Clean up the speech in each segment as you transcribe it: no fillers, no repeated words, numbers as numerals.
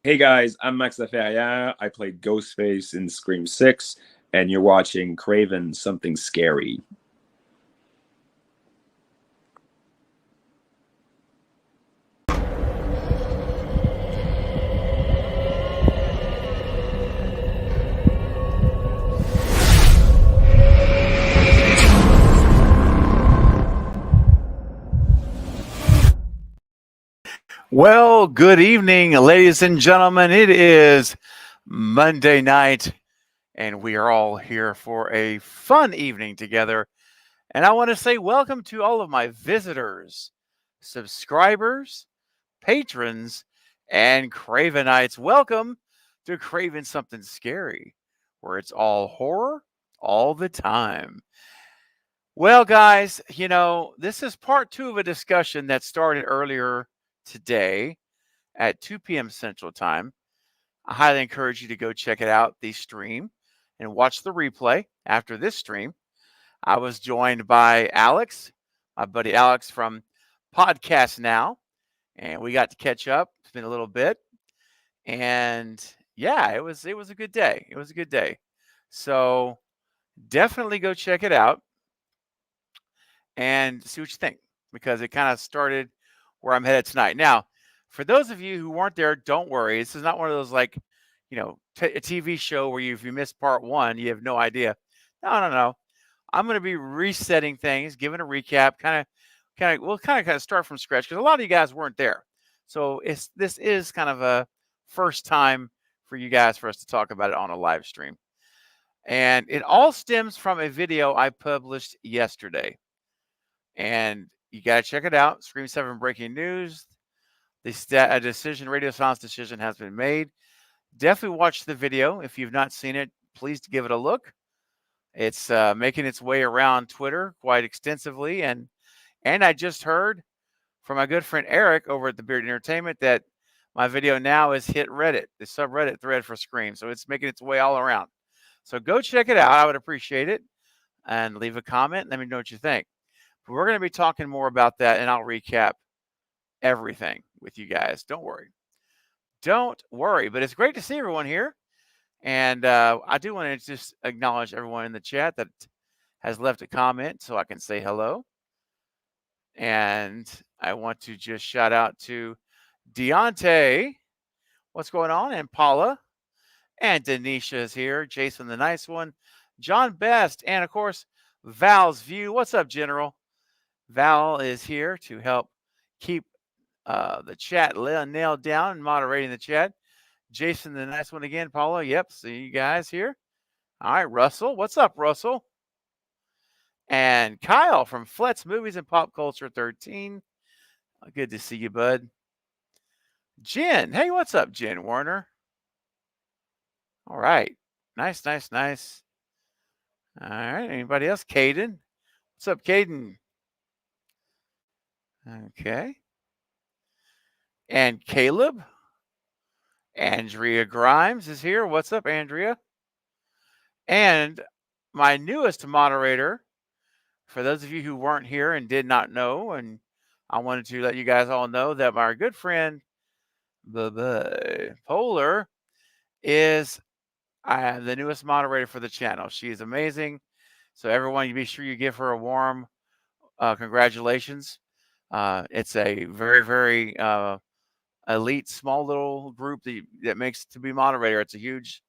Hey guys, I'm Max Laferriere. I played Ghostface in Scream 6, and you're watching Craven Something Scary. Well, good evening, ladies and gentlemen. It is Monday night, and we are all here for a fun evening together. And I want to say welcome to all of my visitors, subscribers, patrons, and Cravenites. Welcome to Craven Something Scary, where it's all horror all the time. Well, guys, this is part two of a discussion that started earlier today at 2 p.m. Central Time. I highly encourage you to go check it out, the stream, and watch the replay after this stream. I was joined by Alex, my buddy Alex from Podcast Now, and we got to catch up. It's been a little bit, and yeah, it was a good day. It was a good day. So definitely go check it out and see what you think, because it kind of started where I'm headed tonight. Now, for those of you who weren't there, don't worry. This is not one of those like, a TV show where if you missed part one, you have no idea. No, no, no. I'm going to be resetting things, giving a recap, we'll kind of start from scratch because a lot of you guys weren't there. So this is kind of a first time for you guys for us to talk about it on a live stream. And it all stems from a video I published yesterday. And you got to check it out. Scream 7 breaking news. A decision, radio silence decision has been made. Definitely watch the video. If you've not seen it, please give it a look. It's making its way around Twitter quite extensively. And I just heard from my good friend Eric over at the Beard Entertainment that my video now has hit Reddit, the subreddit thread for Scream. So it's making its way all around. So go check it out. I would appreciate it. And leave a comment. Let me know what you think. But we're going to be talking more about that, and I'll recap everything with you guys. Don't worry. Don't worry. But it's great to see everyone here. And I do want to just acknowledge everyone in the chat that has left a comment so I can say hello. And I want to just shout out to Deontay. What's going on? And Paula. And Denisha is here. Jason the Nice One. John Best. And, of course, Val's View. What's up, General? Val is here to help keep the chat nailed down and moderating the chat. Jason, the nice one again. Paula, yep, see you guys here. All right, Russell. What's up, Russell? And Kyle from Flet's Movies and Pop Culture 13. Good to see you, bud. Jen. Hey, what's up, Jen Warner? All right. Nice, nice, nice. All right. Anybody else? Caden. What's up, Caden? Okay. And Caleb. Andrea Grimes is here. What's up, Andrea? And my newest moderator, for those of you who weren't here and did not know, and I wanted to let you guys all know that my good friend, Polar, is the newest moderator for the channel. She is amazing. So everyone, you be sure you give her a warm congratulations. It's a very, very elite, small little group that makes to be moderator. It's a huge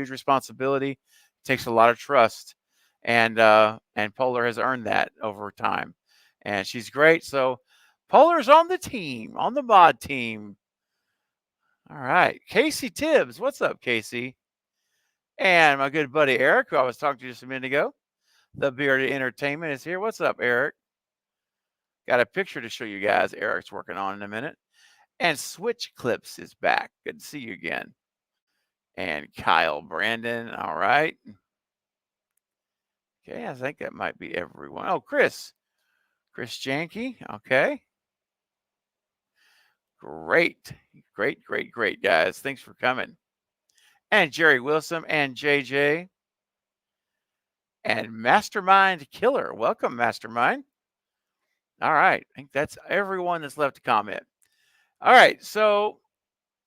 responsibility. It takes a lot of trust, and Polar has earned that over time, and she's great. So Polar's on the team, on the mod team. All right, Casey Tibbs, what's up, Casey? And my good buddy Eric, who I was talking to just a minute ago, the Bearded Entertainment is here. What's up, Eric? Got a picture to show you guys. Eric's working on in a minute. And Switch Clips is back. Good to see you again. And Kyle Brandon. All right. Okay, I think that might be everyone. Oh, Chris. Chris Janke. Okay. Great. Great, great, great, guys. Thanks for coming. And Jerry Wilson and JJ. And Mastermind Killer. Welcome, Mastermind. All right. I think that's everyone that's left a comment. All right. So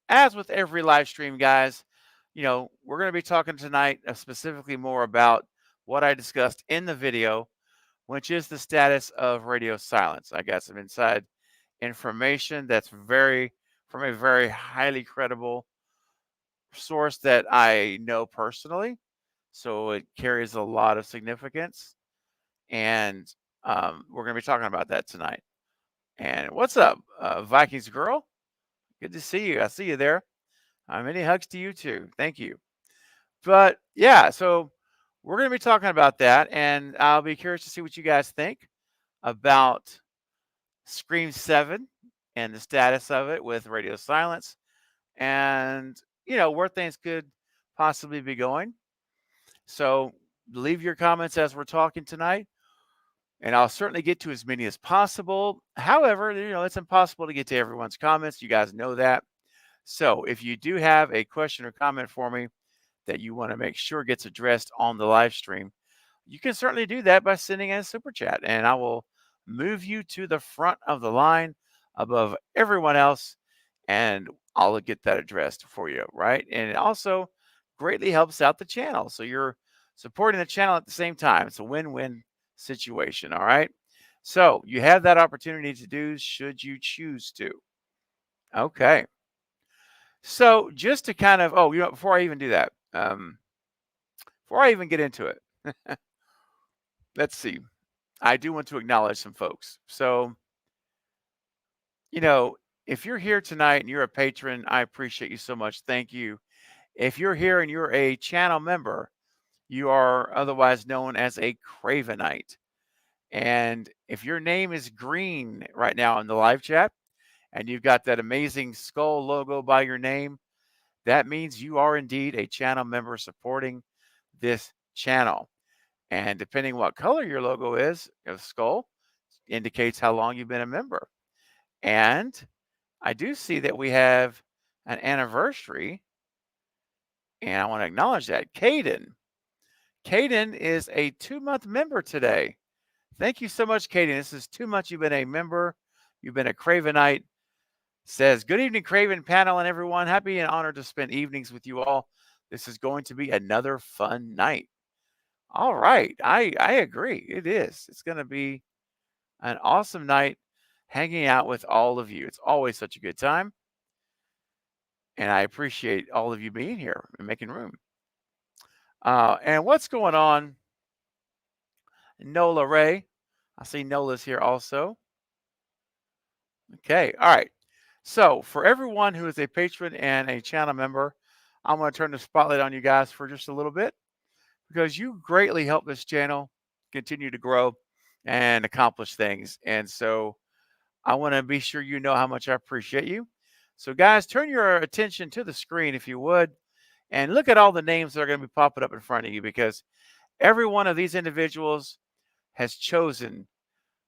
as with every live stream, guys, we're going to be talking tonight specifically more about what I discussed in the video, which is the status of radio silence. I got some inside information that's from a very highly credible source that I know personally. So it carries a lot of significance. And we're going to be talking about that tonight. And what's up, Vikings girl? Good to see you. I see you there. Many hugs to you too. Thank you. But yeah, so we're going to be talking about that. And I'll be curious to see what you guys think about Scream 7 and the status of it with radio silence and, where things could possibly be going. So leave your comments as we're talking tonight, and I'll certainly get to as many as possible. However, it's impossible to get to everyone's comments. You guys know that. So if you do have a question or comment for me that you want to make sure gets addressed on the live stream, you can certainly do that by sending in a super chat, and I will move you to the front of the line above everyone else, and I'll get that addressed for you, right? And it also greatly helps out the channel. So you're supporting the channel at the same time. It's a win-win situation, all right? So you have that opportunity to do should you choose to. Okay. So just to kind of, before I even do that, before I even get into it, let's see. I do want to acknowledge some folks. So, if you're here tonight and you're a patron, I appreciate you so much. Thank you. If you're here and you're a channel member, you are otherwise known as a Cravenite. And if your name is green right now in the live chat and you've got that amazing skull logo by your name, that means you are indeed a channel member supporting this channel. And depending what color your logo is, a skull indicates how long you've been a member. And I do see that we have an anniversary, and I want to acknowledge that. Caden is a 2-month member today. Thank you so much, Caden. This is 2 months you've been a member. You've been a Cravenite. Says, good evening, Craven panel and everyone. Happy and honored to spend evenings with you all. This is going to be another fun night. All right. I agree. It is. It's going to be an awesome night hanging out with all of you. It's always such a good time. And I appreciate all of you being here and making room. And what's going on? Nola Ray. I see Nola's here also. Okay. All right. So for everyone who is a patron and a channel member, I'm going to turn the spotlight on you guys for just a little bit because you greatly help this channel continue to grow and accomplish things. And so I want to be sure you know how much I appreciate you. So guys, turn your attention to the screen if you would, and look at all the names that are going to be popping up in front of you, because every one of these individuals has chosen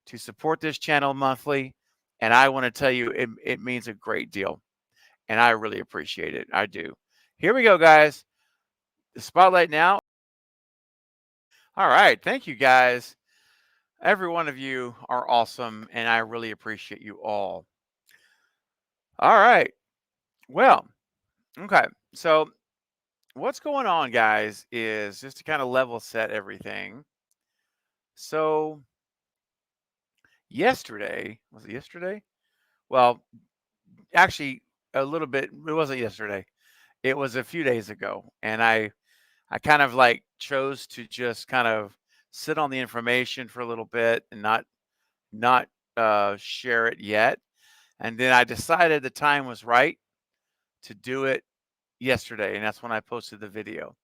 to support this channel monthly. And I want to tell you, it means a great deal. And I really appreciate it. I do. Here we go, guys. The spotlight now. All right. Thank you, guys. Every one of you are awesome, and I really appreciate you all. All right. Well, okay. So what's going on, guys, is just to kind of level set everything. So yesterday, was it yesterday? Well, actually, a little bit. It wasn't yesterday. It was a few days ago, and I kind of like chose to just kind of sit on the information for a little bit and not share it yet. And then I decided the time was right to do it yesterday, and that's when I posted the video.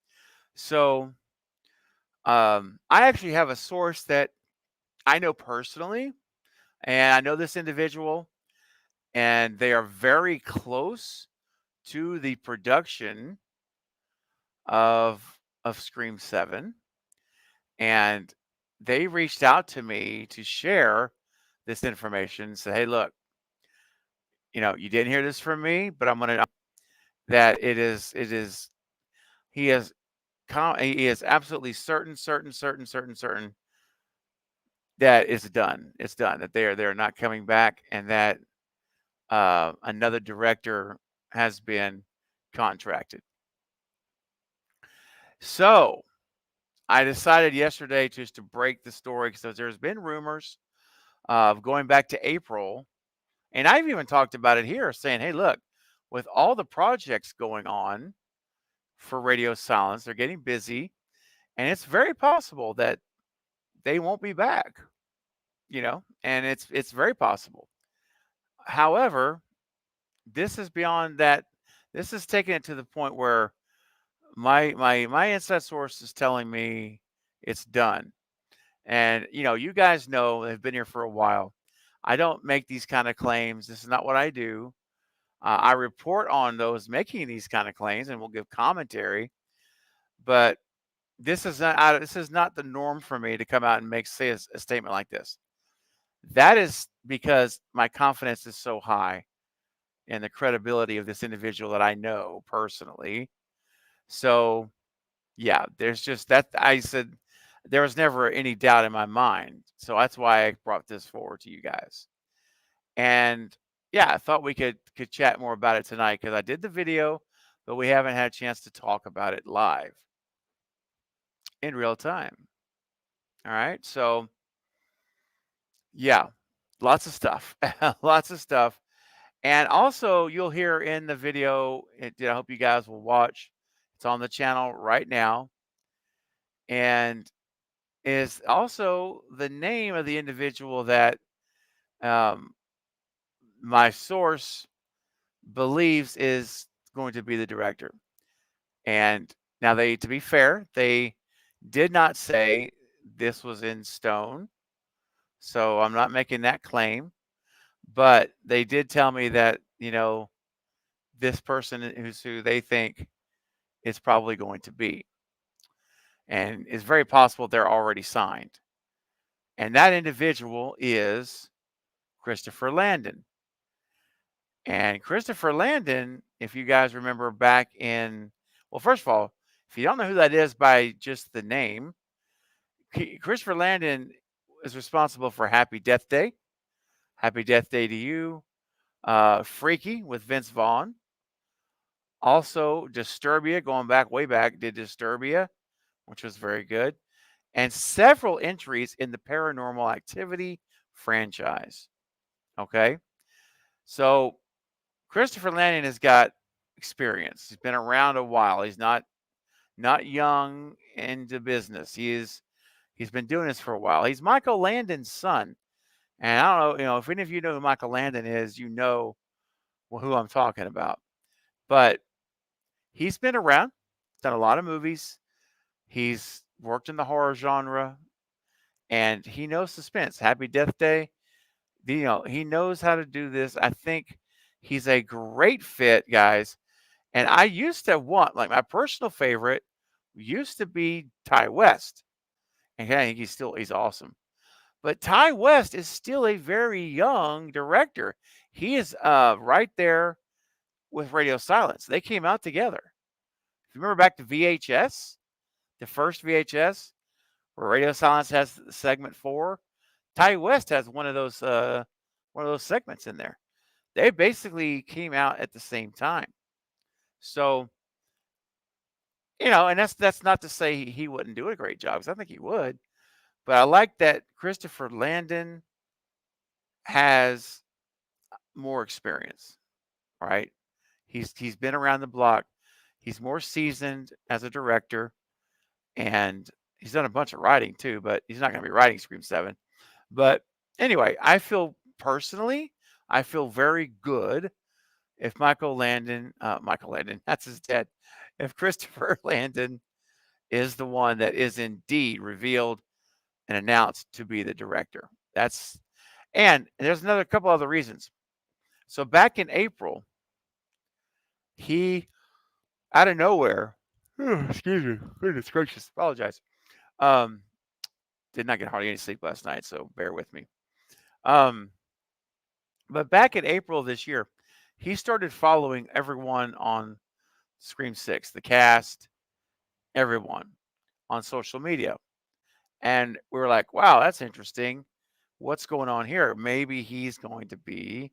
So I actually have a source that I know personally, and I know this individual, and they are very close to the production of Scream 7, and they reached out to me to share this information. Say, hey, look, you didn't hear this from me, but I'm gonna that it is he is he is absolutely certain that it's done. It's done. That they're not coming back, and that another director has been contracted. So I decided yesterday just to break the story because there's been rumors of going back to April. And I've even talked about it here saying, hey, look, with all the projects going on for Radio Silence, they're getting busy. And it's very possible that they won't be back, and it's very possible. However, this is beyond that. This is taking it to the point where my inside source is telling me it's done. And you guys know, have been here for a while. I don't make these kind of claims. This is not what I do. I report on those making these kind of claims, and we'll give commentary. But this is not the norm for me to come out and say a statement like this. That is because my confidence is so high in the credibility of this individual that I know personally. So yeah, there's just that. I said there was never any doubt in my mind. So that's why I brought this forward to you guys. And yeah, I thought we could chat more about it tonight because I did the video, but we haven't had a chance to talk about it live in real time. All right. So yeah, lots of stuff. Lots of stuff. And also, you'll hear in the video, I hope you guys will watch. It's on the channel right now. And is also the name of the individual that um, my source believes is going to be the director. And now, to be fair, they did not say this was in stone. So I'm not making that claim. But they did tell me that, this person who's who they think is probably going to be. And it's very possible they're already signed. And that individual is Christopher Landon. And Christopher Landon, if you guys remember back in, well, first of all, if you don't know who that is by just the name, Christopher Landon is responsible for Happy Death Day. Happy Death Day to You. Freaky with Vince Vaughn. Also, Disturbia, going back way back, did Disturbia, which was very good. And several entries in the Paranormal Activity franchise. Okay. So Christopher Landon has got experience. He's been around a while. He's not young into business. He's been doing this for a while. He's Michael Landon's son. And I don't know, if any of you know who Michael Landon is, you know who I'm talking about. But he's been around, done a lot of movies. He's worked in the horror genre, and he knows suspense. Happy Death Day. He knows how to do this. I think he's a great fit, guys. And I used to want, like, my personal favorite used to be Ty West. And I think he's awesome. But Ty West is still a very young director. He is right there with Radio Silence. They came out together. If you remember back to VHS, the first VHS, where Radio Silence has segment 4, Ty West has one of those segments in there. They basically came out at the same time. So, and that's not to say he wouldn't do a great job, because I think he would. But I like that Christopher Landon has more experience, right? He's been around the block. He's more seasoned as a director, and he's done a bunch of writing too, but he's not going to be writing Scream 7. But anyway, I feel very good if Michael Landon, that's his dad, if Christopher Landon is the one that is indeed revealed and announced to be the director. And there's another couple other reasons. So back in April, he, out of nowhere, excuse me, goodness gracious, apologize. Did not get hardly any sleep last night, so bear with me. But back in April this year, he started following everyone on Scream 6, the cast, everyone on social media. And we were like, wow, that's interesting. What's going on here? Maybe he's going to be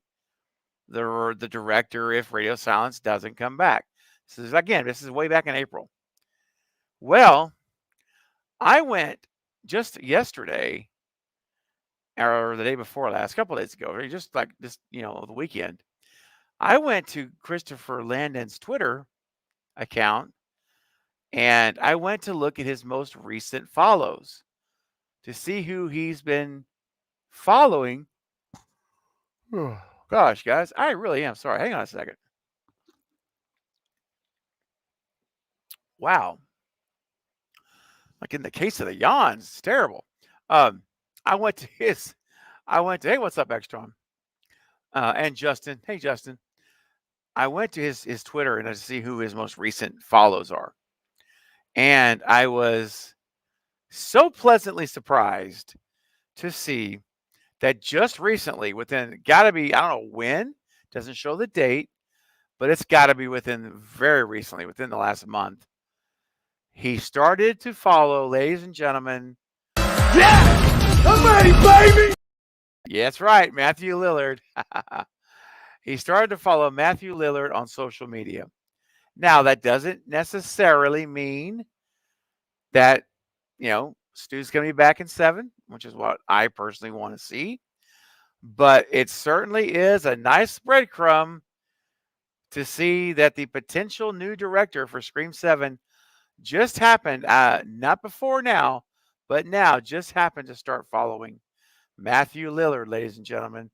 the director if radio silence doesn't come back. This is way back in April. Well, I went just yesterday or the day before last, a couple days ago, or just like this, the weekend. I went to Christopher Landon's Twitter account and I went to look at his most recent follows to see who he's been following. Gosh, guys, I really am sorry. Hang on a second. Wow. Like in the case of the yawns, it's terrible. Um, I went to his, hey, what's up, Extron? And Justin. Hey, Justin. I went to his Twitter and to see who his most recent follows are. And I was so pleasantly surprised to see that just recently, gotta be, I don't know when, doesn't show the date, but it's gotta be very recently, within the last month. He started to follow, ladies and gentlemen. Yeah! I'm ready, baby! Yeah, that's right, Matthew Lillard. He started to follow Matthew Lillard on social media. Now, that doesn't necessarily mean that, Stu's going to be back in 7, which is what I personally want to see. But it certainly is a nice breadcrumb to see that the potential new director for Scream 7 just happened, not before now, but now just happened to start following Matthew Lillard, ladies and gentlemen.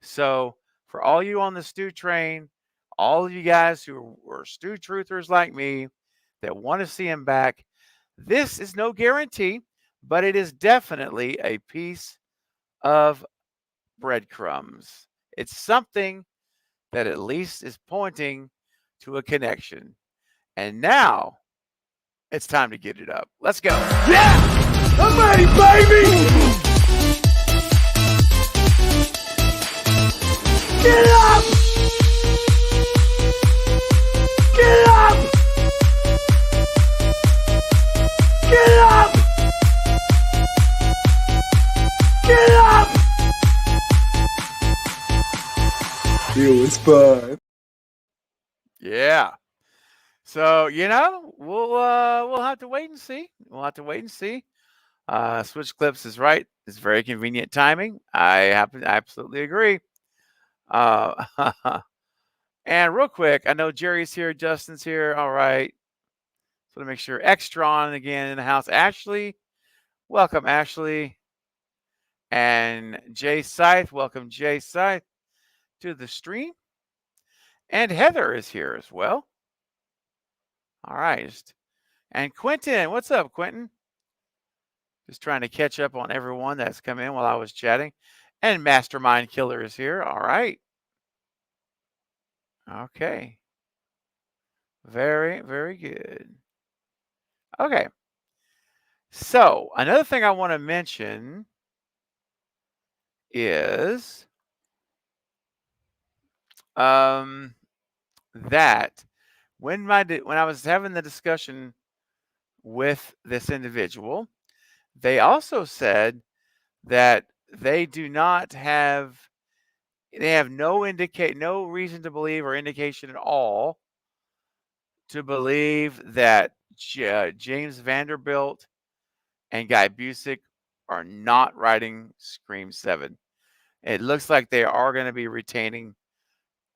So for all you on the Stu train, all of you guys who are Stu truthers like me that want to see him back, this is no guarantee, but it is definitely a piece of breadcrumbs. It's something that at least is pointing to a connection. And now it's time to get it up. Let's go. Yeah! I'm ready, baby! Get up! Get up! Get up! Get up! It was fun. Yeah. So, we'll have to wait and see. Switch Clips is right. It's very convenient timing. I absolutely agree. And real quick, I know Jerry's here, Justin's here. All right. So to make sure, Extron again in the house. Ashley, welcome, Ashley. And Jay Scythe, welcome, Jay Scythe, to the stream. And Heather is here as well. All right. And Quentin, what's up, Quentin? Just trying to catch up on everyone that's come in while I was chatting. And Mastermind Killer is here. All right. Okay. Very, very good. Okay. So another thing I want to mention is that when I was having the discussion with this individual, they also said that they have no reason to believe or indication at all to believe that James Vanderbilt and Guy Busick are not writing Scream 7. It looks like they are going to be retaining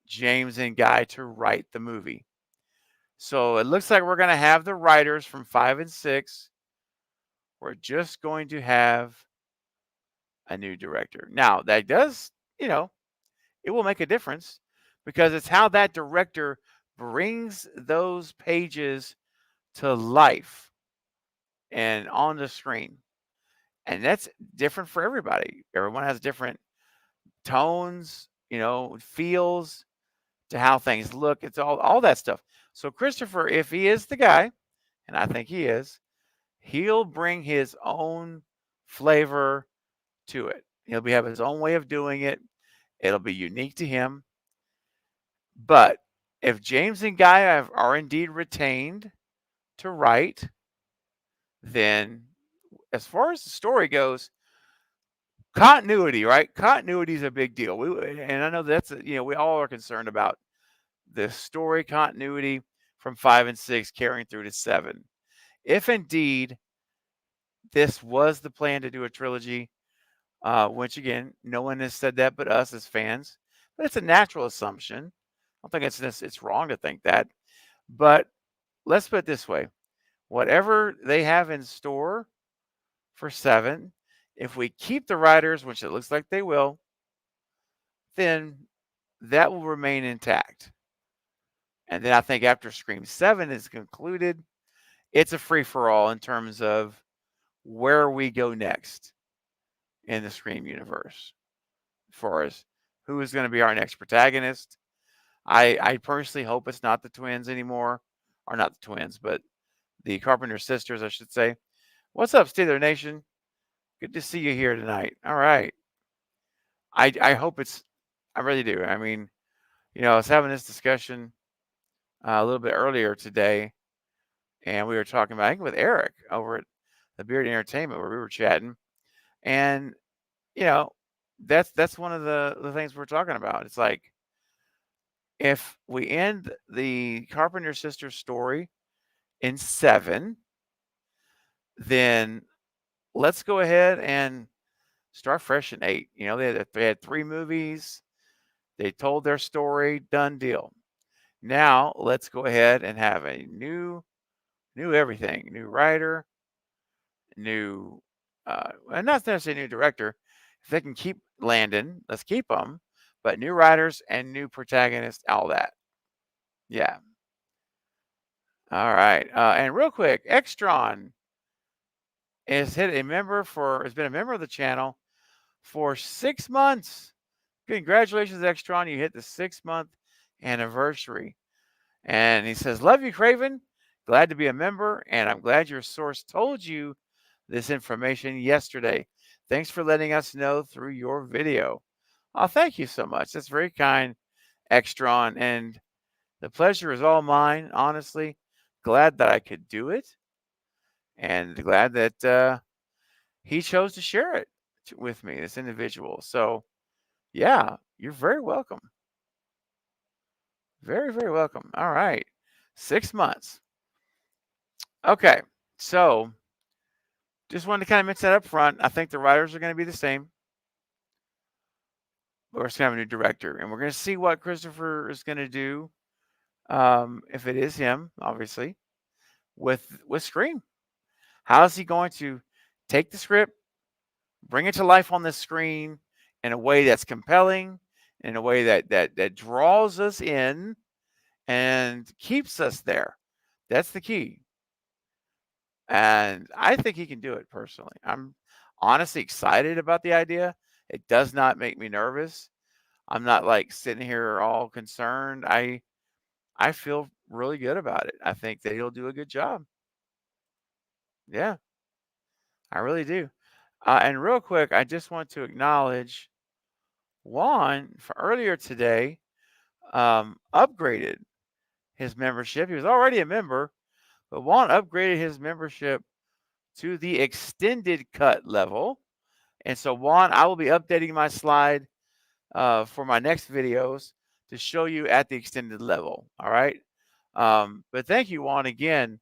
James and Guy to write the movie. So it looks like we're going to have the writers from 5 and 6. We're just going to have a new director. Now, that does, it will make a difference because it's how that director brings those pages to life and on the screen. And that's different for everybody. Everyone has different tones, feels to how things look. It's all that stuff. So Christopher, if he is the guy, and I think he is, he'll bring his own flavor to it. He'll have his own way of doing it. It'll be unique to him. But if James and Guy are indeed retained to write, then as far as the story goes, continuity, right? Continuity is a big deal. And I know that's we all are concerned about the story continuity from 5 and 6 carrying through to 7. If indeed this was the plan to do a trilogy, which again, no one has said that but us as fans, but it's a natural assumption. I don't think it's wrong to think that. But let's put it this way: whatever they have in store for 7, if we keep the writers, which it looks like they will, then that will remain intact. And then I think after Scream 7 is concluded, it's a free for all in terms of where we go next in the Scream universe, as far as who is going to be our next protagonist. I personally hope it's not the twins anymore, or not the twins, but the Carpenter sisters, I should say. What's up, Steeler Nation? Good to see you here tonight. All right. I hope I really do. I mean, I was having this discussion a little bit earlier today, and we were talking about, I think, with Eric over at the Beard Entertainment, where we were chatting, and that's one of the things we're talking about. It's like, if we end the Carpenter sisters story in 7, then let's go ahead and start fresh in 8. They had 3 movies. They told their story, done deal. Now let's go ahead and have a new everything, new writer, new, and not necessarily new director. If they can keep Landon, let's keep them, but new writers and new protagonists, all that. Yeah. All right. And real quick, Extron has been a member of the channel for 6 months. Congratulations, Extron. You hit the 6-month anniversary. And he says, love you, Craven. Glad to be a member, and I'm glad your source told you this information yesterday. Thanks for letting us know through your video. Oh, thank you so much. That's very kind, Extron. And the pleasure is all mine, honestly. Glad that I could do it, and glad that he chose to share it with me, this individual. So, yeah, you're very welcome. Very, very welcome. All right. 6 months. Okay. So, just wanted to kind of mention that up front. I think the writers are going to be the same. We're just going to have a new director, and we're going to see what Christopher is going to do, if it is him, obviously, with Scream. How is he going to take the script, bring it to life on the screen in a way that's compelling, in a way that draws us in and keeps us there? That's the key. And I think he can do it personally. I'm honestly excited about the idea. It does not make me nervous. I'm not like sitting here all concerned. I feel really good about it. I think that he'll do a good job. Yeah, I really do. And real quick, I just want to acknowledge Juan for earlier today, upgraded his membership. He was already a member, but Juan upgraded his membership to the extended cut level. And so, Juan, I will be updating my slide for my next videos to show you at the extended level. All right. But thank you, Juan, again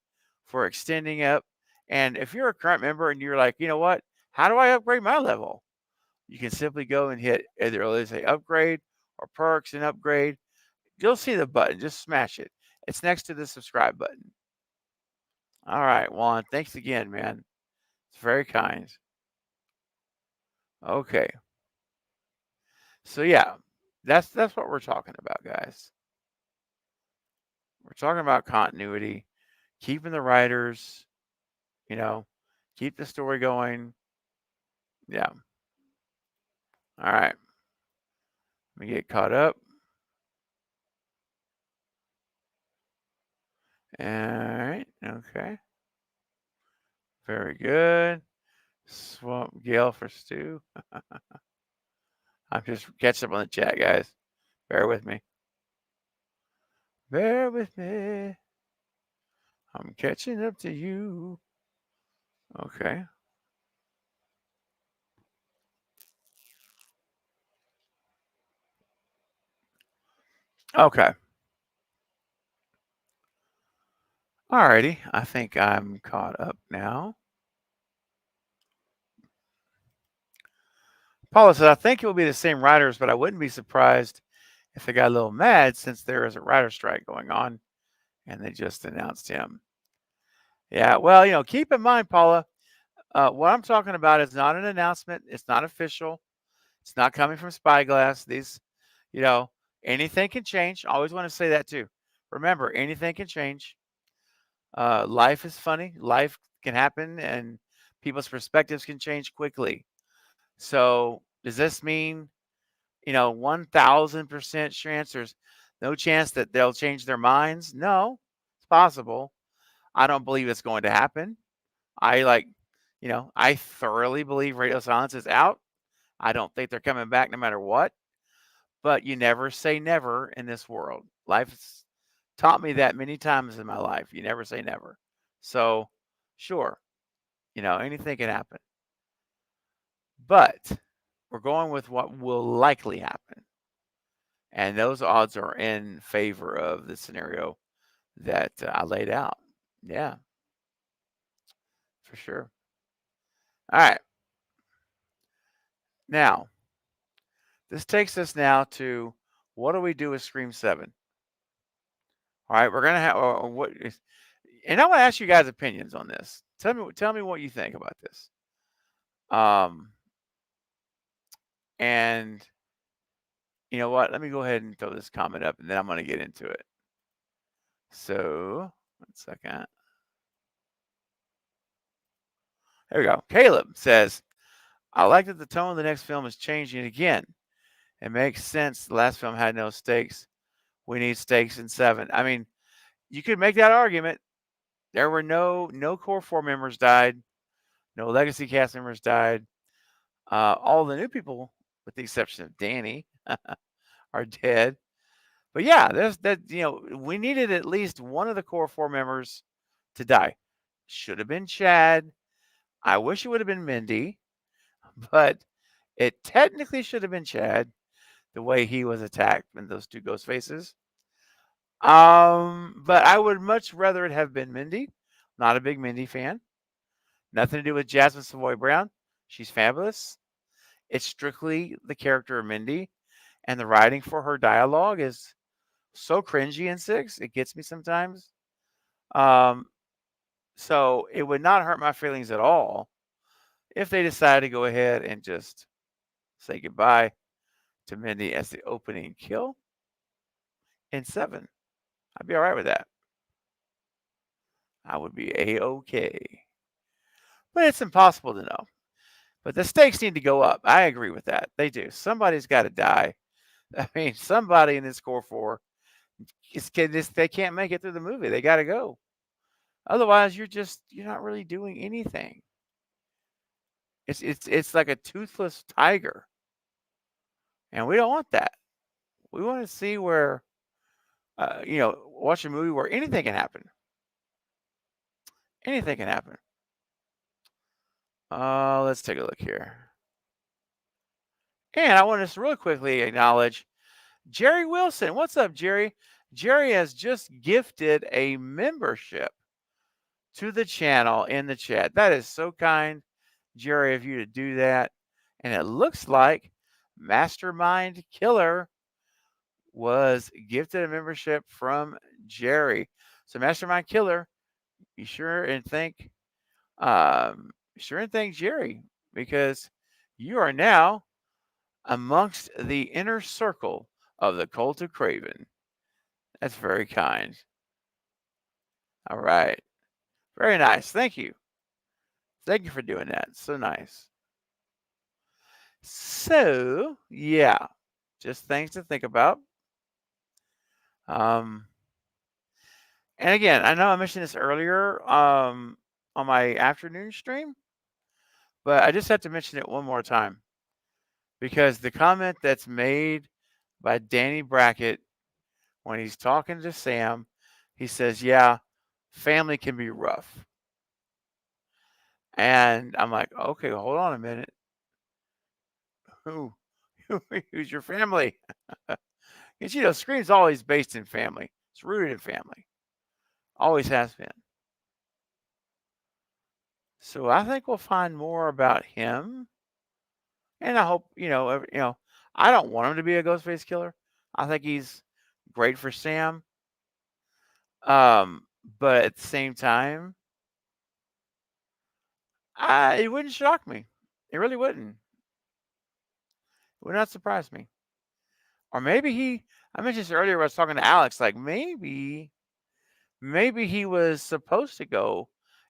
for extending up. And if you're a current member and you're like, you know what, how do I upgrade my level? You can simply go and hit either, let's say, upgrade or perks and upgrade. You'll see the button. Just smash it. It's next to the subscribe button. All right, Juan. Thanks again, man. It's very kind. Okay. So yeah, that's what we're talking about, guys. We're talking about continuity, keeping the writers, keep the story going. Yeah. All right. Let me get caught up. All right. Okay. Very good. Swamp Gale for Stu. I'm just catching up on the chat, guys. Bear with me. Bear with me. I'm catching up to you. Okay. Okay. Alrighty. I think I'm caught up now. Paula says, I think it will be the same writers, but I wouldn't be surprised if they got a little mad since there is a writer strike going on and they just announced him. Yeah, well, keep in mind, Paula, what I'm talking about is not an announcement. It's not official. It's not coming from Spyglass. You know, anything can change. I always want to say that too. Remember, anything can change. Life is funny. Life can happen, and people's perspectives can change quickly. So, does this mean 1,000% chance there's no chance that they'll change their minds? No, it's possible. I don't believe it's going to happen. I thoroughly believe radio silence is out. I don't think they're coming back no matter what. But you never say never in this world. Life has taught me that many times in my life. You never say never. So, sure, anything can happen. But we're going with what will likely happen. And those odds are in favor of the scenario that I laid out. Yeah, for sure. All right. Now, this takes us now to what do we do with Scream 7? All right, we're gonna have and I want to ask you guys' opinions on this. Tell me what you think about this. Um, and you know what? Let me go ahead and throw this comment up, and then I'm gonna get into it. So, 1 second. There we go. Caleb says, "I like that the tone of the next film is changing again. It makes sense. The last film had no stakes. We need stakes in 7." I mean, you could make that argument. There were no core 4 members died. No legacy cast members died. All the new people, with the exception of Danny, are dead. But yeah, we needed at least one of the core 4 members to die. Should have been Chad. I wish it would have been Mindy, but it technically should have been Chad, the way he was attacked in those 2 ghost faces. But I would much rather it have been Mindy. Not a big Mindy fan. Nothing to do with Jasmine Savoy Brown. She's fabulous. It's strictly the character of Mindy, and the writing for her dialogue is so cringy in 6. It gets me sometimes. So it would not hurt my feelings at all if they decided to go ahead and just say goodbye to Mindy as the opening kill in 7. I'd be all right with that. I would be A-okay. But it's impossible to know. But the stakes need to go up. I agree with that. They do. Somebody's got to die. I mean, somebody in this core 4, they can't make it through the movie. They got to go. Otherwise, you're not really doing anything. It's like a toothless tiger, and we don't want that. We want to see where, watch a movie where anything can happen. Anything can happen. Let's take a look here. And I want to really quickly acknowledge Jerry Wilson. What's up, Jerry? Jerry has just gifted a membership to the channel in the chat. That is so kind, Jerry, of you to do that. And it looks like Mastermind Killer was gifted a membership from Jerry. So Mastermind Killer, be sure and thank Jerry, because you are now amongst the inner circle of the Cult of Craven. That's very kind. All right. Very nice. Thank you. Thank you for doing that. So nice. So, yeah, just things to think about. And again, I know I mentioned this earlier on my afternoon stream, but I just have to mention it one more time, because the comment that's made by Danny Brackett when he's talking to Sam, he says, yeah, family can be rough. And I'm like, okay, hold on a minute. Who's your family? Because Scream's always based in family. It's rooted in family. Always has been. So I think we'll find more about him, and I hope I don't want him to be a Ghostface killer. I think he's great for Sam. But at the same time, it wouldn't shock me. It really wouldn't. It would not surprise me. Or maybe I mentioned this earlier when I was talking to Alex, like maybe he was supposed to go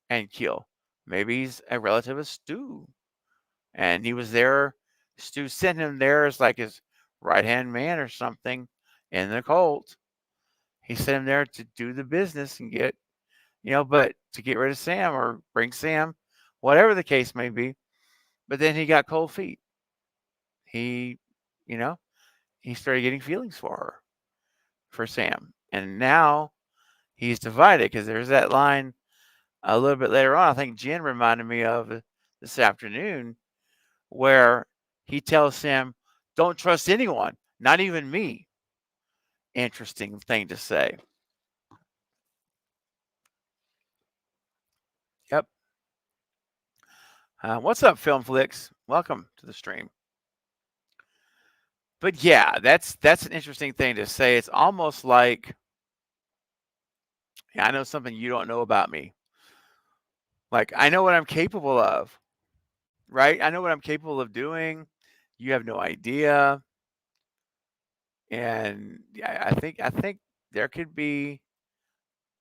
and kill. Maybe he's a relative of Stu. And he was there. Stu sent him there as like his right-hand man or something in the cult. He sent him there to do the business and but to get rid of Sam or bring Sam, whatever the case may be. But then he got cold feet. He, you know, he started getting feelings for Sam. And now he's divided because there's that line a little bit later on. I think Jen reminded me of this afternoon where he tells Sam, "Don't trust anyone, not even me." Interesting thing to say. Yep. What's up, Film Flicks? Welcome to the stream. But yeah, that's an interesting thing to say. It's almost like, I know something you don't know about me. Like, I know what I'm capable of, right? I know what I'm capable of doing. You have no idea. And I think there could be,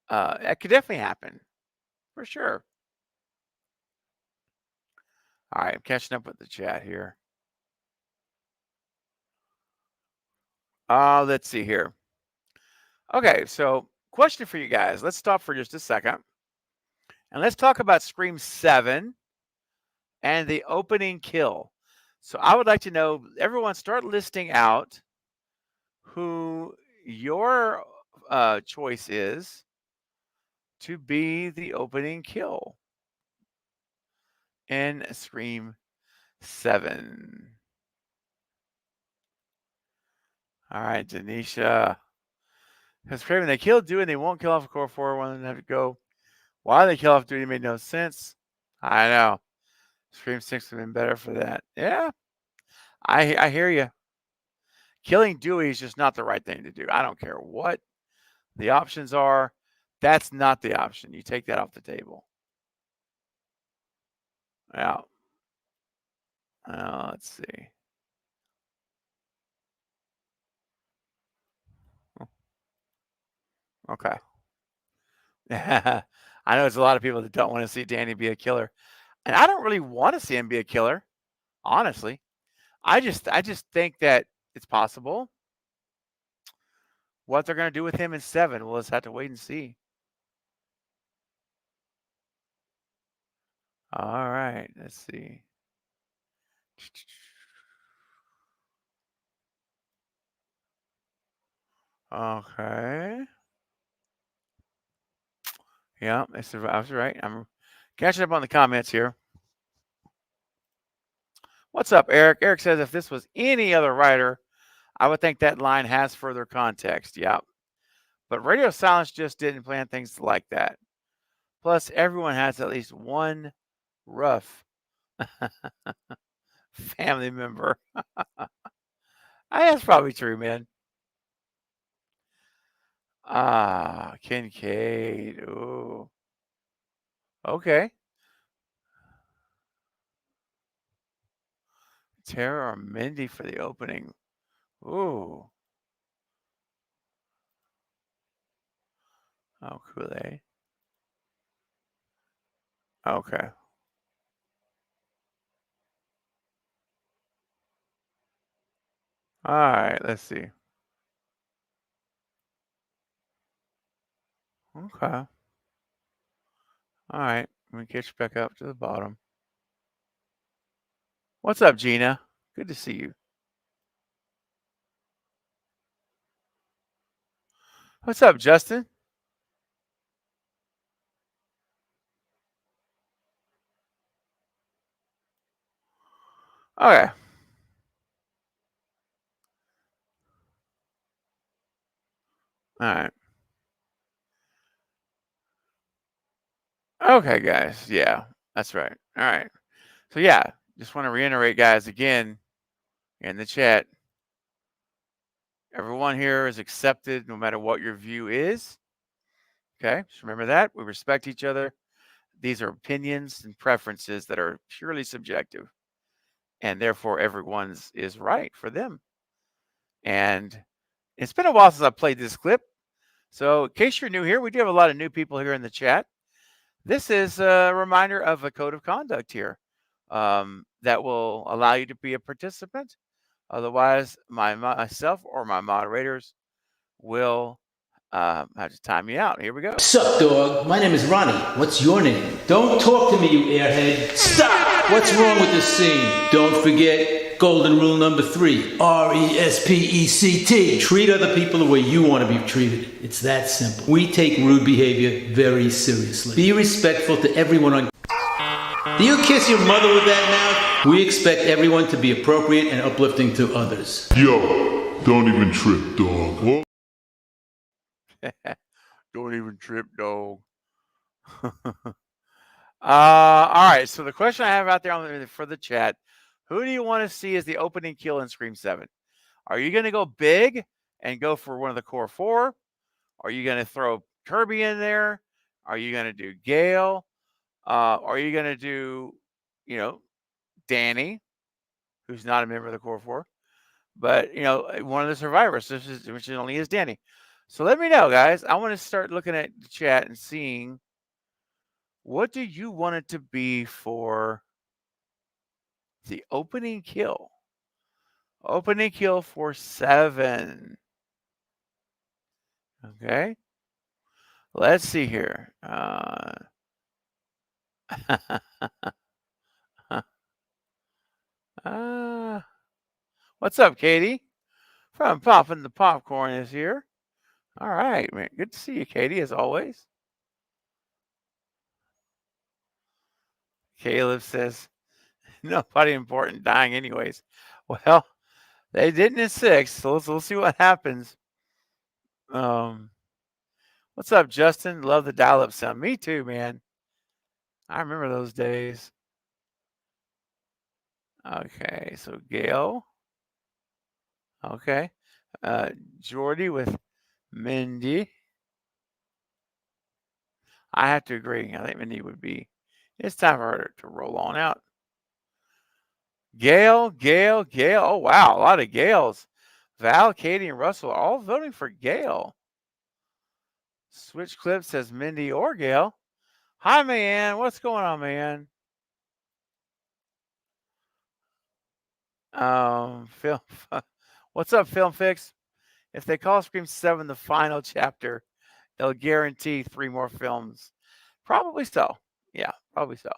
that could definitely happen, for sure. All right, I'm catching up with the chat here. Let's see here. Okay, so question for you guys. Let's stop for just a second. And let's talk about Scream 7 and the opening kill. So I would like to know, everyone start listing out who your choice is to be the opening kill in Scream 7. All right, Denisha. Because Craven, they killed Dewey and they won't kill off Core 4. One of them have to go. Why they kill off Dewey made no sense. I know. Scream 6 would have been better for that. Yeah, I hear you. Killing Dewey is just not the right thing to do. I don't care what the options are. That's not the option. You take that off the table. Yeah. Let's see. Okay. I know there's a lot of people that don't want to see Danny be a killer. And I don't really want to see him be a killer, honestly. I just think that it's possible. What they're going to do with him in 7, we'll just have to wait and see. All right, let's see. Okay. Yeah, I was right. I'm catching up on the comments here. What's up, Eric? Eric says if this was any other writer, I would think that line has further context. Yeah. But Radio Silence just didn't plan things like that. Plus, everyone has at least one rough family member. That's probably true, man. Kincaid. Ooh. Okay. Tara or Mindy for the opening. Ooh. Oh, Kool-Aid. Okay. All right, let's see. Okay. All right, let me catch back up to the bottom. What's up, Gina? Good to see you. What's up, Justin? Okay. All right. Okay, guys. Yeah, that's right. All right. So yeah, just want to reiterate, guys, again in the chat. Everyone here is accepted, no matter what your view is. Okay, just remember that we respect each other. These are opinions and preferences that are purely subjective, and therefore everyone's is right for them. And it's been a while since I played this clip. So in case you're new here, we do have a lot of new people here in the chat. This is a reminder of a code of conduct here that will allow you to be a participant. Otherwise, myself or my moderators will have to time you out. Here we go. Sup, dog? My name is Ronnie. What's your name? Don't talk to me, you airhead. Stop! What's wrong with this scene? Don't forget golden rule number 3. RESPECT. Treat other people the way you want to be treated. It's that simple. We take rude behavior very seriously. Be respectful to everyone on... Do you kiss your mother with that mouth? We expect everyone to be appropriate and uplifting to others. Yo, don't even trip, dog. Whoa. Don't even trip, dog. All right. So the question I have out there for the chat: who do you want to see as the opening kill in Scream 7? Are you going to go big and go for one of the core 4? Are you going to throw Kirby in there? Are you going to do Gale? Are you going to do, Danny, who's not a member of the core 4, but one of the survivors, which only is Danny. So let me know, guys. I want to start looking at the chat and seeing what do you want it to be for the opening kill. Opening kill for 7. Okay. Let's see here. What's up, Katie? From Popping the Popcorn is here. All right, man. Good to see you, Katie, as always. Caleb says, nobody important dying anyways. Well, they didn't in 6, so we'll see what happens. What's up, Justin? Love the dial-up sound. Me too, man. I remember those days. Okay, so Gail. Okay. Jordy with Mindy. I have to agree. I think Mindy would be. It's time for her to roll on out. Gail. Oh, wow. A lot of Gails. Val, Katie, and Russell are all voting for Gail. Switch Clip says Mindy or Gail. Hi, man. What's going on, man? Film. What's up, Film Fix? If they call Scream 7 the final chapter, they'll guarantee 3 more films. Probably so. Yeah, probably so.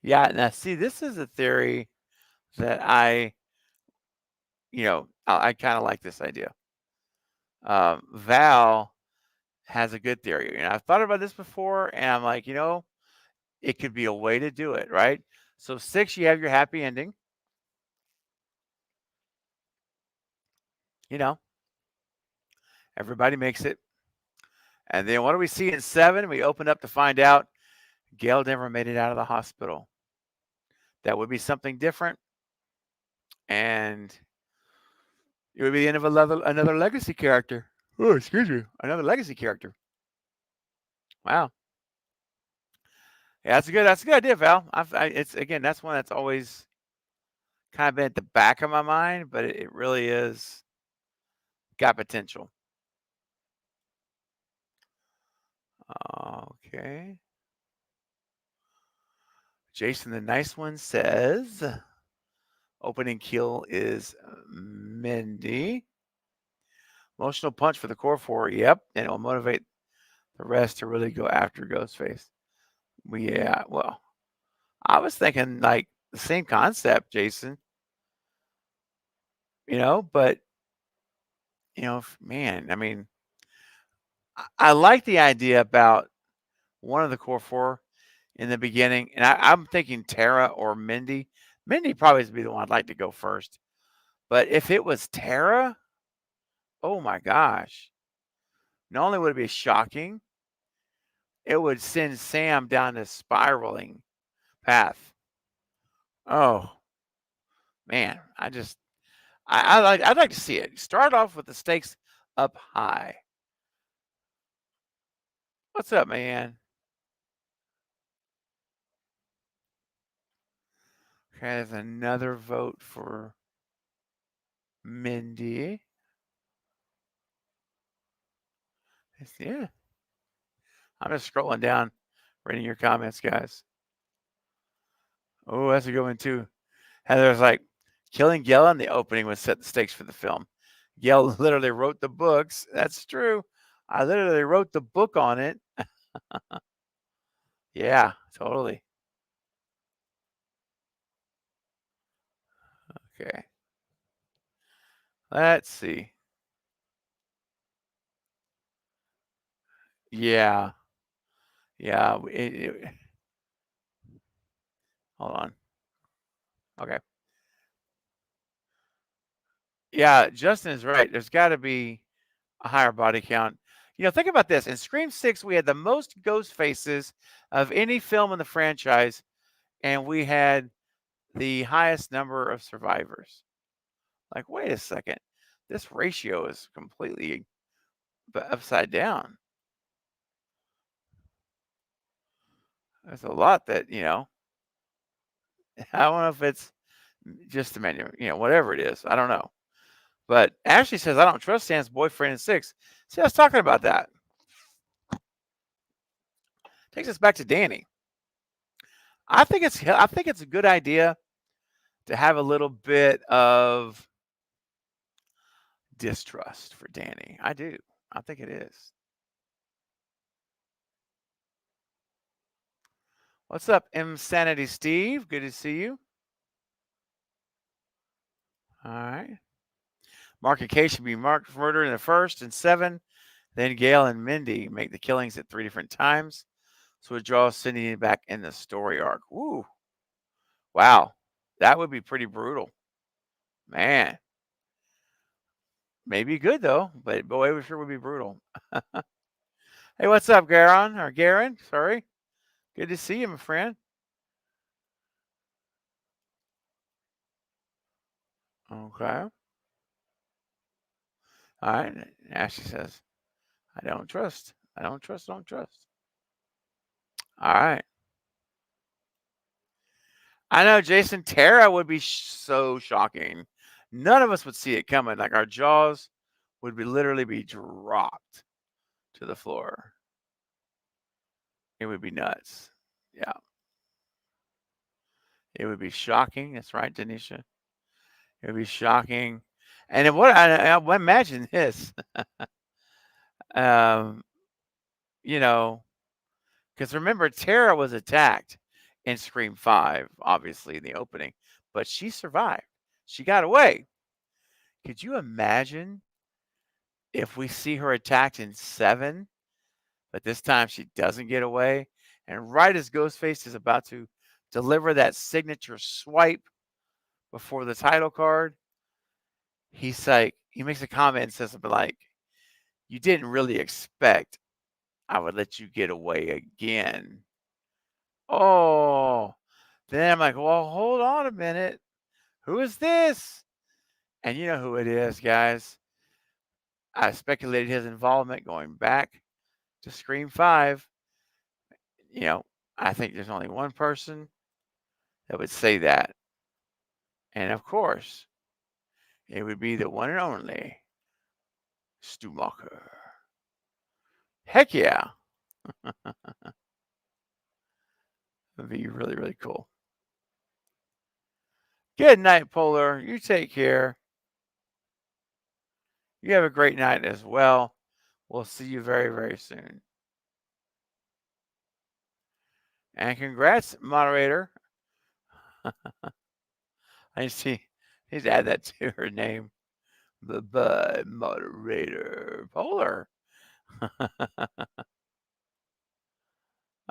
Yeah, now see, this is a theory that I kind of like this idea. Val has a good theory, and I've thought about this before, and I'm like, it could be a way to do it, right? So 6, you have your happy ending. Everybody makes it. And then what do we see in 7? We open up to find out Gail never made it out of the hospital. That would be something different. And it would be the end of another legacy character. Oh, excuse me. Another legacy character. Wow. Yeah, that's a good idea, Val. That's one that's always kind of been at the back of my mind, but it really is got potential. Okay. Jason the Nice One says opening kill is Mindy. Emotional punch for the core 4. Yep. And it'll motivate the rest to really go after Ghostface. Yeah, well, I was thinking like the same concept, Jason. But man, I mean, I like the idea about one of the core 4 in the beginning, and I'm thinking Tara or Mindy. Mindy probably would be the one I'd like to go first. But if it was Tara, oh my gosh. Not only would it be shocking, it would send Sam down a spiraling path. Oh man, I'd like to see it. Start off with the stakes up high. What's up, man? Okay, there's another vote for Mindy. Yeah. I'm just scrolling down, reading your comments, guys. Oh, that's a good one too. Heather's like, killing Gail in the opening would set the stakes for the film. Gail literally wrote the books. That's true. I literally wrote the book on it. Yeah, totally. Okay. Let's see. Yeah. Yeah. Hold on. Okay. Yeah, Justin is right. There's got to be a higher body count. Think about this. In Scream 6, we had the most ghost faces of any film in the franchise, and we had the highest number of survivors. Like, wait a second. This ratio is completely upside down. There's a lot that, I don't know if it's just the menu, whatever it is. I don't know. But Ashley says, I don't trust Sam's boyfriend in 6. See, I was talking about that. Takes us back to Danny. I think it's a good idea to have a little bit of distrust for Danny. I do. I think it is. What's up, Insanity Steve? Good to see you. All right. Mark and Kay should be marked for murder in the first and 7. Then Gail and Mindy make the killings at 3 different times. So it draws Cindy back in the story arc. Ooh. Wow. That would be pretty brutal. Man. Maybe good, though. But boy, it sure would be brutal. Hey, what's up, Garen? Sorry. Good to see you, my friend. Okay. All right. Ashley says, I don't trust. Don't trust. All right. I know, Jason. Tara would be so shocking. None of us would see it coming. Like our jaws would literally be dropped to the floor. It would be nuts. Yeah. It would be shocking. That's right, Denisha. It would be shocking. And I imagine this. Because remember, Tara was attacked in Scream 5, obviously in the opening, but she survived. She got away. Could you imagine if we see her attacked in 7, but this time she doesn't get away? And right as Ghostface is about to deliver that signature swipe before the title card, he makes a comment and says something like, you didn't really expect I would let you get away again. Oh, then I'm like, well, hold on a minute. Who is this? And you know who it is, guys. I speculated his involvement going back to Scream 5. I think there's only one person that would say that. And of course, it would be the one and only Stumacher. Heck yeah. That'd be really, really cool. Good night, Polar. You take care. You have a great night as well. We'll see you very, very soon. And congrats, moderator. I need to add that to her name. Bye-bye, moderator. Polar.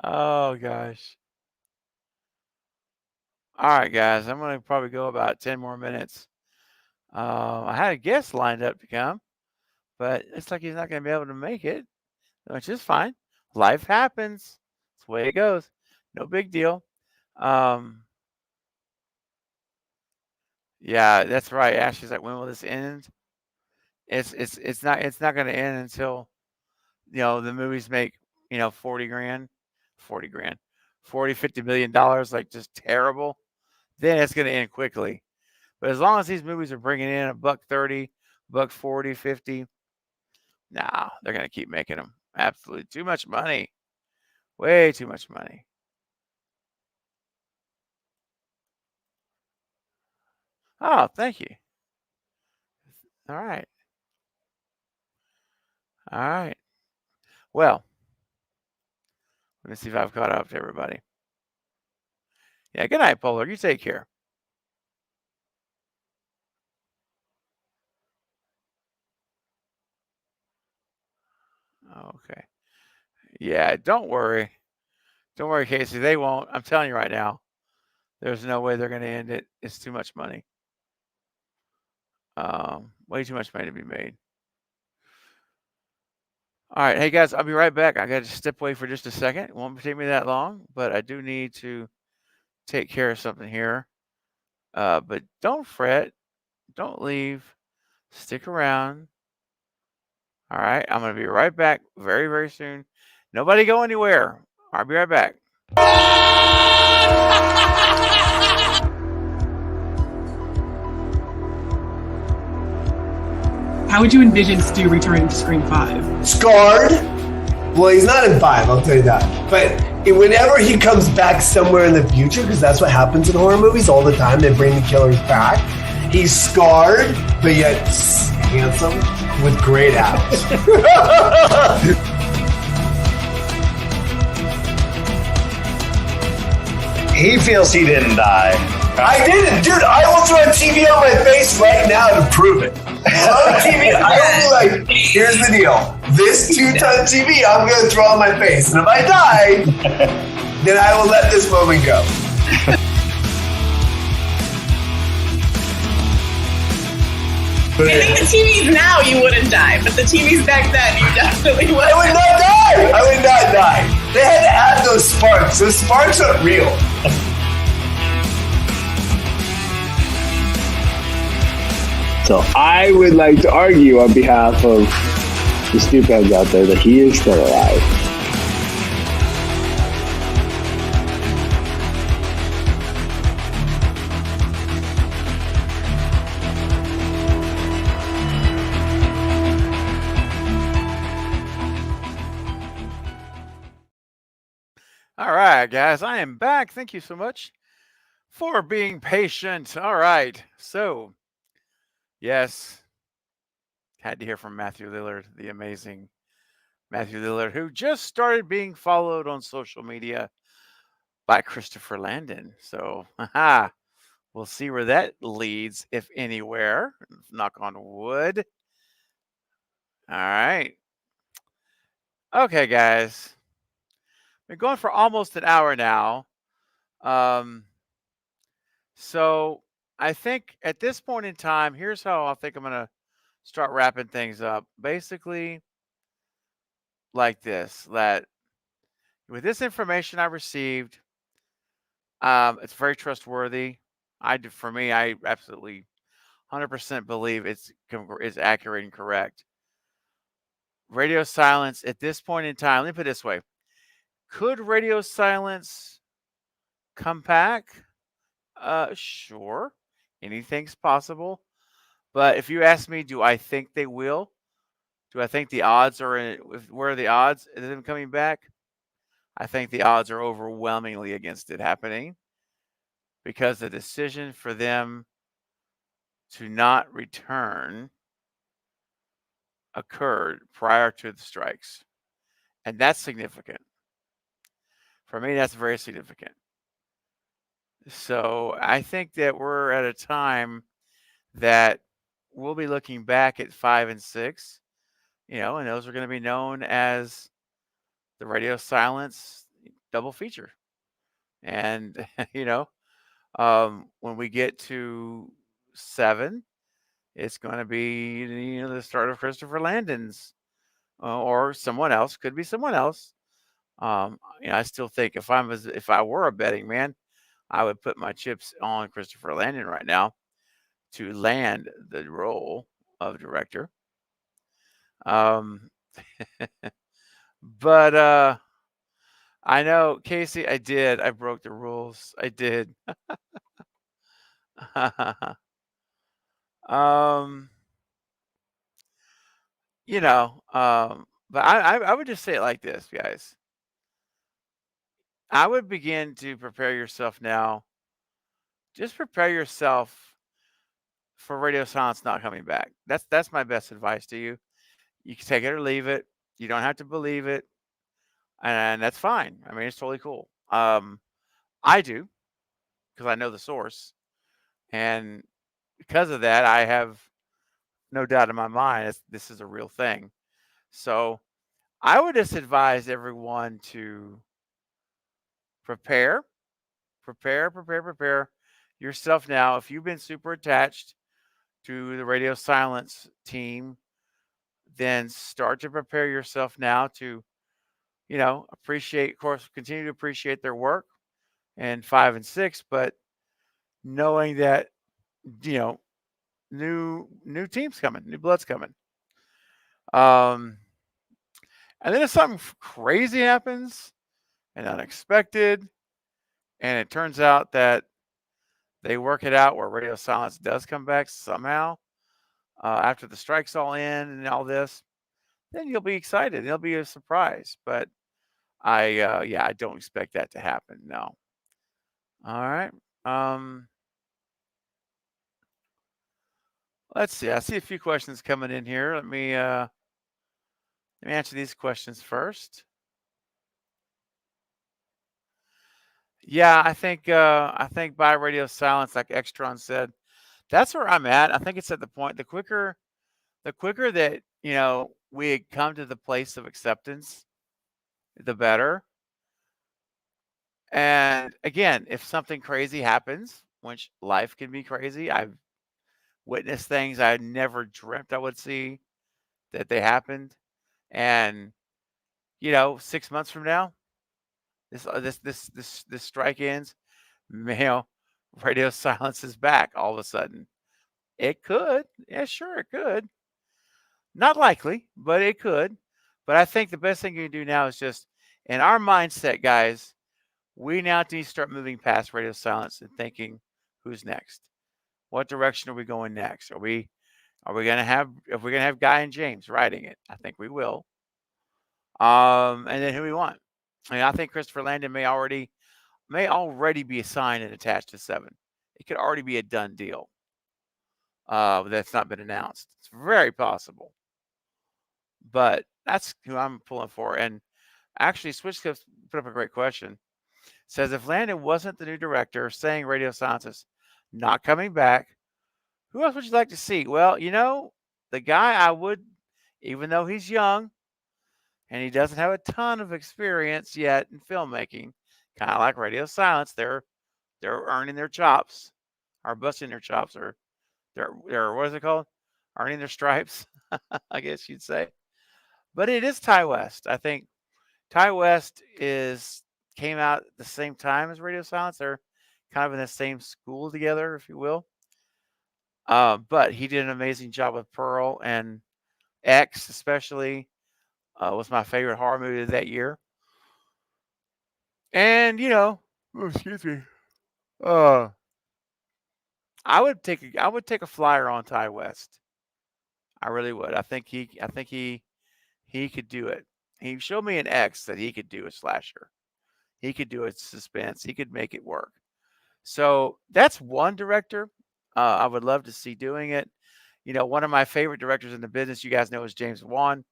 Oh, gosh. All right, guys, I'm going to probably go about 10 more minutes. I had a guest lined up to come, but it's like he's not going to be able to make it, which is fine. Life happens. It's the way it goes. No big deal. Yeah, that's right. Ashley's like, when will this end? It's not going to end until the movies make 40 grand, 40 grand, 40-50 million dollars, like just terrible. Then it's going to end quickly. But as long as these movies are bringing in $1.30, $1.40, 50, nah, they're going to keep making them. Absolutely too much money, way too much money. Oh, thank you. All right. All right. Well, let me see if I've caught up to everybody. Yeah, good night, Polar. You take care. Okay. Yeah, don't worry. Don't worry, Casey. They won't. I'm telling you right now. There's no way they're going to end it. It's too much money. Way too much money to be made. All right. Hey, guys, I'll be right back. I got to step away for just a second. It won't take me that long, but I do need to take care of something here. But don't fret. Don't leave. Stick around. All right. I'm going to be right back very, very soon. Nobody go anywhere. I'll be right back. How would you envision Stu returning to Scream 5? Scarred. Well, he's not in 5, I'll tell you that. But whenever he comes back somewhere in the future, because that's what happens in horror movies all the time, they bring the killers back. He's scarred, but yet handsome with great abs. He feels he didn't die. I didn't, dude. I will throw a TV on my face right now to prove it. On TV, I will be like, here's the deal. This 2-ton TV, I'm going to throw on my face. And if I die, then I will let this moment go. I think the TVs now you wouldn't die, but the TVs back then you definitely would. I would not die. I would not die. They had to add those sparks. Those sparks aren't real. So I would like to argue on behalf of the stupids out there that he is still alive. All right, guys, I am back. Thank you so much for being patient. All right. So, yes, had to hear from Matthew Lillard, the amazing Matthew Lillard, who just started being followed on social media by Christopher Landon. So, we'll see where that leads, if anywhere. Knock on wood. All right. Okay, guys. Been going for almost an hour now. So I think at this point in time, here's how I think I'm going to start wrapping things up. Basically, like this, that with this information I received, it's very trustworthy. For me, I absolutely 100% believe it's accurate and correct. Radio silence at this point in time, let me put it this way. Could radio silence come back? Sure. Anything's possible. But if you ask me, do I think they will? Do I think the odds are where are the odds of them coming back? I think the odds are overwhelmingly against it happening, because the decision for them to not return occurred prior to the strikes. And that's significant. For me, that's very significant. So I think that we're at a time that we'll be looking back at 5 and 6, and those are going to be known as the radio silence double feature. And, When we get to 7, it's going to be the start of Christopher Landon's, or someone else. Could be someone else. I still think if I were a betting man, I would put my chips on Christopher Landon right now to land the role of director. But I know, Casey, I broke the rules. I did. um, but I would just say it like this, guys. I would begin to prepare yourself now. Just prepare yourself for radio silence not coming back. That's my best advice to you. You can take it or leave it. You don't have to believe it, and that's fine. I mean, it's totally cool. I do, because I know the source, and because of that, I have no doubt in my mind this is a real thing. So I would just advise everyone to prepare yourself now. If you've been super attached to the radio silence team, then start to prepare yourself now to, appreciate, of course, continue to appreciate their work in 5 and 6, but knowing that, new teams coming, new blood's coming. And then if something crazy happens and unexpected, and it turns out that they work it out where radio silence does come back somehow, after the strike's all in and all this, then you'll be excited. It'll be a surprise. But I don't expect that to happen. No. All right. Let's see. I see a few questions coming in here. Let me answer these questions first. Yeah, I think by radio silence, like Extron said, that's where I'm at. I think it's at the point. The quicker that we come to the place of acceptance, the better. And again, if something crazy happens, which life can be crazy, I've witnessed things I never dreamt I would see that they happened, and 6 months from now, this strike ends. Radio silence is back all of a sudden. It could, yeah, sure, it could. Not likely, but it could. But I think the best thing you can do now is just, in our mindset, guys, we now need to start moving past radio silence and thinking, who's next? What direction are we going next? Are we gonna have Guy and James writing it? I think we will. And then who we want? I mean, I think Christopher Landon may already be assigned and attached to 7. It could already be a done deal. That's not been announced. It's very possible. But that's who I'm pulling for. And actually, Switchclips put up a great question. Says, if Landon wasn't the new director saying radio silence is not coming back, who else would you like to see? Well, the guy I would, even though he's young and he doesn't have a ton of experience yet in filmmaking, kind of like radio silence, they're earning their chops, or busting their chops, or they're what is it called? Earning their stripes, I guess you'd say. But it is Ty West. I think Ty West came out at the same time as Radio Silence. They're kind of in the same school together, if you will. But he did an amazing job with Pearl, and X especially was my favorite horror movie of that year. And excuse me, I would take a flyer on Ty West. I really would. I think he could do it. He showed me an X that he could do a slasher. He could do a suspense. He could make it work. So that's one director I would love to see doing it. One of my favorite directors in the business, you guys know, is James Wan.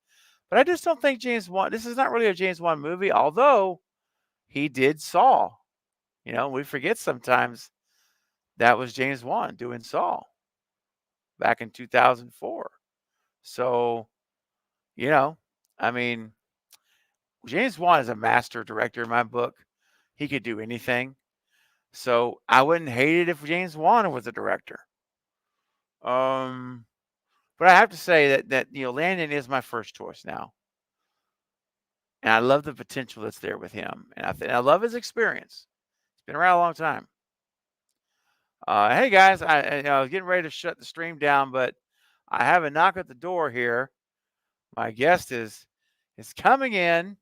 But I just don't think James Wan, this is not really a James Wan movie, although he did Saw. We forget sometimes that was James Wan doing Saw back in 2004. So, I mean, James Wan is a master director in my book. He could do anything. So I wouldn't hate it if James Wan was the director. But I have to say that Landon is my first choice now, and I love the potential that's there with him, and I love his experience. He's been around a long time. Hey guys, I was getting ready to shut the stream down, but I have a knock at the door here. My guest is coming in,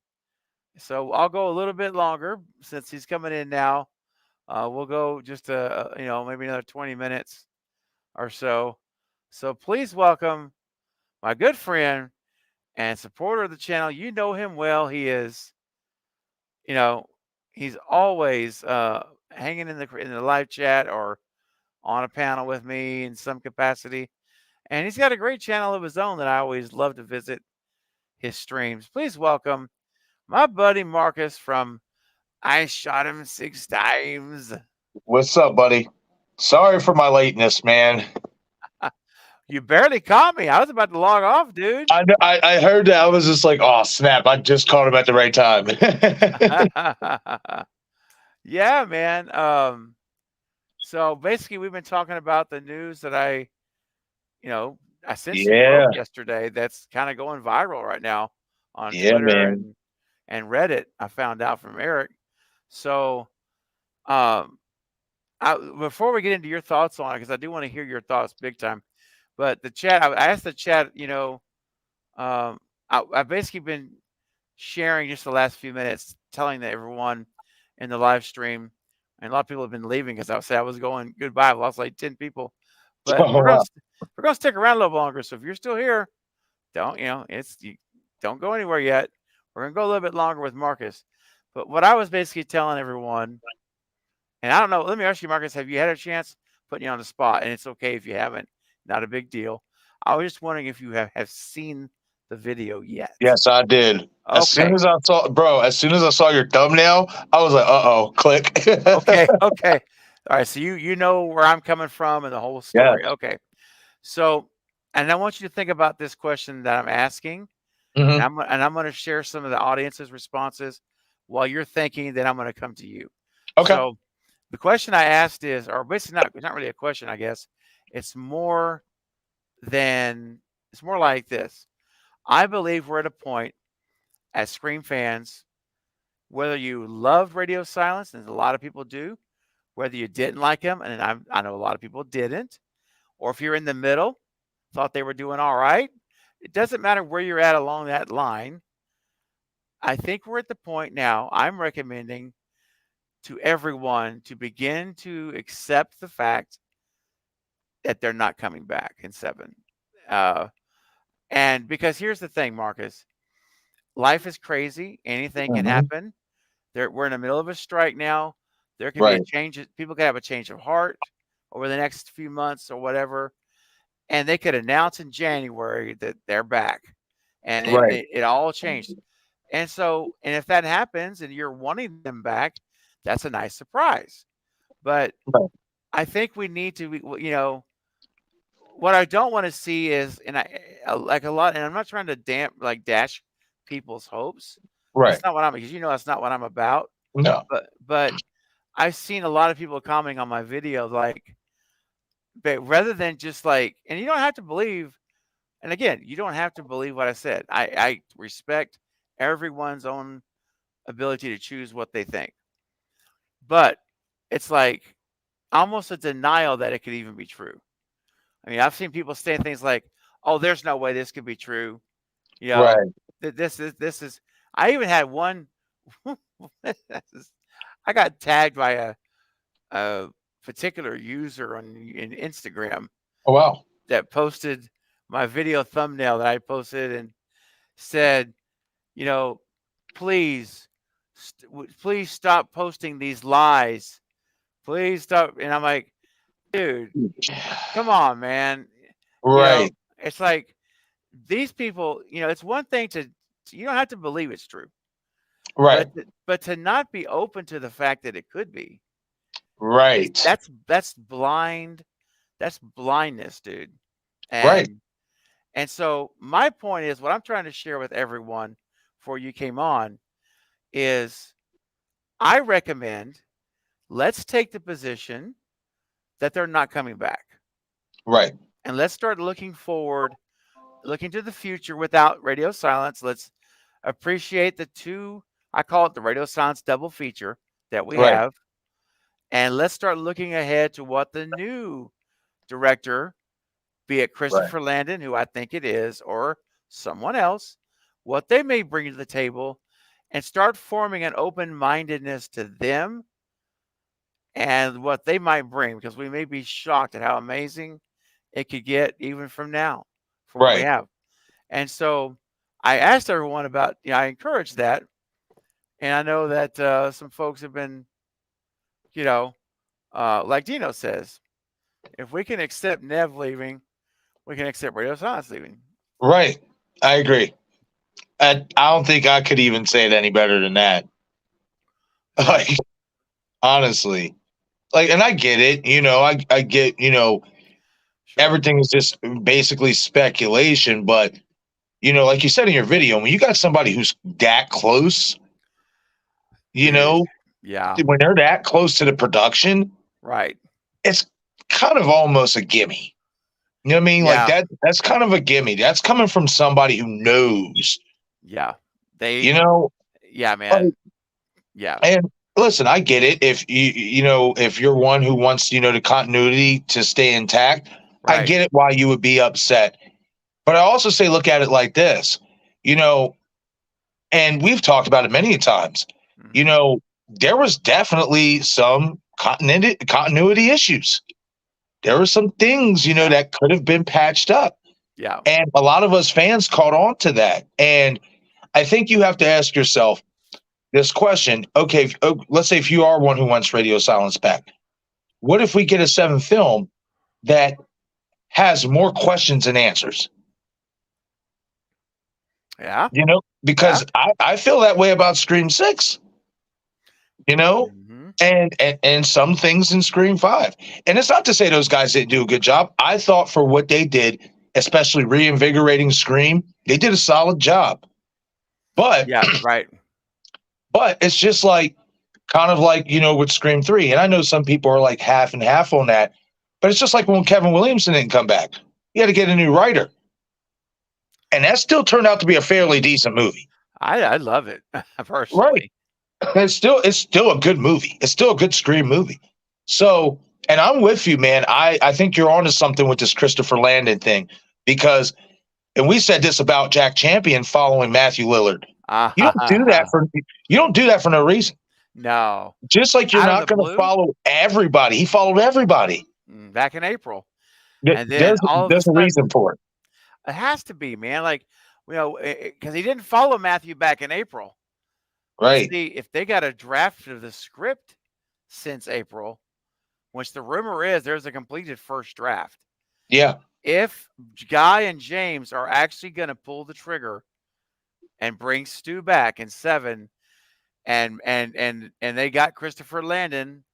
so I'll go a little bit longer since he's coming in now. We'll go just maybe another 20 minutes or so. So please welcome my good friend and supporter of the channel. You know him well. He is, he's always hanging in the live chat or on a panel with me in some capacity. And he's got a great channel of his own that I always love to visit his streams. Please welcome my buddy Marcus from I Shot Him 6 Times. What's up, buddy? Sorry for my lateness, man. You barely caught me. I was about to log off, dude. I heard that. I was just like, oh, snap. I just caught him at the right time. Yeah, man. So basically, we've been talking about the news that I sent you yesterday. That's kind of going viral right now on Twitter and Reddit. I found out from Eric. So, before we get into your thoughts on it, because I do want to hear your thoughts big time. But the chat, I asked the chat, I've basically been sharing just the last few minutes, telling everyone in the live stream, and a lot of people have been leaving because I was going goodbye. I lost like 10 people, but we're gonna stick around a little longer. So if you're still here, don't go anywhere yet. We're gonna go a little bit longer with Marcus. But what I was basically telling everyone, and I don't know, let me ask you, Marcus, have you had a chance putting you on the spot? And it's okay if you haven't. Not a big deal. I was just wondering if you have seen the video yet. Yes, I did. Okay. As soon as I saw your thumbnail, I was like, uh-oh, click. Okay. All right. So you know where I'm coming from and the whole story. Yeah. Okay. So, and I want you to think about this question that I'm asking. Mm-hmm. And I'm going to share some of the audience's responses while you're thinking. Then I'm going to come to you. Okay. So the question I asked is, or basically not really a question, I guess. It's more like this. I believe we're at a point as Scream fans, whether you loved Radio Silence, and a lot of people do, whether you didn't like him, and I know a lot of people didn't, or if you're in the middle, thought they were doing all right, it doesn't matter where you're at along that line. I think we're at the point now, I'm recommending to everyone to begin to accept the fact that they're not coming back in 7. And because here's the thing, Marcus, life is crazy. Anything can happen. We're in the middle of a strike now. There can be a change. People can have a change of heart over the next few months or whatever. And they could announce in January that they're back. And it all changed. And so, and if that happens and you're wanting them back, that's a nice surprise. But I think we need to, what I don't want to see is, and like a lot, and I'm not trying to dash people's hopes. Right. That's not what because that's not what I'm about. No. But I've seen a lot of people commenting on my videos, but rather than just and you don't have to believe, and again, you don't have to believe what I said. I respect everyone's own ability to choose what they think. But it's like almost a denial that it could even be true. I mean, I've seen people saying things like, "Oh, there's no way this could be true." This is. I even had one. I got tagged by a particular user in Instagram. Oh wow! That posted my video thumbnail that I posted and said, please stop posting these lies. Please stop. And I'm like, dude, come on, man. Right. It's like these people, it's one thing you don't have to believe it's true. Right. But to not be open to the fact that it could be. Right. That's blind. That's blindness, dude. And so my point is, what I'm trying to share with everyone before you came on is I recommend let's take the position that they're not coming back. Right. And let's start looking forward, looking to the future without radio silence. Let's appreciate the two, I call it the radio silence double feature that we Right. have. And let's start looking ahead to what the new director, be it Christopher Landon, who I think it is, or someone else, what they may bring to the table, and start forming an open-mindedness to them and what they might bring, because we may be shocked at how amazing it could get even from now, from what we Right. have. And so I asked everyone about, I encouraged that. And I know that some folks have been, like Dino says, if we can accept Nev leaving, we can accept Radio Silence leaving. Right. I agree. I don't think I could even say it any better than that. Like, honestly. Like, and I get it, I get, everything is just basically speculation, but like you said in your video, when you got somebody who's that close, Yeah. when they're that close to the production, Right. it's kind of almost a gimme. You know what I mean? Yeah. Like that's kind of a gimme. That's coming from somebody who knows. Yeah. Yeah, man. Yeah. And listen, I get it. If if you're one who wants, the continuity to stay intact, I Right. get it why you would be upset. But I also say, look at it like this, and we've talked about it many times. Mhm. There was definitely some continuity issues. There were some things, that could have been patched up. Yeah. And a lot of us fans caught on to that. And I think you have to ask yourself this question. Okay, let's say if you are one who wants Radio Silence back, what if we get a 7th film that has more questions than answers? Yeah. Because I feel that way about Scream 6. Mhm. And some things in Scream 5. And it's not to say those guys didn't do a good job. I thought for what they did, especially reinvigorating Scream, they did a solid job. But Yeah, right. But it's just like kind of like, with Scream 3. And I know some people are like half and half on that. But it's just like when Kevin Williamson didn't come back. You had to get a new writer. And that still turned out to be a fairly decent movie. I love it personally. Right. It's still a good movie. It's still a good Scream movie. So, and I'm with you, man. I think you're onto something with this Christopher Landon thing because, and we said this about Jack Champion following Matthew Lillard. You don't do that for no reason. No. Just like you're Out of not the going to blue? follow everybody. He followed everybody. Back in April. And then all of a There's a sudden, reason for it. it has to be, man. Like, because he didn't follow Matthew back in April. Right. See, if they got a draft of the script since April, which the rumor is there's a completed first draft. Yeah. If Guy and James are actually going to pull the trigger and bring Stu back in 7, and they got Christopher Landon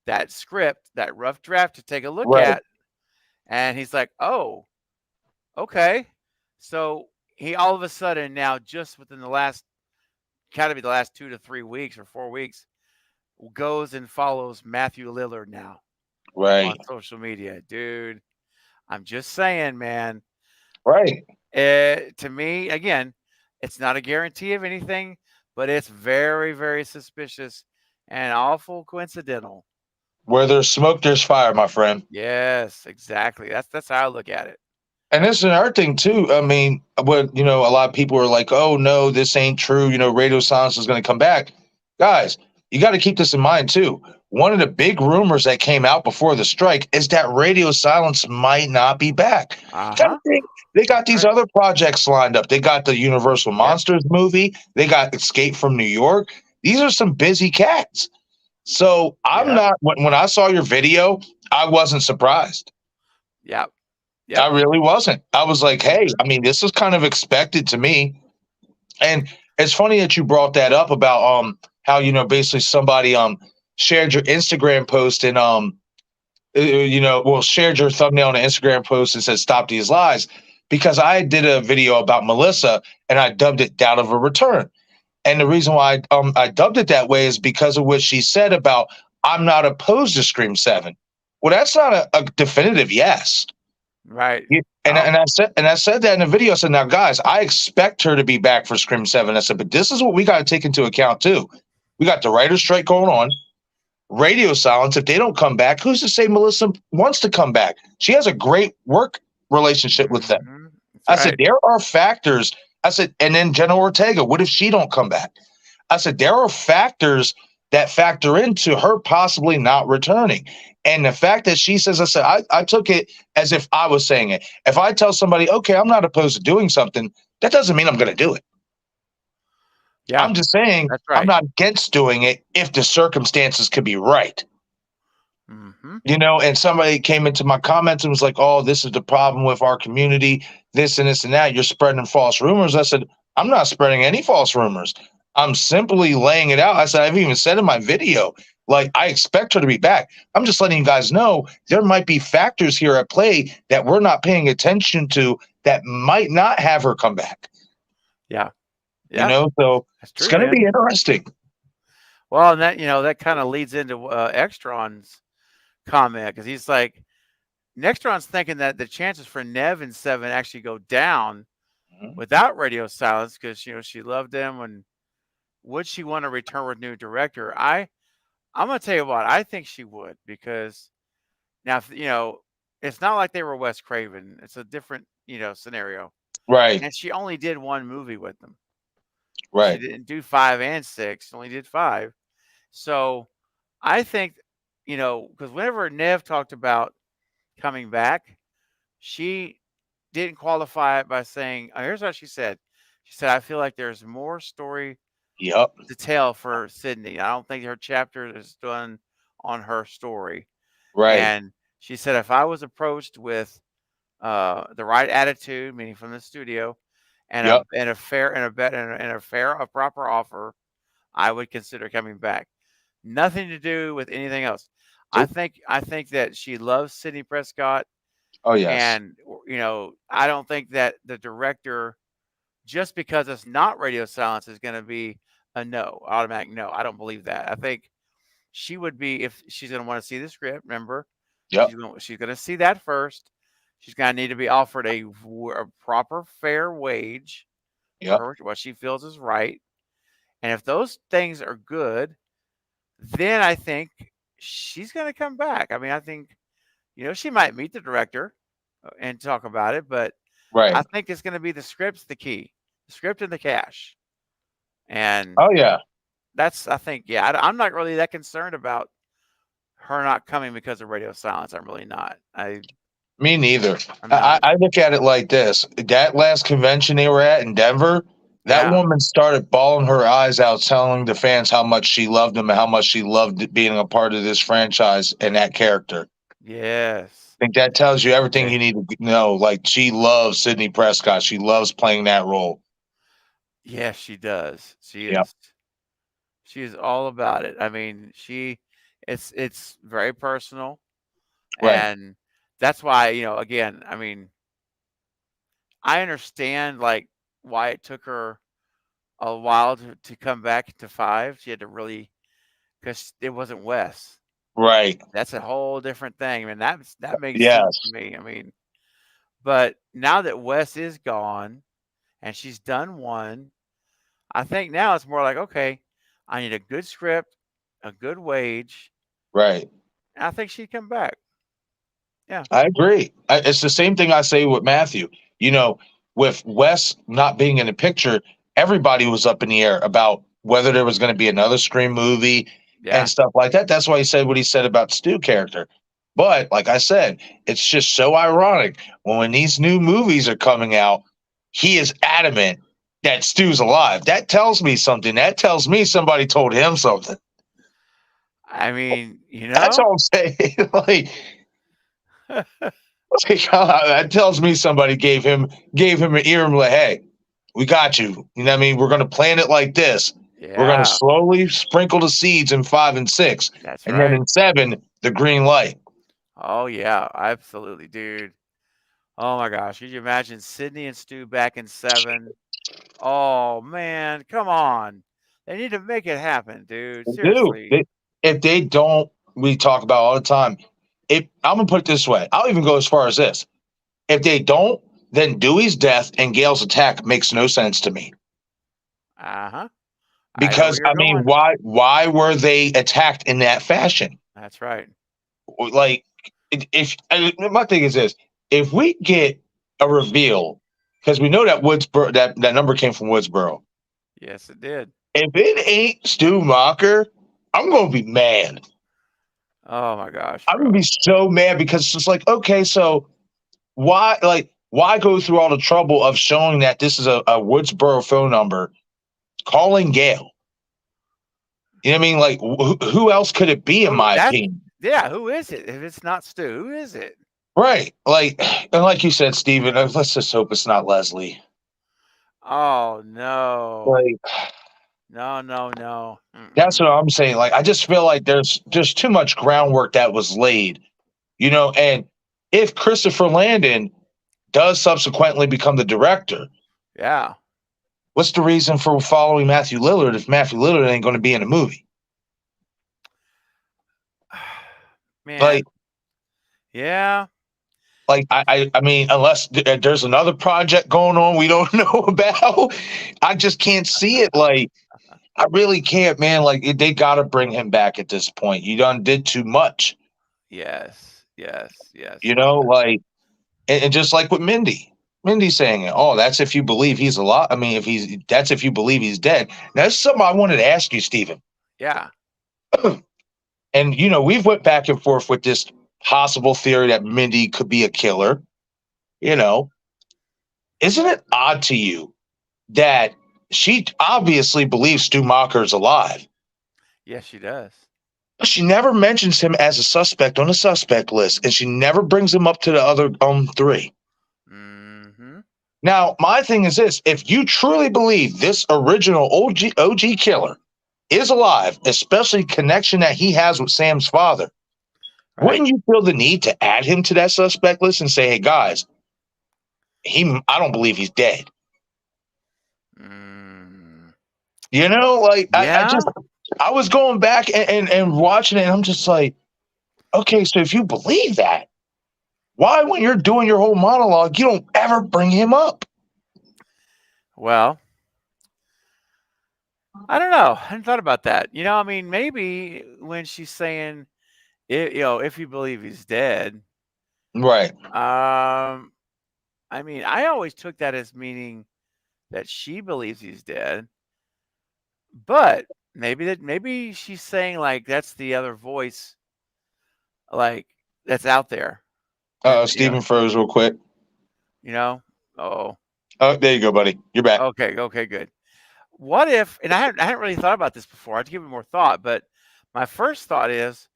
that script, that rough draft to take a look at, and he's like, oh, okay. So he all of a sudden now, just within the last, gotta be the last 2 to 3 weeks or 4 weeks, goes and follows Matthew Lillard now on social media. Dude, I'm just saying, man. Right. To me, again, it's not a guarantee of anything, but it's very, very suspicious and awful coincidental. Where there's smoke, there's fire, my friend. Yes, exactly. That's how I look at it. And this is another thing too. I mean, what a lot of people are like, "Oh no, this ain't true." Radio Silence is going to come back. Guys, you got to keep this in mind too. One of the big rumors that came out before the strike is that Radio Silence might not be back. They got these other projects lined up. They got the Universal Monsters movie. They got Escape from New York. These are some busy cats. So I'm not. When I saw your video, I wasn't surprised. Yeah. I really wasn't. I was like, hey, I mean, this is kind of expected to me. And it's funny that you brought that up about how, basically somebody shared your Instagram post and shared your thumbnail on an Instagram post and said, "Stop these lies," because I did a video about Melissa and I dubbed it Doubt of a Return. And the reason why I dubbed it that way is because of what she said about I'm not opposed to Scream 7. Well, that's not a definitive yes. Right. And I said that in the video. I said, now guys, I expect her to be back for Scream 7. I said, but this is what we got to take into account too. We got the writer's strike going on, radio silence. If they don't come back, who's to say Melissa wants to come back? She has a great work relationship with them. Mhm. I That's said, right. there are factors. I said, and then Jenna Ortega, what if she don't come back? I said, there are factors that factor into her possibly not returning. And the fact that she says, I took it as if I was saying it. If I tell somebody, okay, I'm not opposed to doing something, that doesn't mean I'm going to do it. Yeah, I'm just saying that's I'm right. not against doing it if the circumstances could be right. Mm-hmm. You know, and somebody came into my comments and was like, oh, this is the problem with our community, this and this and that. You're spreading false rumors. I said, I'm not spreading any false rumors. I'm simply laying it out. I said, I've even said in my video, like, I expect her to be back. I'm just letting you guys know there might be factors here at play that we're not paying attention to that might not have her come back. Yeah. You know, so That's it's true, going to man. be interesting. Well, and that that kind of leads into Extron's comment, because he's like, Nextron's thinking that the chances for Nev and Seven actually go down without radio silence, because she loved them, and would she want to return with new director? I'm gonna tell you what, I think she would, because now it's not like they were Wes Craven. It's a different scenario, Right. and she only did one movie with them. She Right. didn't do 5 and 6, only did 5. So I think, because whenever Nev talked about coming back, she didn't qualify it by saying, here's what she said. She said, I feel like there's more story Yep. to tell for Sydney. I don't think her chapter is done on her story. Right. And she said, if I was approached with the right attitude, meaning from the studio, and Yep. a proper offer, I would consider coming back. Nothing to do with anything else. Nope. I think that she loves Sidney Prescott, Oh, yes. and I don't think that the director, just because it's not radio silence, is going to be a no, automatic no. I don't believe that. I think she would be, if she's going to want to see the script. Remember, Yep. she's going to see that first. She's going to need to be offered a proper, fair wage Yep. for what she feels is right. And if those things are good, then I think she's going to come back. I mean, I think, she might meet the director and talk about it, but Right. I think it's going to be the script's the key, the script and the cash. And Oh, yeah. I think, I'm not really that concerned about her not coming because of radio silence. I'm really not. Me neither. I'm not. I look at it like this. That last convention they were at in Denver, that Yeah. woman started bawling her eyes out, telling the fans how much she loved them and how much she loved being a part of this franchise and that character. Yes. I think that tells you everything you need to know. Like, she loves Sidney Prescott. She loves playing that role. Yes, she does. She Yep. is. She is all about it. I mean, it's very personal. Right. And that's why, again, I mean, I understand like why it took her a while to come back to 5. She had to really, because it wasn't Wes. Right. That's a whole different thing. I mean, that makes Yes. sense to me. I mean, but now that Wes is gone and she's done one, I think now it's more like, okay, I need a good script, a good wage. Right. And I think she'd come back. Yeah. I agree. It's the same thing I say with Matthew. With Wes not being in the picture, everybody was up in the air about whether there was going to be another Scream movie Yeah. and stuff like that. That's why he said what he said about Stu character. But like I said, it's just so ironic when these new movies are coming out, he is adamant that Stu's alive. That tells me something. That tells me somebody told him something. I mean, That's all I'm saying. That tells me somebody gave him an ear and like, hey, we got you. You know what I mean? We're going to plan it like this. Yeah. We're going to slowly sprinkle the seeds in 5 and 6. That's and right. then in 7, the green light. Oh yeah, absolutely, dude. Oh my gosh, could you imagine Sydney and Stu back in 7? Oh man, come on. They need to make it happen, dude. They Seriously. do. if they don't, we talk about all the time. If I'm gonna put it this way, I'll even go as far as this. If they don't, then Dewey's death and Gail's attack makes no sense to me. I know Because where you're mean, going. why were they attacked in that fashion? That's right. Like, if my thing is this, if we get a reveal, because we know that Woodsboro, that number came from Woodsboro. Yes, it did. If it ain't Stu Macher, I'm gonna be mad. Oh my gosh, I'm bro. gonna be so mad because it's just like, okay, so why go through all the trouble of showing that this is a Woodsboro phone number, calling Gail? You know what I mean? Like, who else could it be, in my opinion? Yeah, who is it? If it's not Stu, who is it? Right. Like, and like you said, Steven, let's just hope it's not Leslie. Oh no. Like, no. that's what I'm saying. Like, I just feel like there's just too much groundwork that was laid, and if Christopher Landon does subsequently become the director, Yeah. what's the reason for following Matthew Lillard if Matthew Lillard ain't going to be in a movie? Man. Like, yeah. Like, I mean, unless there's another project going on we don't know about, I just can't see it. Like, I really can't, man. Like, they got to bring him back at this point. You done did too much. Yes. Like, and just like with Mindy saying it. Oh, that's if you believe he's alive. I mean, that's if you believe he's dead. Now, that's something I wanted to ask you, Steven. Yeah. And we've went back and forth with this possible theory that Mindy could be a killer. Isn't it odd to you that she obviously believes Stu Macher is alive? Yes, she does. She never mentions him as a suspect on the suspect list, and she never brings him up to the other three. Mm-hmm. Now, my thing is this: if you truly believe this original OG killer is alive, especially connection that he has with Sam's father, wouldn't you feel the need to add him to that suspect list and say, "Hey, guys, I don't believe he's dead." I was going back and watching it, and I'm just like, okay, so if you believe that, why, when you're doing your whole monologue, you don't ever bring him up? Well, I don't know. I hadn't thought about that. I mean, maybe when she's saying, if you believe he's dead. Right. I mean, I always took that as meaning that she believes he's dead. But maybe she's saying, like, that's the other voice, like, that's out there. Steven froze real quick. Oh, there you go, buddy. You're back. Okay, good. What if, and I hadn't really thought about this before. I had to give it more thought, but my first thought is,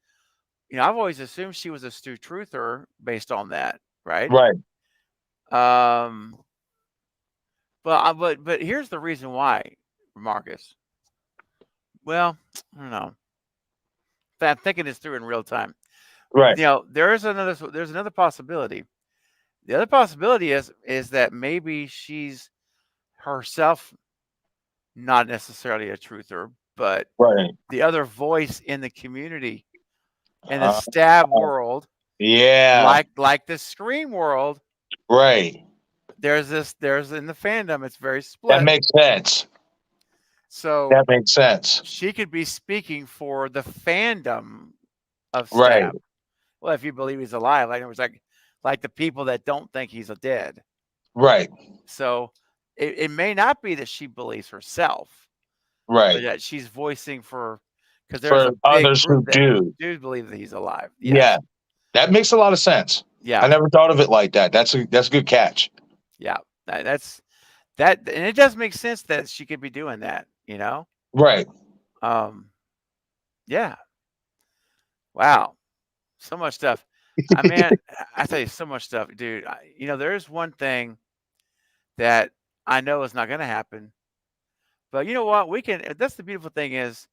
I've always assumed she was a Stu truther based on that, right? Right. But here's the reason why, Marcus. Well, I don't know. I'm thinking this through in real time. Right. There's another possibility. The other possibility is that maybe she's herself not necessarily a truther, but the other voice in the community, in the stab world. Yeah. Like the Scream world. Right. There's in the fandom, it's very split. That makes sense. So that makes sense. She could be speaking for the fandom of Stab. Right. Well, if you believe he's alive, like it was like the people that don't think he's dead. Right. So it may not be that she believes herself. Right. But that she's voicing because there's a big others who do believe that he's alive. Yes. Yeah. That makes a lot of sense. Yeah. I never thought of it like that. That's a good catch. Yeah. That's and it does make sense that she could be doing that, Right. Yeah. Wow. So much stuff. I mean, I tell you, so much stuff, dude. There's one thing that I know is not going to happen, but you know what? That's the beautiful thing is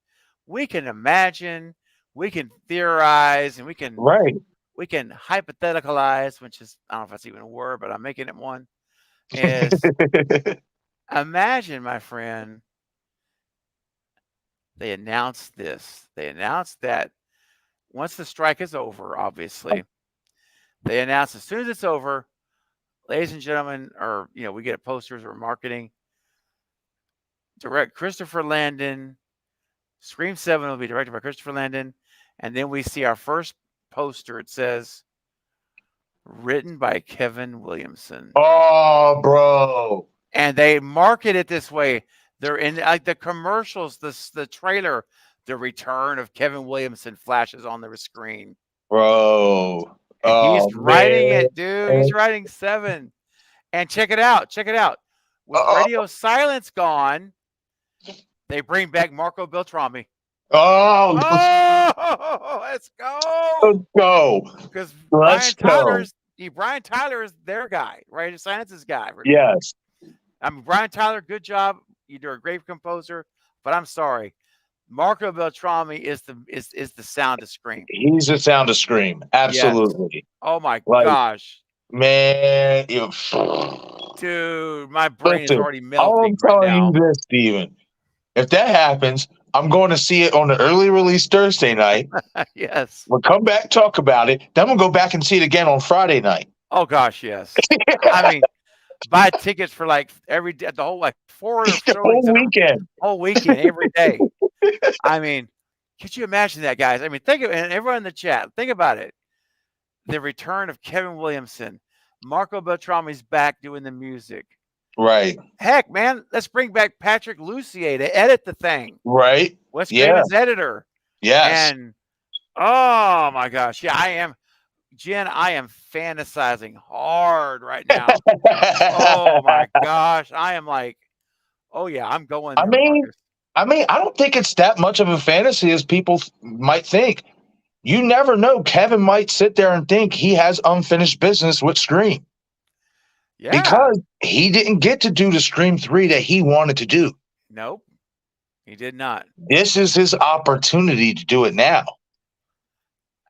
we can imagine, we can theorize, and we can hypotheticalize, which is, I don't know if that's even a word, but I'm making it one. Is imagine, my friend, they announced this. They announced that once the strike is over, obviously, they announced as soon as it's over, ladies and gentlemen, or we get posters or marketing. Direct Christopher Landon. Scream 7 will be directed by Christopher Landon. And then we see our first poster. It says, written by Kevin Williamson. Oh, bro. And they market it this way. They're in like the commercials, the trailer, the return of Kevin Williamson flashes on the screen. Bro. And he's writing it, dude. He's writing 7. And check it out. Check it out. With radio silence gone, they bring back Marco Beltrami. Oh, let's go. Let's go. Because Let's Brian Tyler is their guy, right? Science's guy. Yes. I mean, Brian Tyler, good job. You're a great composer, but I'm sorry. Marco Beltrami is the sound of Scream. He's the sound of Scream. Absolutely. Yes. Oh my gosh. Man, dude, my brain is already melting. I'm telling you this, Steven. If that happens, I'm going to see it on the early release Thursday night. Yes. We'll come back, talk about it. Then we'll go back and see it again on Friday night. Oh gosh, yes. I mean, buy tickets for like every day, the whole 4 whole weekend. Whole weekend, every day. I mean, could you imagine that, guys? I mean, think of it, and everyone in the chat, think about it. The return of Kevin Williamson. Marco Beltrami's back doing the music. Right. Heck, man, let's bring back Patrick Lussier to edit the thing. Right. Wes Craven's editor. Yes. And oh my gosh, yeah, I am, Jen. I am fantasizing hard right now. Oh my gosh, I am like, oh yeah, I'm going there, I mean, I don't think it's that much of a fantasy as people might think. You never know. Kevin might sit there and think he has unfinished business with Scream. Yeah. Because he didn't get to do the Scream 3 that he wanted to do. Nope. He did not. This is his opportunity to do it now.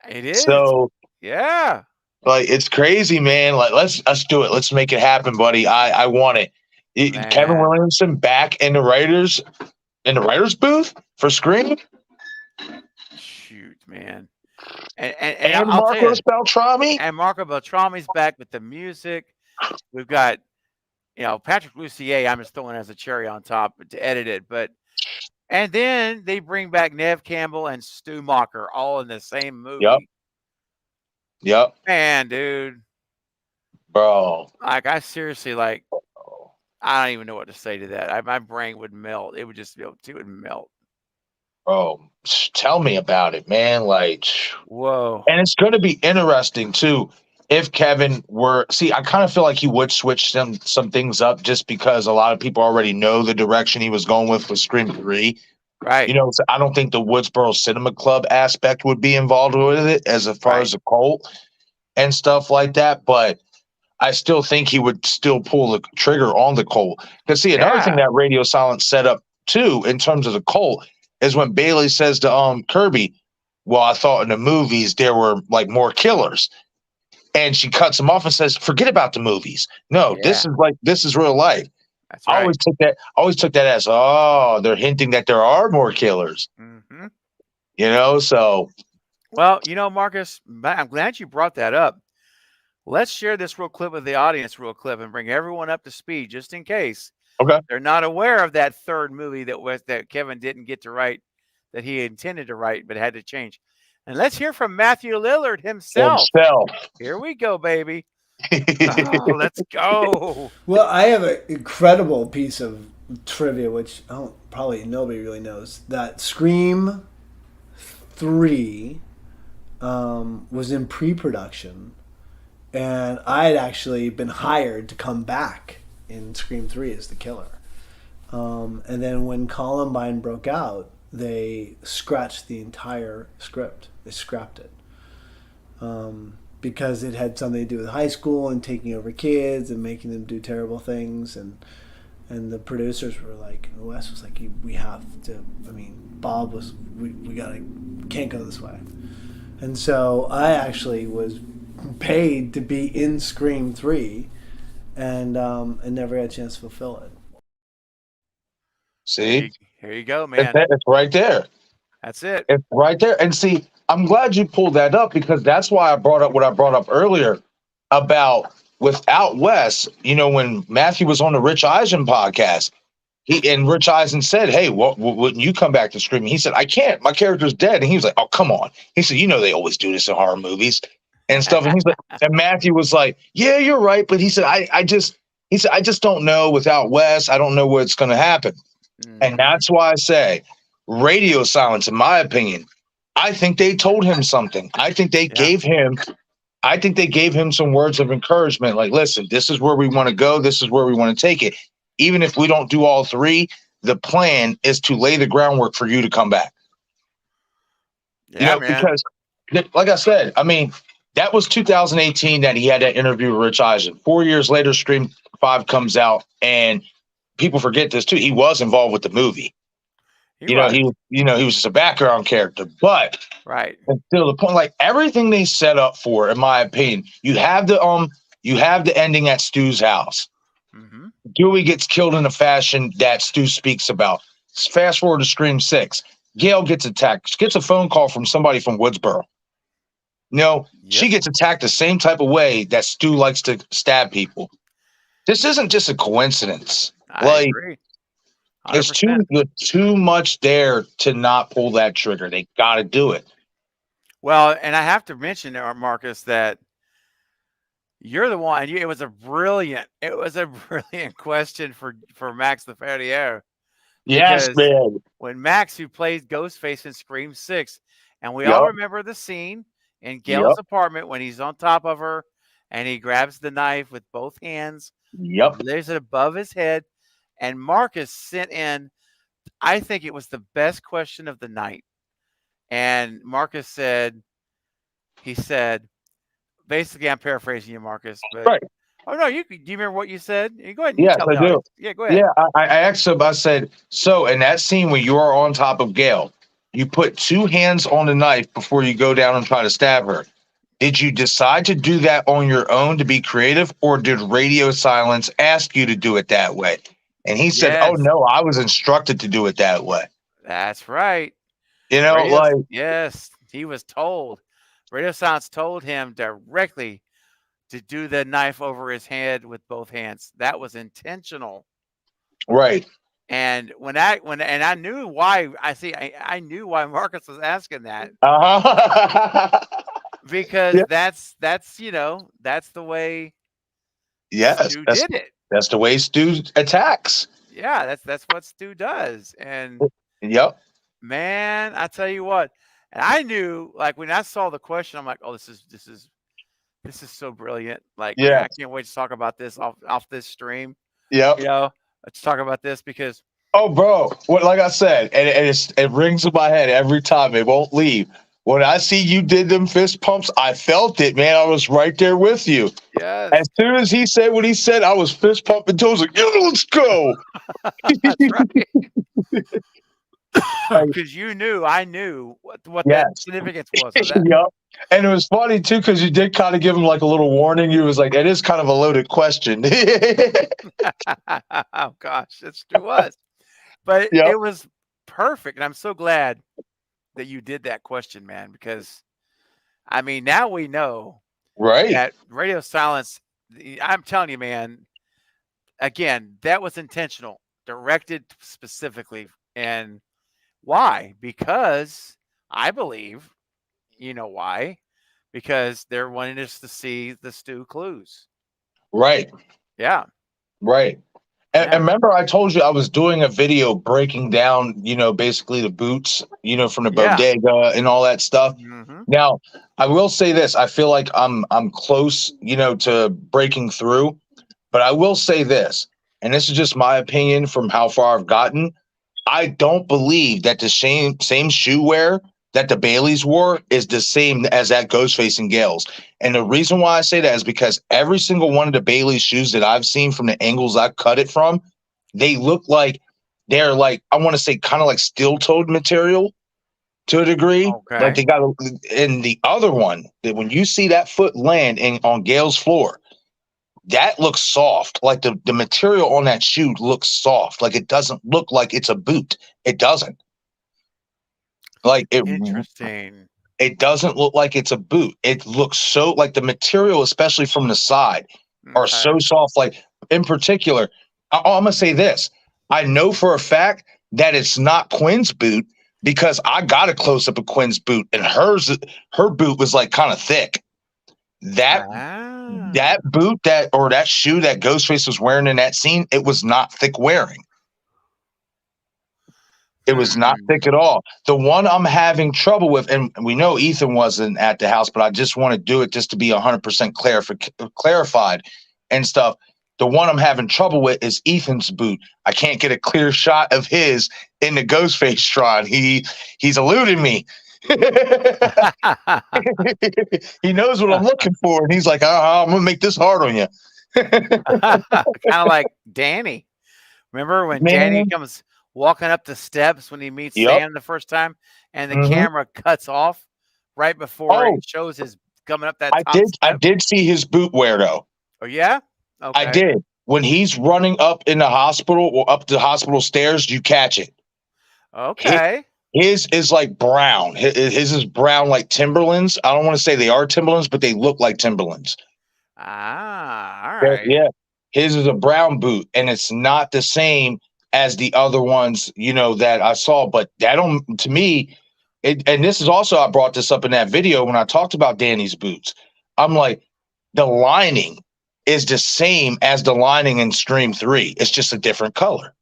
It is. So, yeah. Like, it's crazy, man. Like, let's do it. Let's make it happen, buddy. I want it. Kevin Williamson back in the writers booth for Scream. Shoot, man. And Marco Beltrami. And Marco Beltrami's back with the music. We've got, Patrick Lussier. I'm just throwing as a cherry on top to edit it, and then they bring back Nev Campbell and Stu Macher all in the same movie. Yep. Man, dude. Bro. Like, I seriously, like, I don't even know what to say to that. My brain would melt. It would just it would melt. Bro, tell me about it, man. Like, whoa. And it's going to be interesting too. If Kevin were, I kind of feel like he would switch some things up just because a lot of people already know the direction he was going with Scream 3. Right. So I don't think the Woodsboro Cinema Club aspect would be involved with it as far as the cult and stuff like that. But I still think he would still pull the trigger on the cult. Because another thing that Radio Silence set up too in terms of the cult is when Bailey says to Kirby, well, I thought in the movies there were like more killers. And she cuts him off and says, forget about the movies. No, this is real life. That's right. I always took that as, they're hinting that there are more killers. Mm-hmm. So. Well, Marcus, I'm glad you brought that up. Let's share this real clip with the audience and bring everyone up to speed just in case. Okay. They're not aware of that third movie that Kevin didn't get to write, that he intended to write, but had to change. And let's hear from Matthew Lillard himself. Here we go, baby. Let's go. Well, I have an incredible piece of trivia, which probably nobody really knows. That Scream 3 was in pre-production, and I had actually been hired to come back in Scream 3 as the killer. And then when Columbine broke out, they scratched the entire script. They scrapped it. Because it had something to do with high school and taking over kids and making them do terrible things. And the producers were like, Wes was like, we have to, Bob was, we can't go this way. And so I actually was paid to be in Scream 3 and never had a chance to fulfill it. See, Here you go, man. it's right there. That's it. It's right there. And see, I'm glad you pulled that up because that's why I brought up what I brought up earlier about without Wes, when Matthew was on the Rich Eisen podcast, Rich Eisen said, "Hey, wouldn't you come back to Screaming?" He said, "I can't. My character's dead." And he was like, "Oh, come on." He said, "They always do this in horror movies and stuff." And he's like, and Matthew was like, "Yeah, you're right." But he said, I just don't know without Wes. I don't know what's going to happen. And that's why I say radio silence, in my opinion, I think they told him something. I think they gave him some words of encouragement. Like, listen, this is where we want to go. This is where we want to take it. Even if we don't do all three, the plan is to lay the groundwork for you to come back. Yeah, because like I said, I mean, that was 2018 that he had that interview with Rich Eisen. 4 years later, Scream 5 comes out, and people forget this too. He was involved with the movie. He was just a background character, but until the point, like everything they set up for, in my opinion, you have the ending at Stu's house. Mm-hmm. Dewey gets killed in a fashion that Stu speaks about. Fast forward to Scream 6. Gail gets attacked. She gets a phone call from somebody from Woodsboro. She gets attacked the same type of way that Stu likes to stab people. This isn't just a coincidence. I agree. 100%. There's too much there to not pull that trigger. They got to do it. Well, and I have to mention, Marcus, that you're the one. It was a brilliant question for Max the Ferrier. Yes, man. When Max, who plays Ghostface in Scream 6, and we all remember the scene in Gail's apartment when he's on top of her and he grabs the knife with both hands. Lays it above his head. And Marcus sent in, I think it was the best question of the night. And Marcus said, basically, I'm paraphrasing you, Marcus. But, right. Oh, no, do you remember what you said? You go ahead and yes, I do. Yeah, go ahead. Yeah, I asked him, I said, so in that scene where you are on top of Gail, you put two hands on the knife before you go down and try to stab her. Did you decide to do that on your own to be creative, or did radio silence ask you to do it that way? And he said, "Oh no, I was instructed to do it that way." That's right. Yes, he was told. Radio silence told him directly to do the knife over his head with both hands. That was intentional. Right. And I knew why. I knew why Marcus was asking that. Because that's the way. Yes, Stu did it. That's the way Stu attacks. Yeah, that's what Stu does. And man, I tell you what. And I knew, like, when I saw the question, I'm like, oh, this is so brilliant. Like, I can't wait to talk about this off this stream. Yeah. Let's talk about this because. Oh, bro, like I said, and it rings in my head every time. It won't leave. When I see you did them fist pumps, I felt it, man. I was right there with you. Yes. As soon as he said what he said, I was fist pumping toes like, "Yeah, let's go." That's right. Because I knew what that significance was. Yep. And it was funny too because you did kind of give him like a little warning. You was like, "It is kind of a loaded question." Oh gosh, it was, but it was perfect, and I'm so glad that you did that question, man. Because I mean, now we know, right? That radio silence. I'm telling you, man. Again, that was intentional, directed specifically, and why? Because I believe, you know why? Because they're wanting us to see the Stu clues. Right. Yeah. Right. And remember, I told you I was doing a video breaking down, basically the boots, from the bodega and all that stuff. Mm-hmm. Now, I will say this: I feel like I'm close, to breaking through. But I will say this, and this is just my opinion from how far I've gotten. I don't believe that the same shoe wear that the Baileys wore is the same as that Ghostface and Gale's. And the reason why I say that is because every single one of the Baileys shoes that I've seen from the angles I've cut it from, they look like they're like, I want to say kind of like steel-toed material to a degree. Okay. Like they got, and the other one, that when you see that foot land on Gale's floor, that looks soft. Like the material on that shoe looks soft. Like it doesn't look like it's a boot. It doesn't. Like Interesting. It doesn't look like it's a boot. It looks so like the material, especially from the side, are so soft. Like in particular, I'm gonna say this. I know for a fact that it's not Quinn's boot because I got a close up of Quinn's boot, and her boot was like kind of thick. That boot that shoe that Ghostface was wearing in that scene, it was not thick wearing. It was not thick at all. The one I'm having trouble with, and we know Ethan wasn't at the house, but I just want to do it just to be 100% clarified and stuff. The one I'm having trouble with is Ethan's boot. I can't get a clear shot of his in the Ghostface shrine. He's eluding me. He knows what I'm looking for, and he's like, I'm gonna make this hard on you. Kind of like Danny. Remember when Danny comes walking up the steps when he meets Sam the first time, and the camera cuts off right before he shows his coming up that top step? I did see his boot wear though. Oh yeah? Okay. I did. When he's running up in the hospital or up the hospital stairs, you catch it. Okay. His is like brown. His is brown like Timberlands. I don't want to say they are Timberlands, but they look like Timberlands. All right. Yeah. His is a brown boot, and it's not the same as the other ones, that I saw. But to me, and this is also, I brought this up in that video when I talked about Danny's boots. I'm like, the lining is the same as the lining in Scream 3. It's just a different color.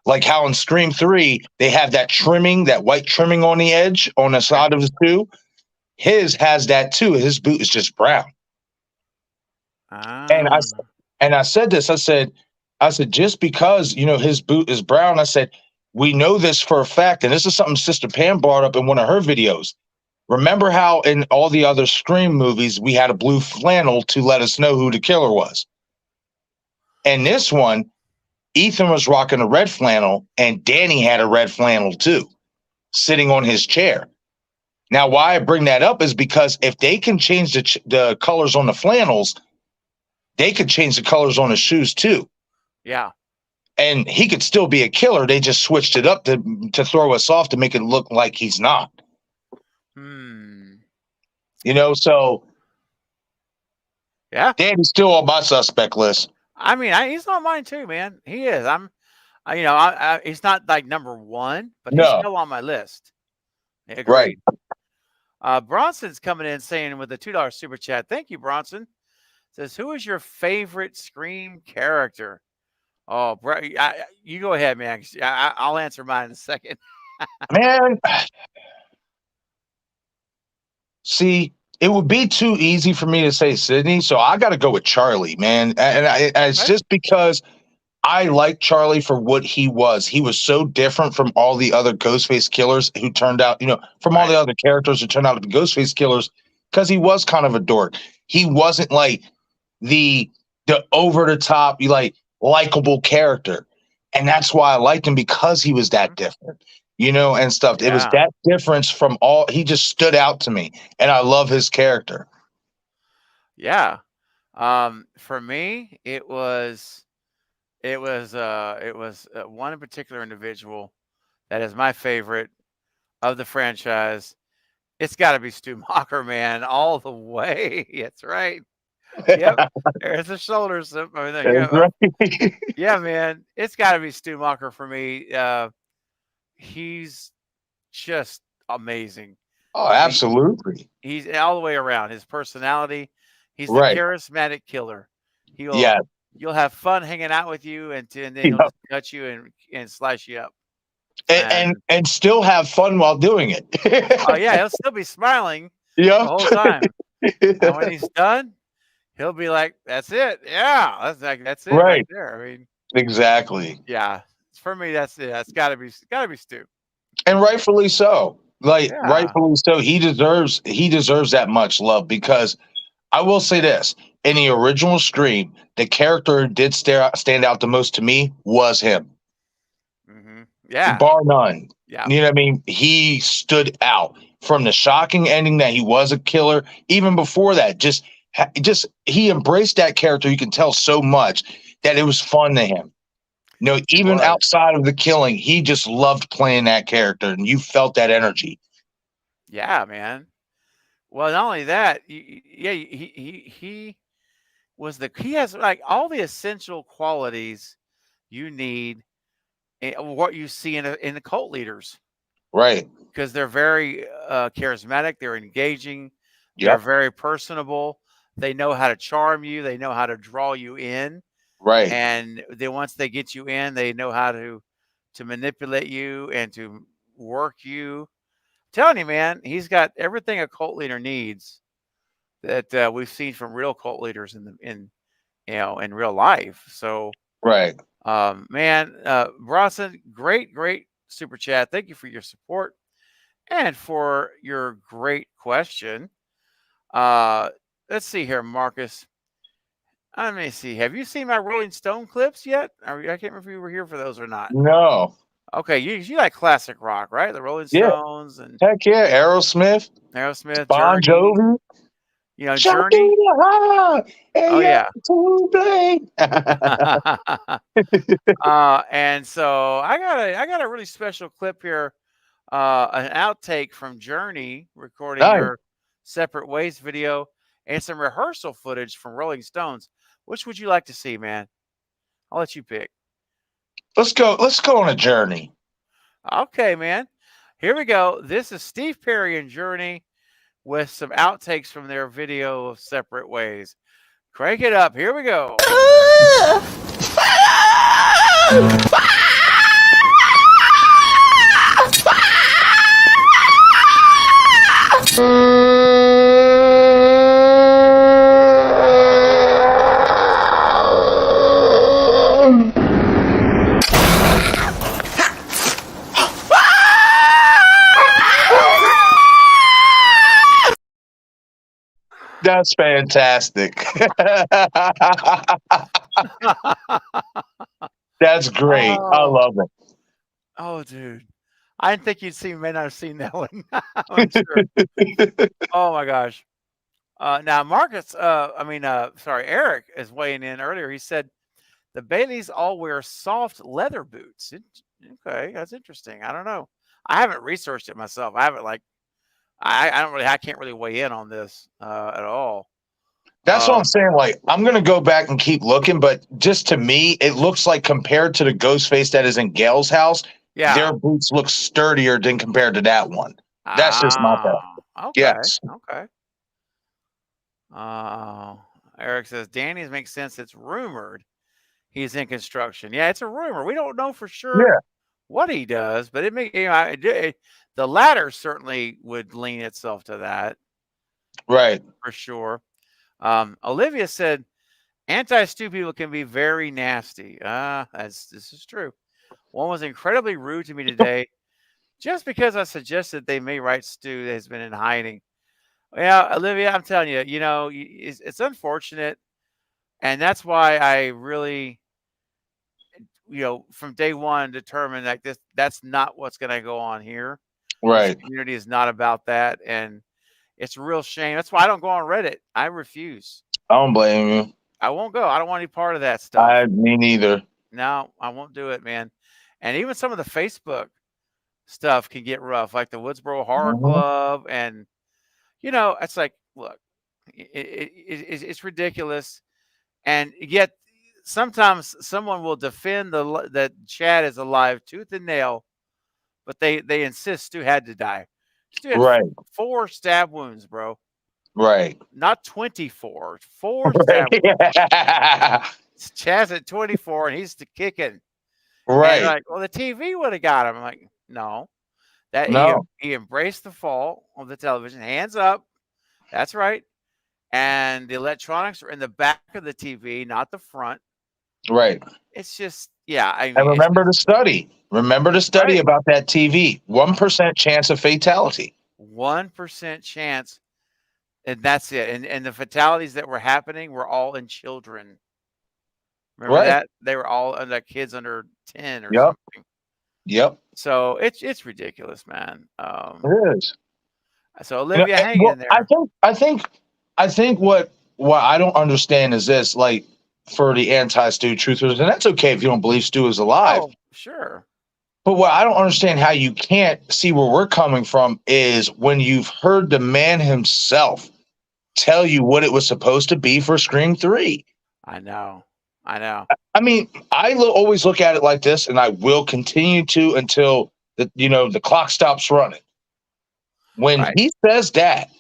Like how in Scream 3, they have that trimming, that white trimming on the edge, on the side of his shoe. His has that too. His boot is just brown. And I said this, I said, just because, his boot is brown, I said, we know this for a fact. And this is something Sister Pam brought up in one of her videos. Remember how in all the other Scream movies, we had a blue flannel to let us know who the killer was. And this one, Ethan was rocking a red flannel, and Danny had a red flannel too, sitting on his chair. Now, why I bring that up is because if they can change the colors on the flannels, they could change the colors on the shoes too. Yeah. And he could still be a killer. They just switched it up to throw us off to make it look like he's not. So yeah, Danny's still on my suspect list. I mean, he's on mine too, man. He is. He's not like number one, but he's still on my list. Right. Bronson's coming in saying with a $2 super chat. Thank you, Bronson. Says, who is your favorite Scream character? Oh, bro, you go ahead, man. I'll answer mine in a second. Man, see, it would be too easy for me to say Sydney, so I got to go with Charlie, man. And it's just because I like Charlie for what he was. He was so different from all the other Ghostface killers who turned out, from all the other characters who turned out to be Ghostface killers, because he was kind of a dork. He wasn't like the over the top, likable character. And that's why I liked him, because he was that different, and stuff. Yeah. It was that difference from all. He just stood out to me, and I love his character. Yeah. For me, it was one in particular individual that is my favorite of the franchise. It's got to be Stu Macher, man, all the way. That's right. Yep, there's the shoulders. Yeah, man, it's got to be Stu Macher for me. He's just amazing. Oh, absolutely. He's all the way around. His personality. He's the charismatic killer. You'll have fun hanging out with you, and then he'll just cut you and slice you up. And still have fun while doing it. Oh yeah, he'll still be smiling the whole time. And when he's done, he'll be like, "That's it. Yeah, that's it right there." I mean, exactly. Yeah, for me, that's it. It's got to be Stu, and rightfully so. Rightfully so. He deserves that much love, because I will say this: in the original Scream, the character who did stand out the most to me was him. Mm-hmm. Yeah, bar none. Yeah, you know what I mean. He stood out from the shocking ending that he was a killer. Even before that, just he embraced that character. You can tell so much that it was fun to him. You know, even outside of the killing, he just loved playing that character, and you felt that energy. Yeah, man. Well, not only that, yeah, he was he has like all the essential qualities you need, what you see in the cult leaders, Right? Because they're very charismatic, they're engaging, they're Yep. very personable. They know how to charm you. They know how to draw you in. Right. And then once they get you in, they know how to manipulate you and to work you. I'm telling you, man, he's got everything a cult leader needs that we've seen from real cult leaders in real life. So, right, man, Bronson, great super chat. Thank you for your support and for your great question. Let's see here, Marcus. Let me see. Have you seen my Rolling Stone clips yet? I can't remember if you were here for those or not. No. Okay, you like classic rock, right? The Rolling Stones and heck yeah, Aerosmith, Bon Jovi, you know, Journey. Oh yeah. And so I got a really special clip here, an outtake from Journey recording their Separate Ways video and some rehearsal footage from Rolling Stones. Which would you like to see, man? I'll let you pick. Let's go on a Journey. Okay, man. Here we go. This is Steve Perry and Journey with some outtakes from their video of Separate Ways. Crank it up. Here we go. That's fantastic. That's great. I love it. Oh, dude. I didn't think may not have seen that one. I'm sure. Oh my gosh. Now Marcus, Eric is weighing in earlier. He said the Baileys all wear soft leather boots. Okay, that's interesting. I don't know. I haven't researched it myself. I haven't I can't really weigh in on this at all. That's what I'm saying. Like, I'm going to go back and keep looking, but just to me, it looks like compared to the Ghostface that is in Gail's house, their boots look sturdier than compared to that one. That's just my thought. Okay. Yes. Okay. Eric says Danny's makes sense. It's rumored he's in construction. Yeah, it's a rumor. We don't know for sure what he does, but the latter certainly would lean itself to that. Right. For sure. Olivia said, anti-Stu people can be very nasty. This is true. One was incredibly rude to me today just because I suggested they may write Stu that has been in hiding. Yeah, Olivia, I'm telling you, it's unfortunate. And that's why I really, from day one determined that that's not what's going to go on here. Right. This community is not about that. And it's a real shame. That's why I don't go on Reddit. I refuse. I don't blame you. I won't go. I don't want any part of that stuff. Me neither. No, I won't do it, man. And even some of the Facebook stuff can get rough, like the Woodsboro Horror Club. And, it's like, look, it's ridiculous. And yet sometimes someone will defend that Chad is alive tooth and nail, but they insist Stu had to die. Stu had 4 stab wounds, bro. Right. Not 24. 4 stab wounds. Chad's at 24 and he's kicking. Right. And like, well, the TV would have got him. I'm like, no. He embraced the fall of the television, hands up. That's right. And the electronics are in the back of the TV, not the front. Right. It's just, and remember the study. Remember the study about that TV. 1% chance of fatality. 1% chance. And that's it. And the fatalities that were happening were all in children. Remember that? They were all like kids under 10 or something. Yep. So it's ridiculous, man. It is. So Olivia, hang in there. I think what what I don't understand is this, like, for the anti-Stu truthers, and that's okay if you don't believe Stu is alive. Oh, sure. But what I don't understand how you can't see where we're coming from is when you've heard the man himself tell you what it was supposed to be for Scream 3. I know. I mean, always look at it like this, and I will continue to until the clock stops running. When he says that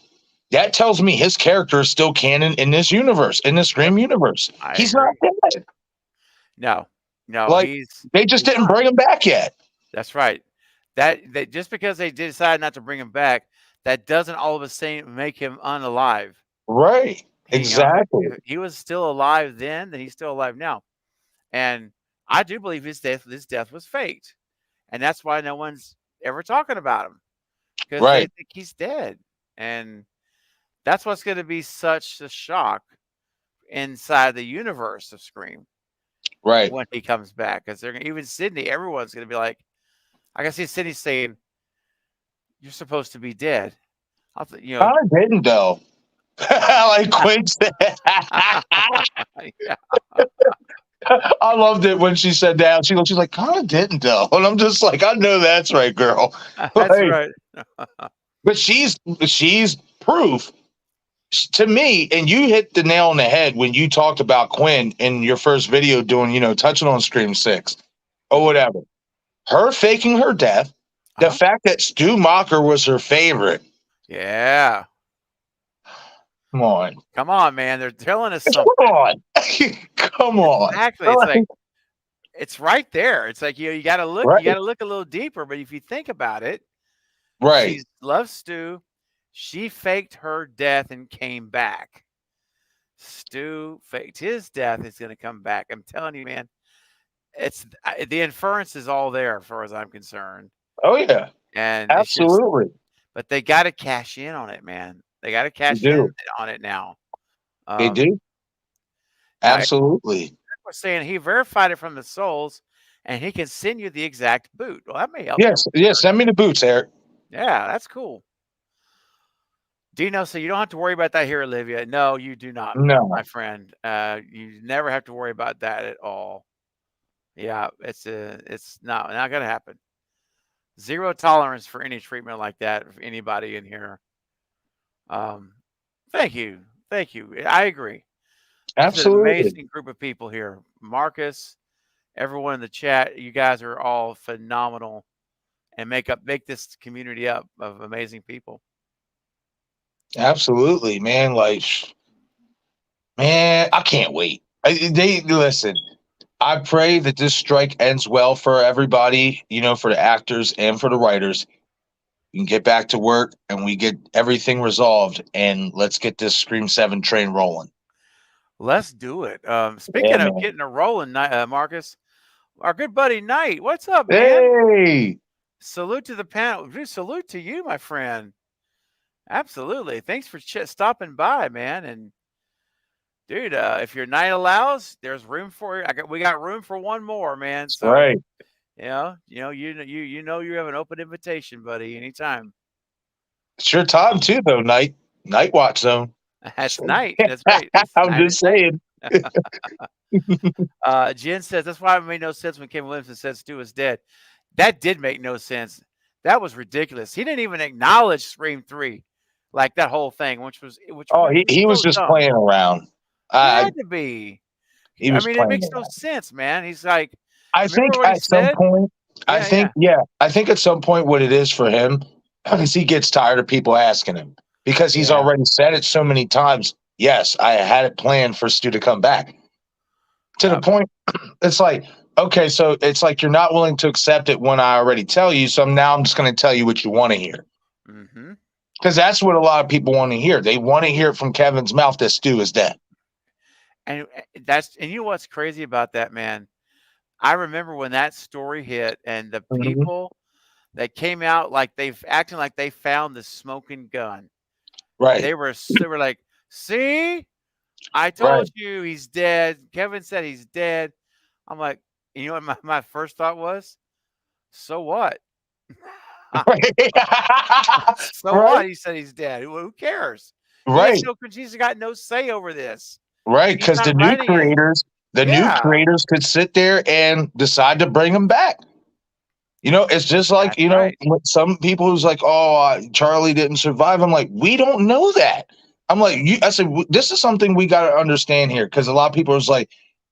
tells me his character is still canon in this universe, in the Scream universe. He's not dead. No, like they just didn't bring him back yet. That's right. That just because they decide not to bring him back, that doesn't all of a sudden make him unalive. Right. Exactly. He was still alive then he's still alive now. And I do believe his death was faked. And that's why no one's ever talking about him. Because they think he's dead. And that's what's going to be such a shock inside the universe of Scream. Right. When he comes back. Because even Sydney, everyone's going to be like, I can see Sydney saying, "You're supposed to be dead." I didn't though. Like Quinn said. I loved it when she said that. She's like, kind of didn't though. And I'm just like, I know that's right, girl. That's right. But she's proof to me, and you hit the nail on the head when you talked about Quinn in your first video doing, touching on Scream 6 or whatever. Her faking her death, the fact that Stu Macher was her favorite. Yeah. Come on. Come on, man. They're telling us something. Come on. Come on. Exactly. It's like it's right there. It's like you gotta look, you gotta look a little deeper. But if you think about it, she loves Stu. She faked her death and came back. Stu faked his death. Is gonna come back. I'm telling you, man. It's the inference is all there, as far as I'm concerned. Oh yeah, and absolutely. But they got to cash in on it, man. They got to cash in on it now. They do. Absolutely. We're saying he verified it from the souls, and he can send you the exact boot. Well, that may help. Yes. Send me the boots, Eric. Yeah, that's cool. Dino, so you don't have to worry about that here, Olivia. No, you do not. No, my friend. You never have to worry about that at all. Yeah, it's not going to happen. Zero tolerance for any treatment like that for anybody in here. Thank you. I agree. Absolutely. It's an amazing group of people here. Marcus, everyone in the chat, you guys are all phenomenal and make this community up of amazing people. Absolutely, man. Man, I can't wait. Listen. I pray that this strike ends well for everybody, for the actors and for the writers. We can get back to work and we get everything resolved, and let's get this Scream 7 train rolling. Let's do it. Speaking of getting a rolling, Marcus, our good buddy Knight, what's up, man? Hey! Salute to the panel. Salute to you, my friend. Absolutely. Thanks for stopping by, man. And dude, if your night allows, there's room for you. We got room for one more, man. So, right. You have an open invitation, buddy. Anytime. It's your time too, though. Night watch zone. That's night. That's right. I'm just saying. Jen says that's why it made no sense when Kevin Williamson said Stu was dead. That did make no sense. That was ridiculous. He didn't even acknowledge Scream 3, like that whole thing, which he was just playing around. He had to be. It makes no sense, man. He's like, I think at some point, I think at some point what it is for him is he gets tired of people asking him because he's already said it so many times. Yes, I had it planned for Stu to come back. To the point, it's like, okay, so it's like you're not willing to accept it when I already tell you. So I'm just going to tell you what you want to hear. Mm-hmm. Because that's what a lot of people want to hear. They want to hear it from Kevin's mouth that Stu is dead. And you know what's crazy about that, man? I remember when that story hit and the people that came out acting like they found the smoking gun. Right. They were like, see, I told you he's dead. Kevin said he's dead. I'm like, you know what my first thought was? So what? So what? He said he's dead. Who cares? Right. She's got no say over this. Right, He's because not the new writing it. new creators could sit there and decide to bring him back. It's just like, That's right. some people who's like, oh, Charlie didn't survive. I'm like, we don't know that. I'm like, I said, this is something we got to understand here, because a lot of people is like,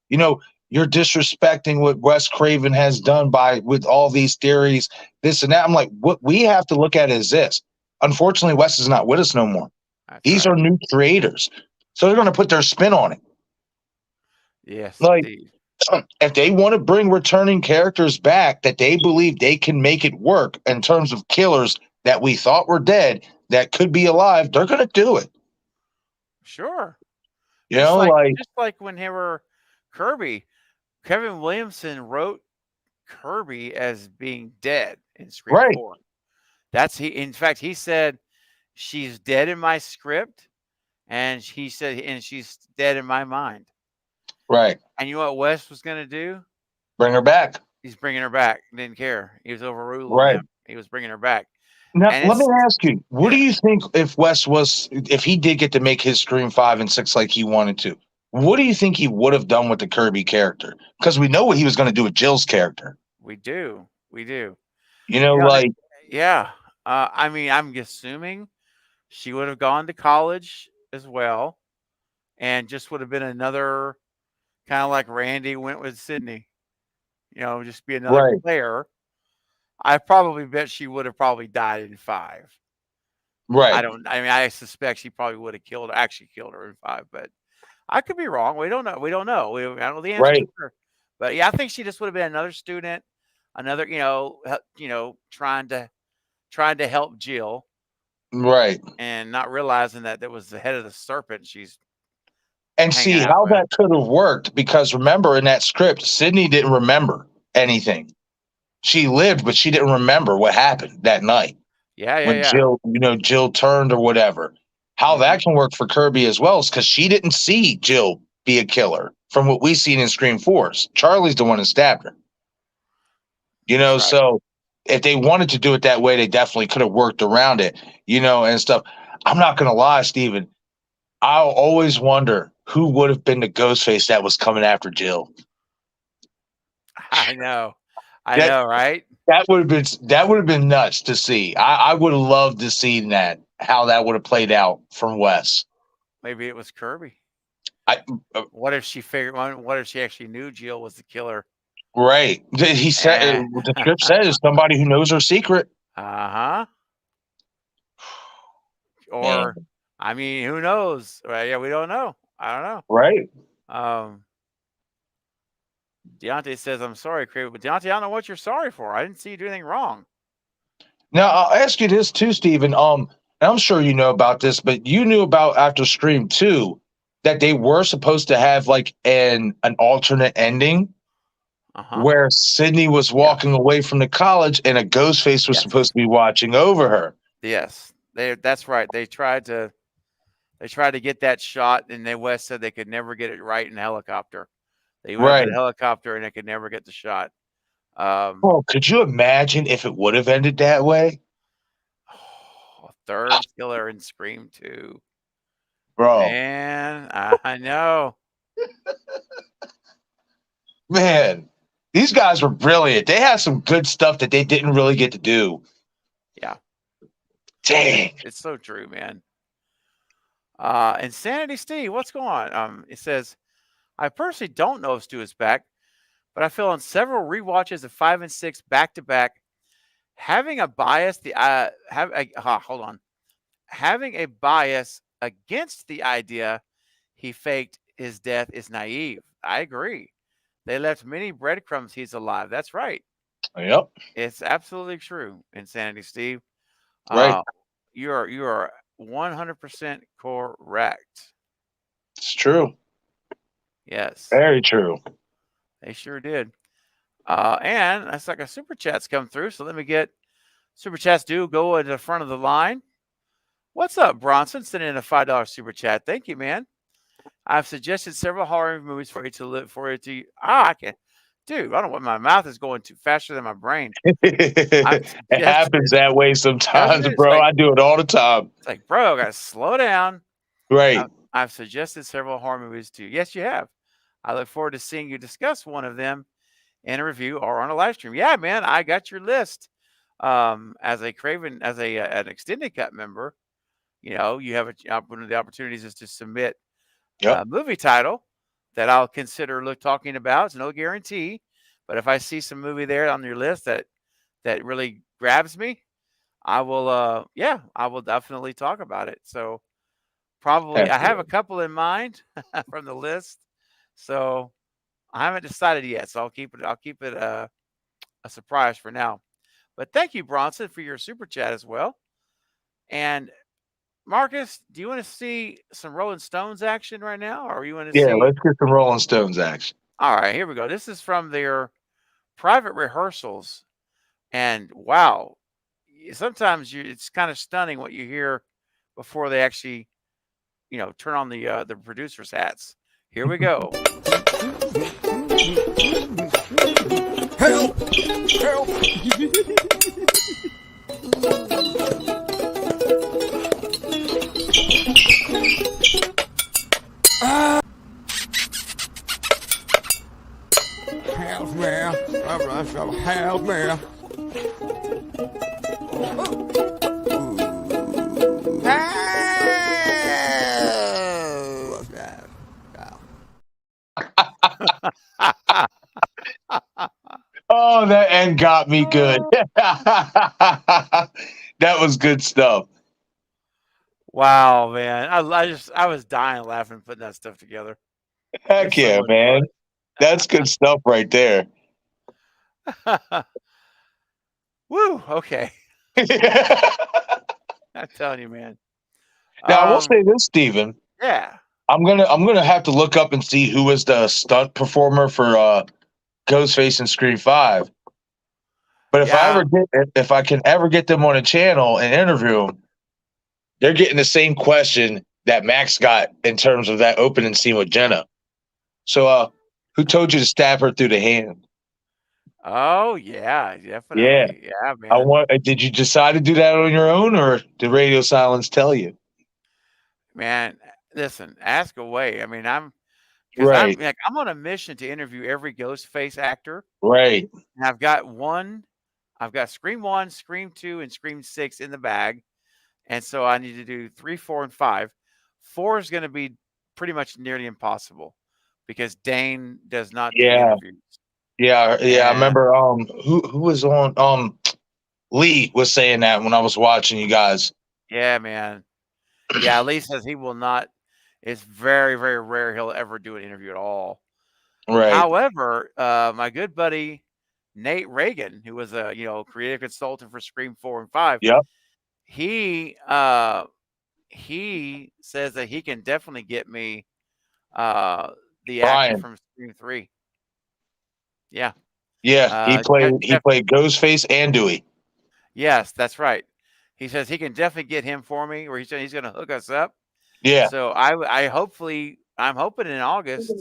you're disrespecting what Wes Craven has done with all these theories, this and that. I'm like, what we have to look at is this. Unfortunately, Wes is not with us no more. These are new creators. So they're going to put their spin on it. Yes, Like, indeed. if they want to bring returning characters back that they believe they can make it work in terms of killers that we thought were dead that could be alive, they're going to do it. Sure. Just like whenever Kevin Williamson wrote Kirby as being dead in Scream 4. In fact, he said, she's dead in my script, and he said, and she's dead in my mind. Right. And you know what Wes was going to do? Bring her back. He's bringing her back. Didn't care. He was overruling him. He was bringing her back. Now, let me ask you, what do you think if he did get to make his Scream 5 and 6 like he wanted to, what do you think he would have done with the Kirby character? Because we know what he was going to do with Jill's character. We do. Yeah. I mean, I'm assuming she would have gone to college as well, and just would have been another kind of like Randy went with Sydney, just be another player. I probably bet she would have probably died in 5. Right. I suspect she probably would have actually killed her in 5, but I could be wrong. We don't know. I don't know the answer. Right. But yeah, I think she just would have been another student, another, trying to help Jill. Right. And not realizing that was the head of the serpent she's and see how that could have worked, because remember, in that script, Sydney didn't remember anything. She lived, but she didn't remember what happened that night. When Jill turned or whatever. How that can work for Kirby as well is because she didn't see Jill be a killer from what we've seen in Scream 4. Charlie's the one who stabbed her. So if they wanted to do it that way, they definitely could have worked around it, and stuff. I'm not going to lie, Steven. I'll always wonder who would have been the Ghostface that was coming after Jill. I know, right? That would have been nuts to see. I would have loved to see how that would have played out from Wes. Maybe it was Kirby. What if she actually knew Jill was the killer? Right. He said the script says somebody who knows her secret. Or I mean, who knows? Right? Yeah, we don't know. I don't know. Right. Deontay says, I'm sorry, Craven, but Deontay, I don't know what you're sorry for. I didn't see you do anything wrong. Now, I'll ask you this too, Steven. I'm sure you know about this, but you knew about after Scream 2 that they were supposed to have like an alternate ending where Sydney was walking away from the college and a Ghostface was supposed to be watching over her. Yes, that's right. They tried to get that shot, and Wes said they could never get it right in a helicopter. They went to the helicopter and they could never get the shot. Could you imagine if it would have ended that way? Third killer in Scream 2. Bro. Man, I know. Man, these guys were brilliant. They had some good stuff that they didn't really get to do. Yeah. Dang. It's so true, man. Insanity Steve, what's going on? It says, I personally don't know if Stu is back, but I feel on several rewatches of 5 and 6 back to back, having a bias having a bias against the idea he faked his death is naive. I agree. They left many breadcrumbs he's alive. That's right. Yep. It's absolutely true, Insanity Steve. Right. You are 100% correct. It's true. Yes. Very true. They sure did. And that's like a super chat's come through. So let me get super chats. Do go to the front of the line. What's up, Bronson? Sending in a $5 super chat. Thank you, man. I've suggested several horror movies for you to live for you to. I can't. Dude, I don't know what my mouth is going too faster than my brain. It happens that way sometimes, bro. I do it all the time. It's like, bro, I gotta slow down. Right. I've suggested several horror movies to you. Yes, you have. I look forward to seeing you discuss one of them in a review or on a live stream. Yeah, man, I got your list. As a Craven, as an extended cut member, you know, you have one of the opportunities is to submit a movie title that I'll consider talking about. It's no guarantee, but if I see some movie there on your list that really grabs me, I will. I will definitely talk about it. So probably I have a couple in mind from the list. So I haven't decided yet. So I'll keep it a surprise for now. But thank you, Bronson, for your super chat as well. And Marcus, do you want to see some Rolling Stones action right now, or you want to see? Yeah, let's get some Rolling Stones action. All right, here we go. This is from their private rehearsals, and wow, sometimes it's kind of stunning what you hear before they actually, you know, turn on the producers' hats. Here we go. Help! Help! Help me! Help me! Oh, that end got me good. That was good stuff. Wow, man. I was dying laughing putting that stuff together. Heck yeah, man. That's good stuff right there. Woo, okay. I'm telling you, man. Now I will say this, Steven. Yeah. I'm gonna have to look up and see who was the stunt performer for Ghostface in Scream 5. But if I can ever get them on a channel and interview them, they're getting the same question that Max got in terms of that opening scene with Jenna. So who told you to stab her through the hand? Oh yeah, definitely. Yeah, man. Did you decide to do that on your own, or did Radio Silence tell you? Man, listen, ask away. I mean, I'm on a mission to interview every Ghostface actor. Right. And I've got Scream 1, Scream 2, and Scream 6 in the bag. And so I need to do 3, 4, and 5. 4 is going to be pretty much nearly impossible because Dane does not do interviews. Yeah. I remember who was on Lee was saying that when I was watching you guys. Yeah, man. Yeah, Lee says he will not. It's very, very rare he'll ever do an interview at all. Right. However, my good buddy Nate Reagan, who was a creative consultant for Scream 4 and 5, he says that he can definitely get me the actor from Scream 3. Yeah. Yeah, he played Ghostface and Dewey. Yes, that's right. He says he can definitely get him for me, or he's going to hook us up. Yeah. So I'm hoping in August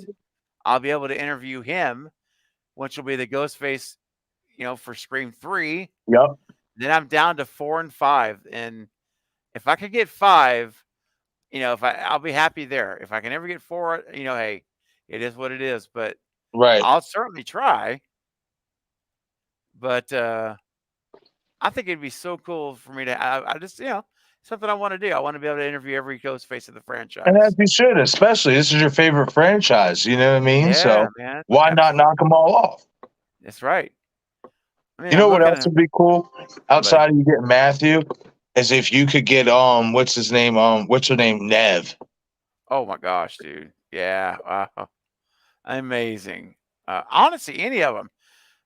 I'll be able to interview him, which will be the Ghostface, for Scream 3. Yep. Then I'm down to 4 and 5, and if I could get 5, I'll be happy there. If I can ever get 4, hey, it is what it is. But I'll certainly try. But I think it'd be so cool for me to. I just something I want to do. I want to be able to interview every Ghostface of the franchise. And as you should, especially this is your favorite franchise. You know what I mean? Yeah, so man, why not knock them all off? That's right. I mean, you know what else would be cool outside of you getting Matthew is if you could get what's his name? What's her name? Nev. Oh my gosh, dude! Yeah, wow. Amazing. Honestly, any of them.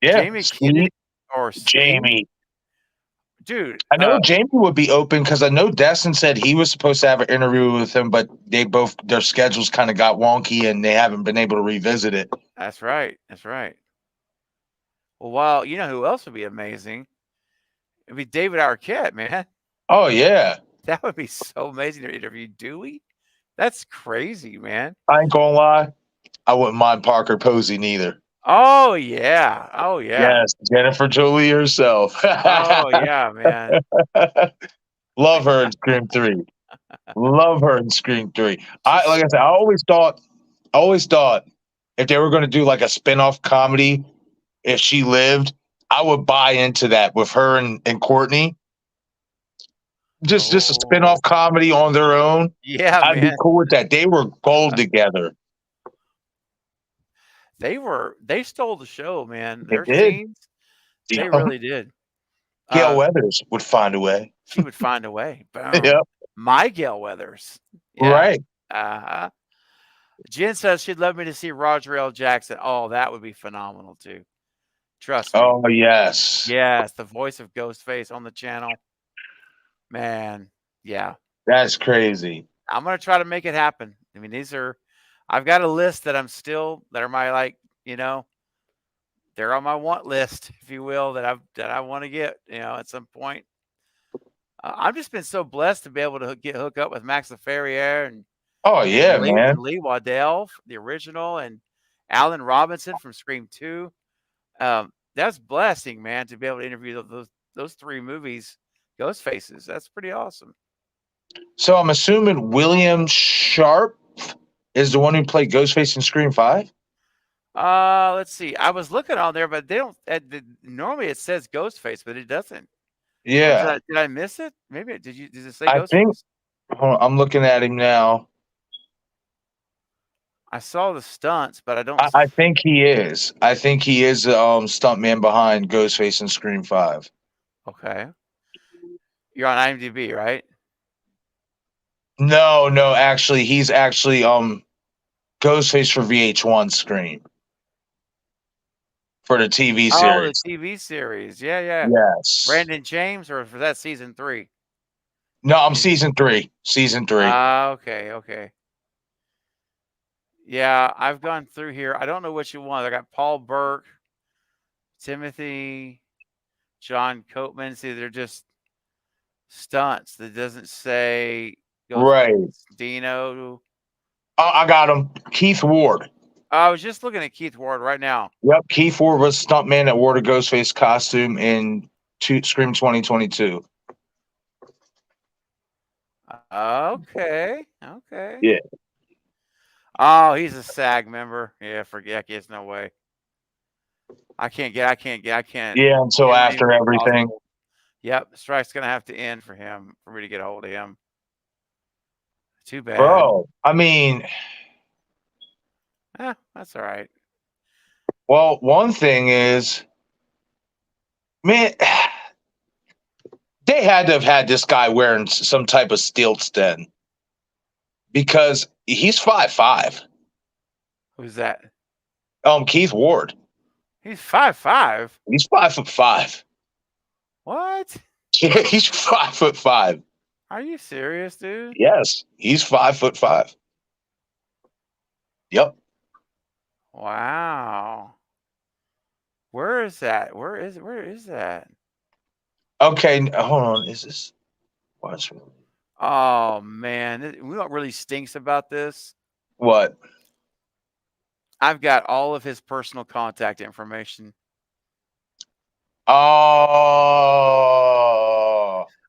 Yeah, Jamie Kennedy or Jamie. Dude, I know Jamie would be open because I know Destin said he was supposed to have an interview with him, but their schedules kind of got wonky and they haven't been able to revisit it. That's right. That's right. Well, you know who else would be amazing? It'd be David Arquette, man. Oh yeah, that would be so amazing to interview Dewey. That's crazy, man. I ain't gonna lie, I wouldn't mind Parker Posey neither. Oh yeah. Oh yeah. Yes, Jennifer Jolie herself. Oh yeah, man. Love her in Scream 3. Love her in Scream 3. Like I said, I always thought if they were going to do like a spin-off comedy, if she lived, I would buy into that with her and Courtney. Just a spin-off comedy on their own. Yeah, I'd be man. cool with that. They were gold together. They stole the show, man. They Their did. scenes, they really did. Gail Weathers would find a way. She would find a way. Boom. Yep. My Gail Weathers. Yeah. Right. Uh-huh. Jen says she'd love me to see Roger L. Jackson. Oh, that would be phenomenal too. Trust me. Oh, yes. Yes, the voice of Ghostface on the channel. Man, yeah. That's crazy. I'm gonna try to make it happen. I mean, I've got a list that are my they're on my want list, if you will, that I want to get, at some point. I've just been so blessed to be able to hook up with Max LaFerriere and man. Lee Waddell, the original, and Alan Robinson from Scream 2. That's blessing, man, to be able to interview those 3 movies, Ghostfaces. That's pretty awesome. So I'm assuming William Sharp is the one who played Ghostface in Scream 5? Let's see. I was looking on there, but they don't. Normally it says Ghostface, but it doesn't. Yeah. Did I miss it? Maybe did it say I Ghostface? think. Hold on, I'm looking at him now. I saw the stunts, but I don't. I think he is. I think he is the stuntman behind Ghostface in Scream 5. Okay. You're on IMDb, right? No, actually, he's actually Ghostface for VH1 Scream. For the TV series. Oh, the TV series. Yeah. Yes. Brandon James, or was that season 3? No, I'm season 3. Season 3. Okay. Yeah, I've gone through here. I don't know what you want. I got Paul Burke, Timothy, John Copeman. See, they're just stunts. That doesn't say right. Dino. Oh, I got him. Keith Ward. I was just looking at Keith Ward right now. Yep, Keith Ward was stuntman that wore the Ghostface costume in Scream 2022. Okay. Yeah. Oh, he's a SAG member. Yeah, there's no way. I can't. Yeah, until after everything. Possible. Yep, the strike's gonna have to end for me to get a hold of him. Too bad. Bro, I mean, that's all right. Well, one thing is, man, they had to have had this guy wearing some type of stilts then, because he's 5'5". Who's that? Keith Ward. He's 5'5". He's 5'5". What? Yeah, he's 5'5". Are you serious, dude? Yes, he's 5'5". Yep. Wow. Where is that? Where is that? Okay, hold on. Is this? Oh man, we what really stinks about this? What? I've got all of his personal contact information. Oh.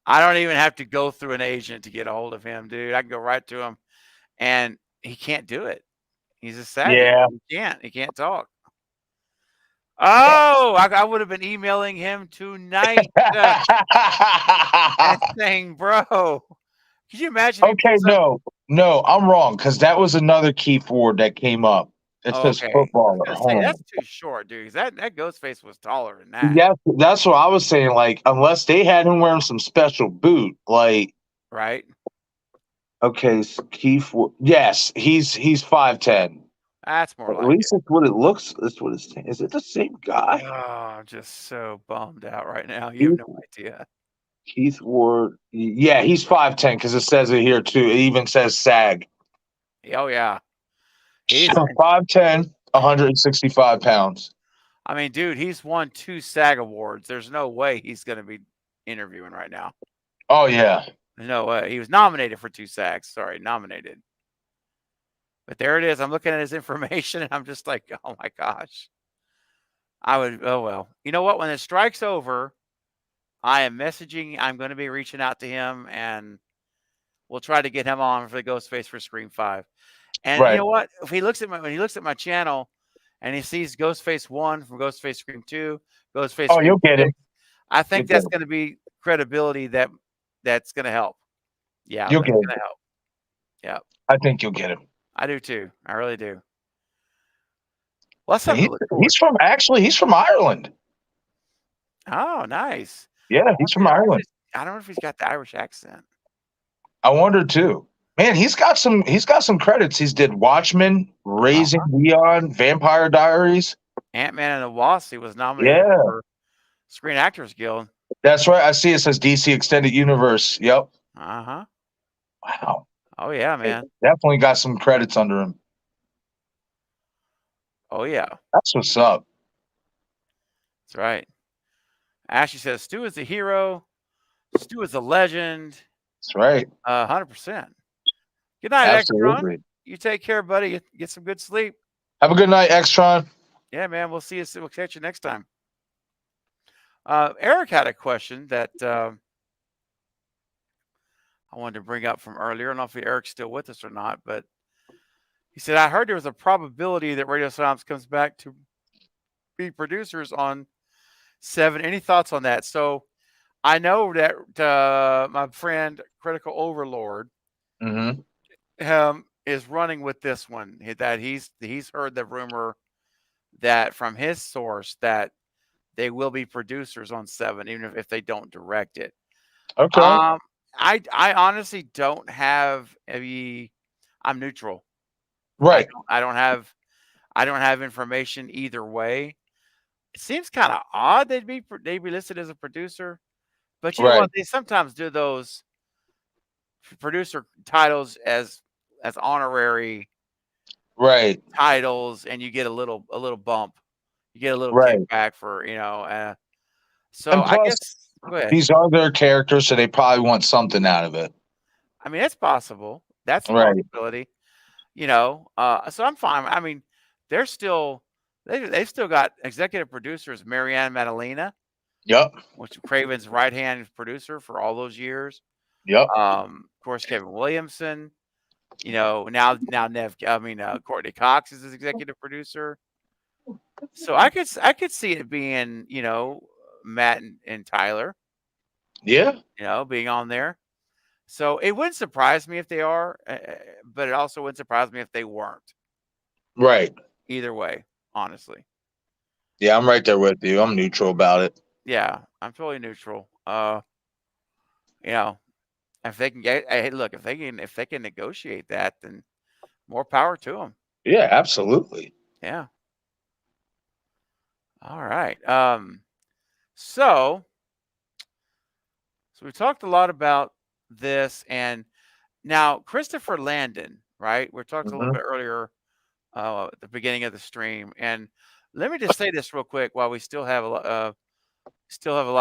I don't even have to go through an agent to get a hold of him, dude. I can go right to him, and he can't do it. He's a SAG. Yeah. He can't talk. Oh, I would have been emailing him tonight and saying, bro, could you imagine? Okay, no, I'm wrong, because that was another Keith Ward that came up. It says footballer. That's too short, dude. That Ghostface was taller than that. Yeah, that's what I was saying. Like, unless they had him wearing some special boot, like, right? Okay, so Keith. Yes, he's 5'10". That's more. At least that's what it looks. That's what it's. Is it the same guy? Oh, I'm just so bummed out right now. You have no idea. Keith Ward. Yeah, he's 5'10", because it says it here too. It even says SAG. Oh yeah. He's 5'10", 165 pounds. I mean, dude, he's won 2 SAG awards. There's no way he's going to be interviewing right now. Oh yeah. No way. He was nominated for 2 SAGs. Sorry, nominated. But there it is. I'm looking at his information, and I'm just like, oh my gosh. Oh well. You know what? When the strike's over, I am messaging. I'm going to be reaching out to him, and we'll try to get him on for the Ghostface for Scream 5. And Right. you know what? If he looks at when he looks at my channel and he sees Ghostface 1 from Ghostface Scream 2, Ghostface Oh, Scream you'll get 6, him. I think You'll that's get going to be credibility that's going to help. Yeah, You'll that's get going him. to help. Yeah, I think you'll get him. I do too. I really do. Well, that's And something to look forward to. he's from Ireland. Oh, nice. Yeah, he's from Ireland. I don't know if he's got the Irish accent. I wonder too. Man, he's got some credits. He's did Watchmen, Raising Leon, Vampire Diaries. Ant-Man and the Wasp. He was nominated for Screen Actors Guild. That's right. I see it says DC Extended Universe. Yep. Uh-huh. Wow. Oh yeah, man. Definitely got some credits under him. Oh yeah. That's what's up. That's right. Ashley says Stu is the hero. Stu is a legend. That's right. 100%. Good night, Absolutely. Extron. You take care, buddy. Get some good sleep. Have a good night, Extron. Yeah, man. We'll see you. We'll catch you next time. Eric had a question that I wanted to bring up from earlier. I don't know if Eric's still with us or not, but he said, I heard there was a probability that Radio Silence comes back to be producers on 7. Any thoughts on that? So I know that my friend Critical Overlord is running with this one. That he's heard the rumor that from his source that they will be producers on 7, even if they don't direct it. Okay. I honestly don't have I'm neutral. Right. I don't have information either way. It seems kind of odd they'd be listed as a producer, but you know what? They sometimes do those producer titles as honorary titles, and you get a little bump. You get a little kickback for So and plus, I guess go ahead. These are their characters, so they probably want something out of it. I mean, it's possible. That's a possibility. So I'm fine. I mean, they've still got executive producers Marianne Madalena. Yep. Which Craven's right-hand producer for all those years. Yep. Of course, Kevin Williamson. Now Courtney Cox is his executive producer. So I could see it being, Matt and Tyler. Yeah. Being on there. So it wouldn't surprise me if they are, but it also wouldn't surprise me if they weren't. Right. Either way, honestly. Yeah, I'm right there with you. I'm neutral about it. Yeah, I'm totally neutral. If they can if they can negotiate that, then more power to them. Yeah, absolutely. Yeah. All right. So we talked a lot about this, and now Christopher Landon, right? We talked a little bit earlier at the beginning of the stream, and let me just say this real quick while we still have a lot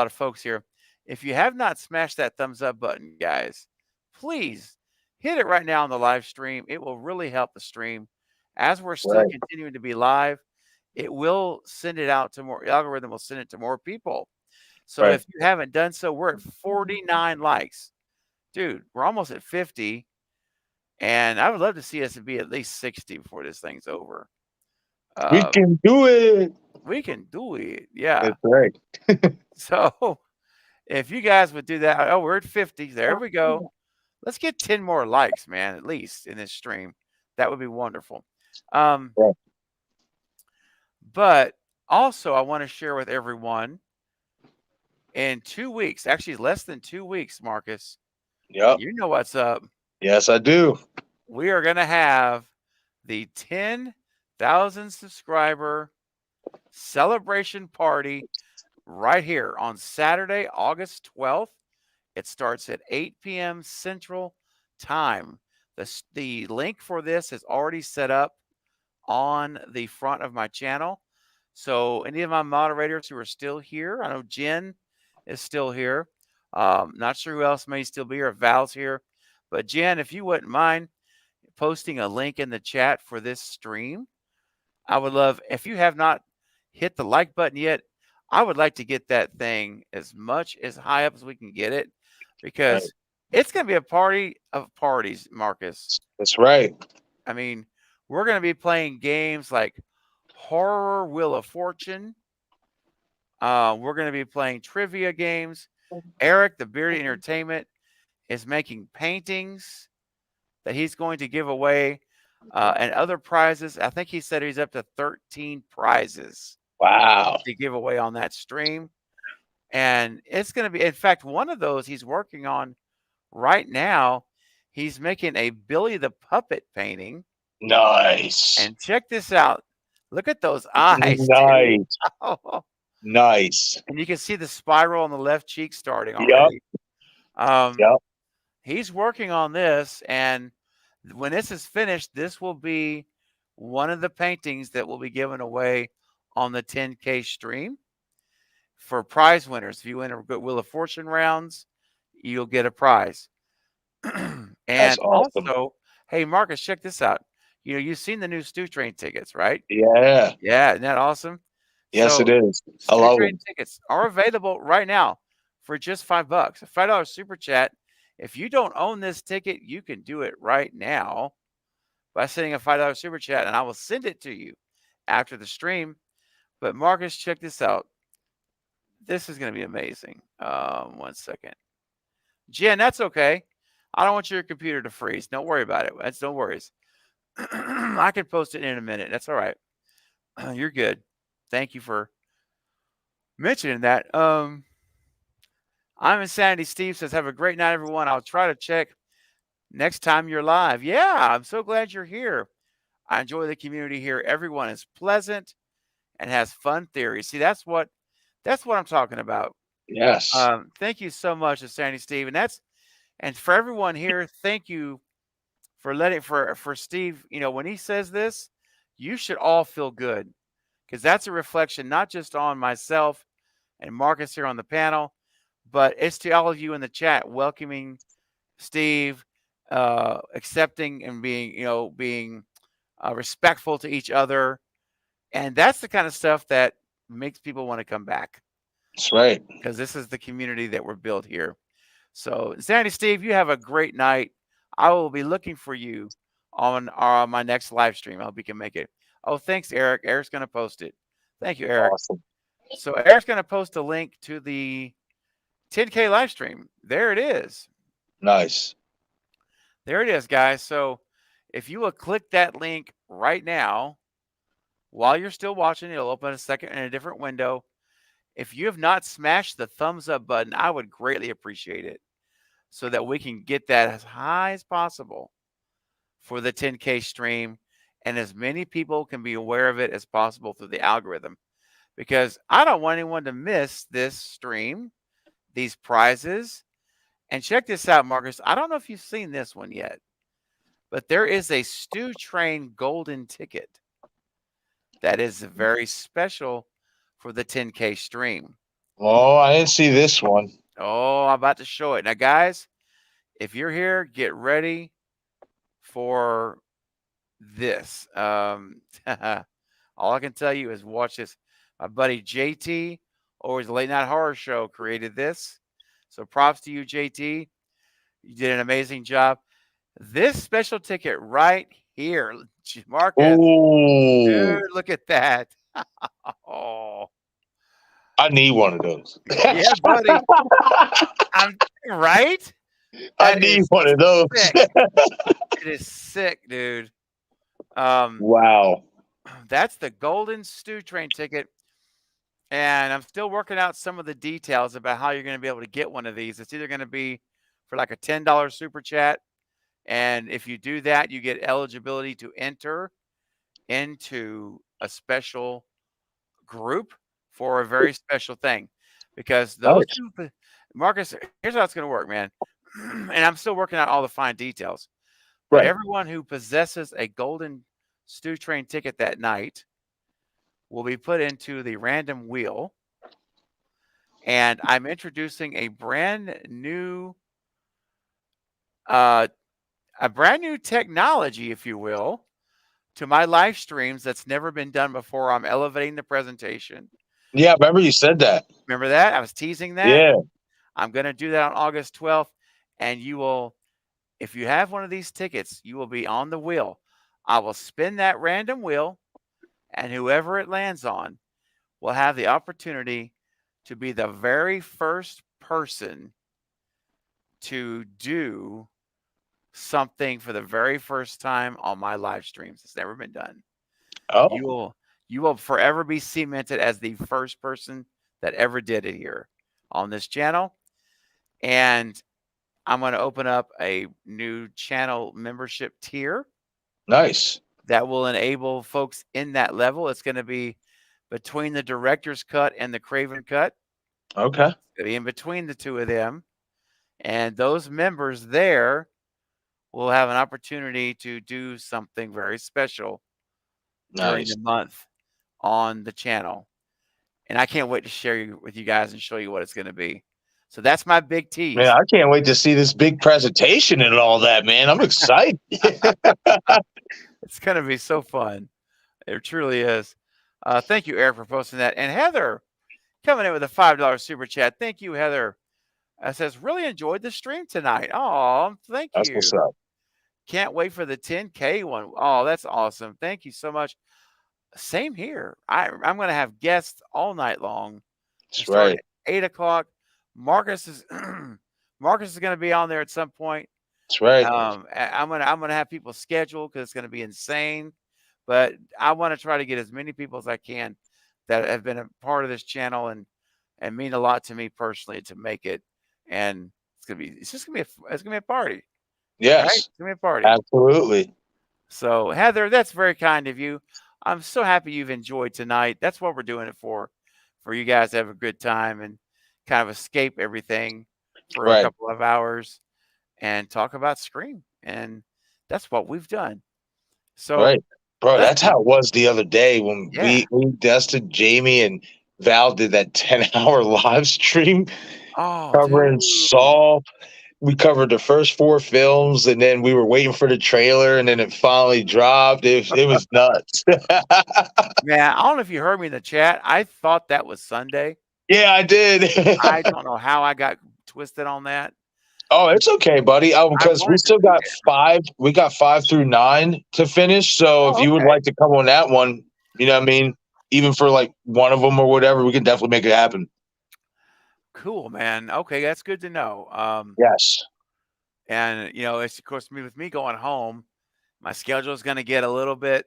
of folks here. If you have not smashed that thumbs up button, guys, please hit it right now on the live stream. It will really help the stream as we're still continuing to be live. It will send it out to more. The algorithm will send it to more people. So if you haven't done so, we're at 49 likes. Dude, we're almost at 50. And I would love to see us be at least 60 before this thing's over. We can do it. We can do it. Yeah. That's right. So if you guys would do that. Oh, we're at 50. There we go. Let's get 10 more likes, man, at least in this stream. That would be wonderful. But also, I want to share with everyone in 2 weeks, actually less than 2 weeks, Marcus. Yep. You know what's up. Yes, I do. We are going to have the 10,000 subscriber celebration party right here on Saturday, August 12th. It starts at 8 p.m. Central Time. The link for this is already set up on the front of my channel. So any of my moderators who are still here, I know Jen is still here. Not sure who else may still be here, if Val's here. But Jen, if you wouldn't mind posting a link in the chat for this stream, I would love, if you have not hit the like button yet, I would like to get that thing as high up as we can get it, because It's going to be a party of parties, Marcus. That's right. I mean, we're going to be playing games like Horror Wheel of Fortune. We're going to be playing trivia games. Eric, the Bearded Entertainment, is making paintings that he's going to give away and other prizes. I think he said he's up to 13 prizes. Wow. To give away on that stream. And it's going to be, in fact, one of those he's working on right now. He's making a Billy the Puppet painting. Nice. And check this out. Look at those eyes. Nice. Oh. Nice. And you can see the spiral on the left cheek starting already. Yep. He's working on this. And when this is finished, this will be one of the paintings that will be given away on the 10K stream for prize winners. If you win a Wheel of Fortune rounds, you'll get a prize. And awesome. Also, hey, Marcus, check this out. You've seen the new Stew Train tickets, right? Yeah. Yeah, isn't that awesome? Yes, it is. I Stew love Train it. tickets are available right now for just $5. A $5 super chat. If you don't own this ticket, you can do it right now by sending a $5 super chat, and I will send it to you after the stream. But Marcus, check this out. This is going to be amazing. 1 second. Jen, that's okay. I don't want your computer to freeze. Don't worry about it. That's no worries. I can post it in a minute. That's all right. You're good. Thank you for mentioning that. I'm Insanity Steve says, have a great night, everyone. I'll try to check next time you're live. Yeah, I'm so glad you're here. I enjoy the community here. Everyone is pleasant and has fun theories. See, that's what I'm talking about. Yes. Thank you so much, Insanity Steve. And for everyone here, thank you for letting for Steve, when he says this, you should all feel good, because that's a reflection not just on myself and Marcus here on the panel, but it's to all of you in the chat, welcoming Steve, accepting and being respectful to each other. And that's the kind of stuff that makes people want to come back. That's right. Because this is the community that we're built here. So, Sandy Steve, you have a great night. I will be looking for you on my next live stream. I hope you can make it. Oh, thanks, Eric. Eric's going to post it. Thank you, Eric. Awesome. So Eric's going to post a link to the 10K live stream. There it is. Nice. There it is, guys. So if you will click that link right now, while you're still watching, it'll open a second in a different window. If you have not smashed the thumbs up button, I would greatly appreciate it, so that we can get that as high as possible for the 10K stream, and as many people can be aware of it as possible through the algorithm, because I don't want anyone to miss this stream, these prizes. And check this out, Marcus. I don't know if you've seen this one yet, but there is a Stew Train golden ticket that is very special for the 10K stream. Oh, I didn't see this one. Oh, I'm about to show it. Now, guys, if you're here, get ready for this. All I can tell you is watch this. My buddy JT, or his Late Night Horror Show, created this. So props to you, JT. You did an amazing job. This special ticket right here, Marcus. Oh, Dude, look at that. Oh, I need one of those. yeah, buddy. I'm right. I need one of those. It is sick, dude. Wow. That's the golden Stew Train ticket. And I'm still working out some of the details about how you're going to be able to get one of these. It's either going to be for like a $10 super chat. And if you do that, you get eligibility to enter into a special group for a very special thing. Because those two, Marcus, here's how it's going to work, man. And I'm still working out all the fine details. But everyone who possesses a golden Stew Train ticket that night will be put into the random wheel. And I'm introducing a brand new technology, if you will, to my live streams that's never been done before. I'm elevating the presentation. Yeah, remember you said that. Remember that? I was teasing that. Yeah. I'm going to do that on August 12th. and you will, if you have one of these tickets, you will be on the wheel. I will spin that random wheel, and whoever it lands on will have the opportunity to be the very first person to do something for the very first time on my live streams. It's never been done. Oh, You will forever be cemented as the first person that ever did it here on this channel. And I'm going to open up a new channel membership tier nice. that will enable folks in that level. It's going to be between the director's cut and the Craven cut. Okay. It's going to be in between the two of them. And those members there will have an opportunity to do something very special during Nice. the month on the channel. And I can't wait to share with you guys and show you what it's going to be. So that's my big tease. Man, I can't wait to see this big presentation and all that, man. I'm excited. It's going to be so fun. It truly is. Thank you, Eric, for posting that. And Heather coming in with a $5 super chat. Thank you, Heather. Says, really enjoyed the stream tonight. Oh, thank That's you. what's up. Can't wait for the 10K one. Oh, that's awesome. Thank you so much. Same here. I'm going to have guests all night long. That's right. At 8 o'clock. Marcus is Marcus is going to be on there at some point. That's right. I'm gonna have people scheduled because it's going to be insane. But I want to try to get as many people as I can that have been a part of this channel and mean a lot to me personally to make it. And it's just gonna be a party. Yes. Right? It's gonna be a party. Absolutely. So Heather, that's very kind of you. I'm so happy you've enjoyed tonight. That's what we're doing it for you guys to have a good time and kind of escape everything for a couple of hours and talk about Scream. And that's what we've done. So right. Bro, that's how it was the other day when we dusted Jamie and Val did that 10-hour live stream covering Saw. We covered the first 4 films, and then we were waiting for the trailer, and then it finally dropped. It was nuts. Man, I don't know if you heard me in the chat. I thought that was Sunday. Yeah, I did. I don't know how I got twisted on that. Oh, it's okay, buddy. Because we still got 5. We got 5 through 9 to finish. So if you would like to come on that one, you know what I mean? Even for like one of them or whatever, we can definitely make it happen. Cool, man. Okay, that's good to know. Yes. And it's of course with me going home, my schedule is going to get a little bit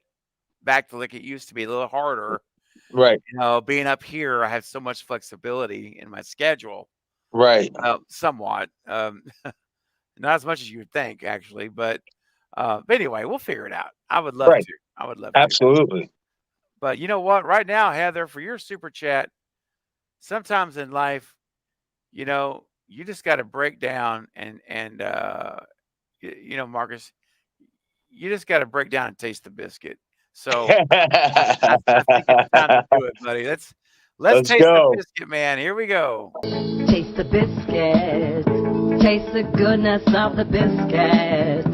back to like it used to be, a little harder. Right. Being up here, I have so much flexibility in my schedule. Right. Somewhat. Not as much as you would think, actually, but anyway, we'll figure it out. I would love to. I would love to. Absolutely. But you know what? Right now, Heather, for your super chat, sometimes in life, you just got to break down and Marcus, you just got to break down and taste the biscuit. So I think it's time to do it, buddy. Let's taste the biscuit, man. Here we go. Taste the biscuit. Taste the goodness of the biscuit.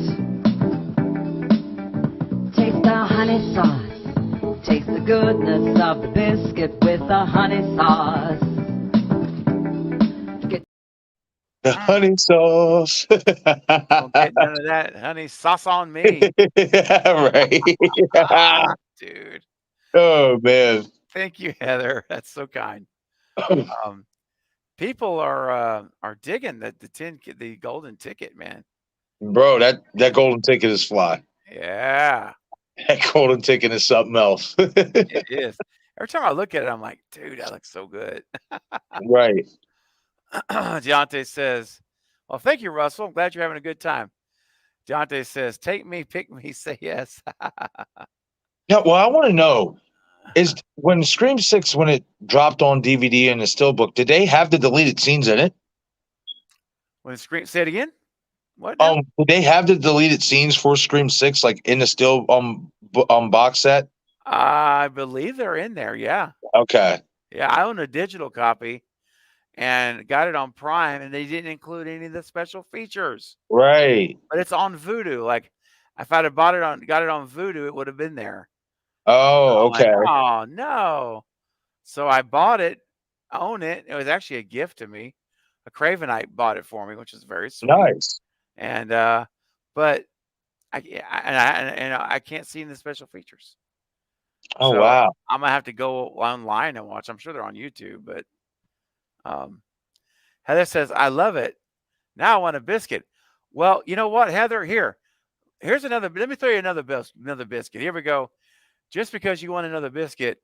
Taste the honey sauce. Taste the goodness of the biscuit with the honey sauce. The honey sauce. Don't get none of that honey sauce on me. Right. Dude. Oh, man. Thank you, Heather. That's so kind. People are digging the golden ticket, man. Bro, that golden ticket is fly. Yeah. That golden ticket is something else. It is. Every time I look at it, I'm like, dude, that looks so good. Right. Deontay says, well, thank you, Russell. I'm glad you're having a good time. Deontay says, take me, pick me, say yes. Yeah, well, I want to know, is when Scream 6, when it dropped on DVD and the Steelbook, did they have the deleted scenes in it? When Scream, say it again? What? Did they have the deleted scenes for Scream 6, like in the Steel box set? I believe they're in there, yeah. Okay. Yeah, I own a digital copy and got it on Prime, and they didn't include any of the special features. Right. But it's on Vudu. Like, if I'd have got it on Vudu, it would have been there. Oh, okay. Like, oh, no. So I bought it, own it. It was actually a gift to me. a Cravenite bought it for me, which is very sweet. Nice. And but I can't see in the special features. Oh So wow. I'm gonna have to go online and watch. I'm sure they're on YouTube, but Heather says, I love it. Now I want a biscuit. Well, you know what, Heather? Here's another. Let me throw you another biscuit. Here we go. Just because you want another biscuit,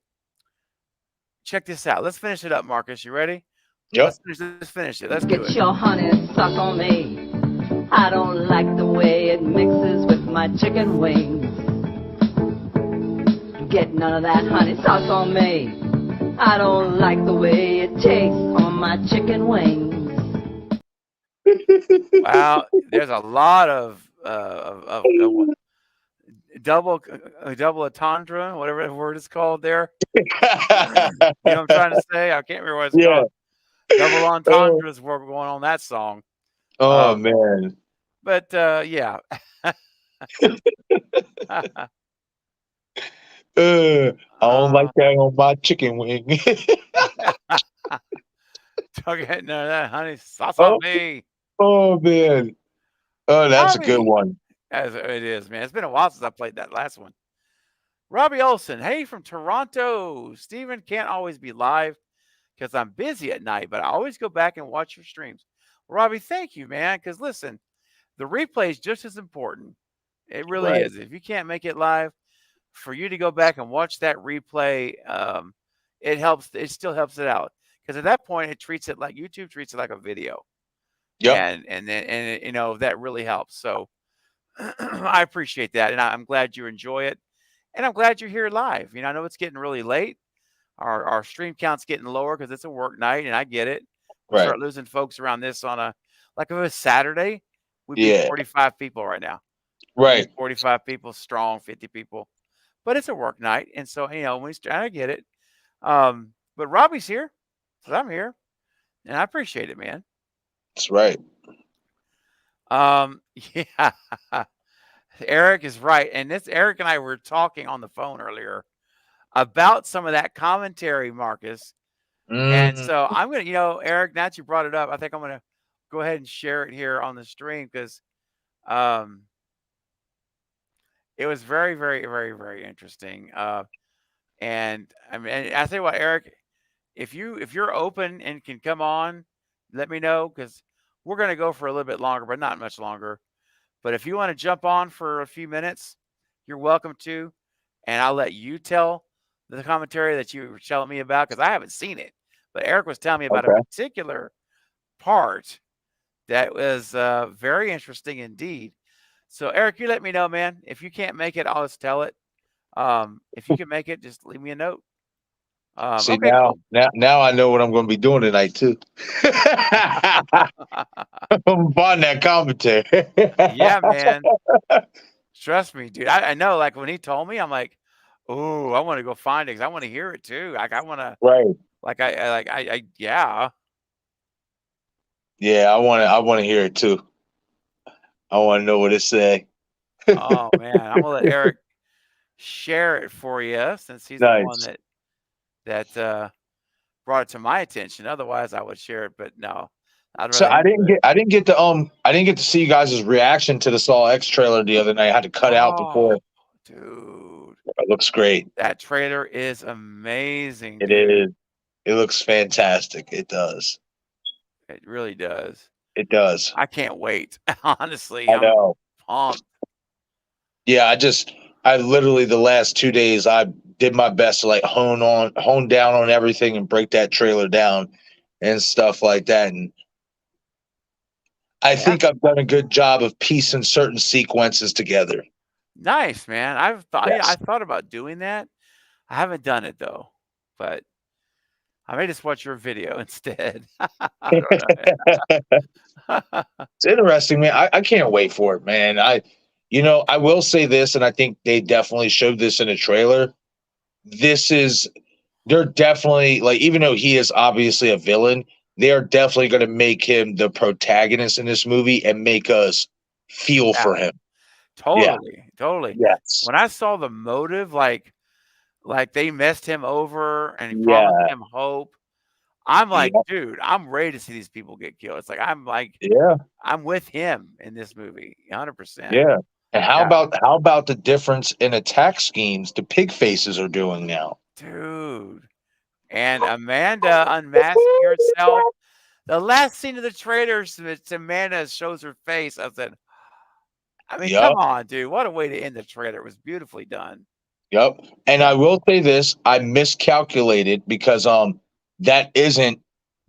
check this out. Let's finish it up, Marcus. You ready? Yep. Let's finish it. Let's do Get it. your honey suck on me. I don't like the way it mixes with my chicken wings. Get none of that honey sauce on me. I don't like the way it tastes on my chicken wings. Wow, there's a lot of double entendre, whatever the word is called there. You know what I'm trying to say? I can't remember what it's called. Double entendres were going on that song. Oh man. But yeah. I don't like that on my chicken wing. Don't get none of that honey sauce on me. Oh man. Oh, that's a good one. It is, man. It's been a while since I played that last one. Robbie Olson, hey from Toronto. Steven can't always be live because I'm busy at night, but I always go back and watch your streams. Robbie, thank you, man. Because listen, the replay is just as important. It really is. If you can't make it live, for you to go back and watch that replay, it helps. It still helps it out because at that point, it treats it like YouTube treats it like a video. Yeah, and you know that really helps. So I appreciate that, and I'm glad you enjoy it, and I'm glad you're here live. You know, I know it's getting really late. Our stream count's getting lower because it's a work night, and I get it. We start losing folks around this on if it was Saturday, we'd be 45 people right now. Right. 45 people strong, 50 people. But it's a work night, and so you know I get it. But Robbie's here, so I'm here, and I appreciate it, man. That's right. Yeah, Eric is right, and Eric and I were talking on the phone earlier about some of that commentary, Marcus. And so I'm gonna, Eric, now that you brought it up, I think I'm gonna go ahead and share it here on the stream because it was very, very, very, very interesting. And I mean, I tell you what, Eric, if you're open and can come on, let me know because we're gonna go for a little bit longer, but not much longer. But if you want to jump on for a few minutes, you're welcome to, and I'll let you tell the commentary that you were telling me about because I haven't seen it. But Eric was telling me about a particular part that was very interesting indeed. So, Eric, you let me know, man. If you can't make it, I'll just tell it. If you can make it, just leave me a note. See, now I know what I'm going to be doing tonight, too. I'm buying that commentary. Yeah, man. Trust me, dude. I know, like, when he told me, I'm like, oh, I want to go find it because I want to hear it, too. Like, I want to. Right. Yeah. Yeah, I want to hear it too. I want to know what it say. Oh man, I'm gonna let Eric share it for you since he's the one that brought it to my attention. Otherwise, I would share it, but no. So I didn't get to see you guys' reaction to the Saw X trailer the other night. I had to cut out before. Dude, it looks great. That trailer is amazing. It is. It looks fantastic. It does. It really does. It does. I can't wait. Honestly, I know. I'm pumped. Yeah, I literally the last 2 days I did my best to like hone down on everything and break that trailer down and stuff like that. And I think I've done a good job of piecing certain sequences together. Nice, man. I thought about doing that. I haven't done it though, but I may just watch your video instead. It's interesting, man. I can't wait for it, man. I will say this, and I think they definitely showed this in the trailer. They're definitely, like, even though he is obviously a villain, they are definitely going to make him the protagonist in this movie and make us feel for him. Totally. Yes. When I saw the motive, like they messed him over and promised him hope, I'm like, dude, I'm ready to see these people get killed. It's like I'm with him in this movie, 100%. Yeah. And how about the difference in attack schemes the pig faces are doing now? Dude. And Amanda unmasking herself. The last scene of the trailer, Amanda shows her face. I said, I mean, come on, dude. What a way to end the trailer. It was beautifully done. Yep. And I will say this, I miscalculated because that isn't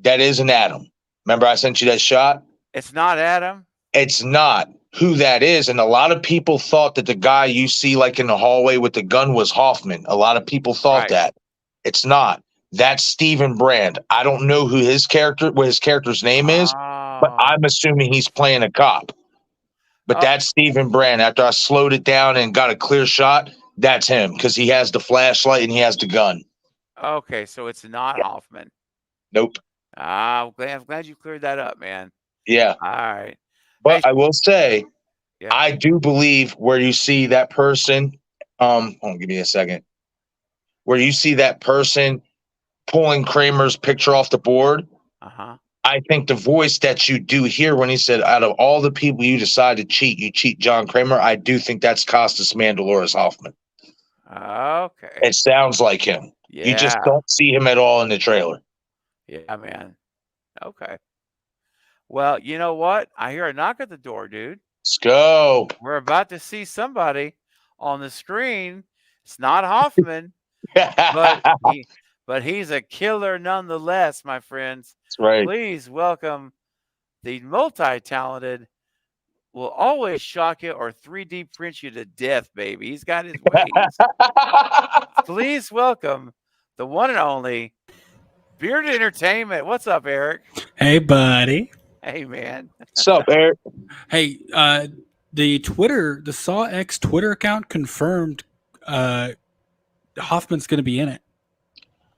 Adam. Remember I sent you that shot? It's not Adam? It's not who that is. And a lot of people thought that the guy you see like in the hallway with the gun was Hoffman. A lot of people thought that. It's not. That's Stephen Brand. I don't know what his character's name is, but I'm assuming he's playing a cop. But that's Stephen Brand. After I slowed it down and got a clear shot, that's him because he has the flashlight and he has the gun. Okay, so it's not Hoffman. Nope. I'm glad you cleared that up, man. Yeah. All right. But I will say, I do believe where you see that person, hold on, give me a second. Where you see that person pulling Kramer's picture off the board, I think the voice that you do hear when he said, out of all the people you decide to cheat, you cheat John Kramer, I do think that's Costas Mandaloris Hoffman. Okay. It sounds like him. Yeah. You just don't see him at all in the trailer. Yeah, man. Okay. Well, you know what? I hear a knock at the door, dude. Let's go. We're about to see somebody on the screen. It's not Hoffman, but he's a killer nonetheless, my friends. That's right. Please welcome the multi-talented, will always shock you or 3D print you to death, baby. He's got his ways. Please welcome the one and only Beard Entertainment. What's up, Eric? Hey, buddy. Hey, man. What's up, Eric? Hey, the Saw X Twitter account confirmed Hoffman's going to be in it.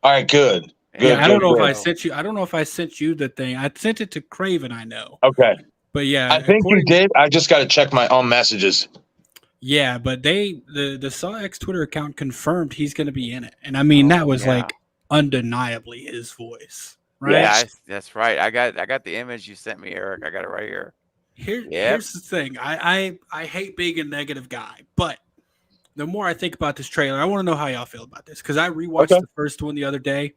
All right, good. Yeah, I don't know if I sent you. I don't know if I sent you the thing. I sent it to Craven. I know. Okay. But yeah, I think you did. I just got to check my own messages. Yeah, but the Saw X Twitter account confirmed he's going to be in it, and I mean that was like undeniably his voice, right? Yeah, that's right. I got the image you sent me, Eric. I got it right here. Here's the thing. I hate being a negative guy, but the more I think about this trailer, I want to know how y'all feel about this because I rewatched the first one the other day.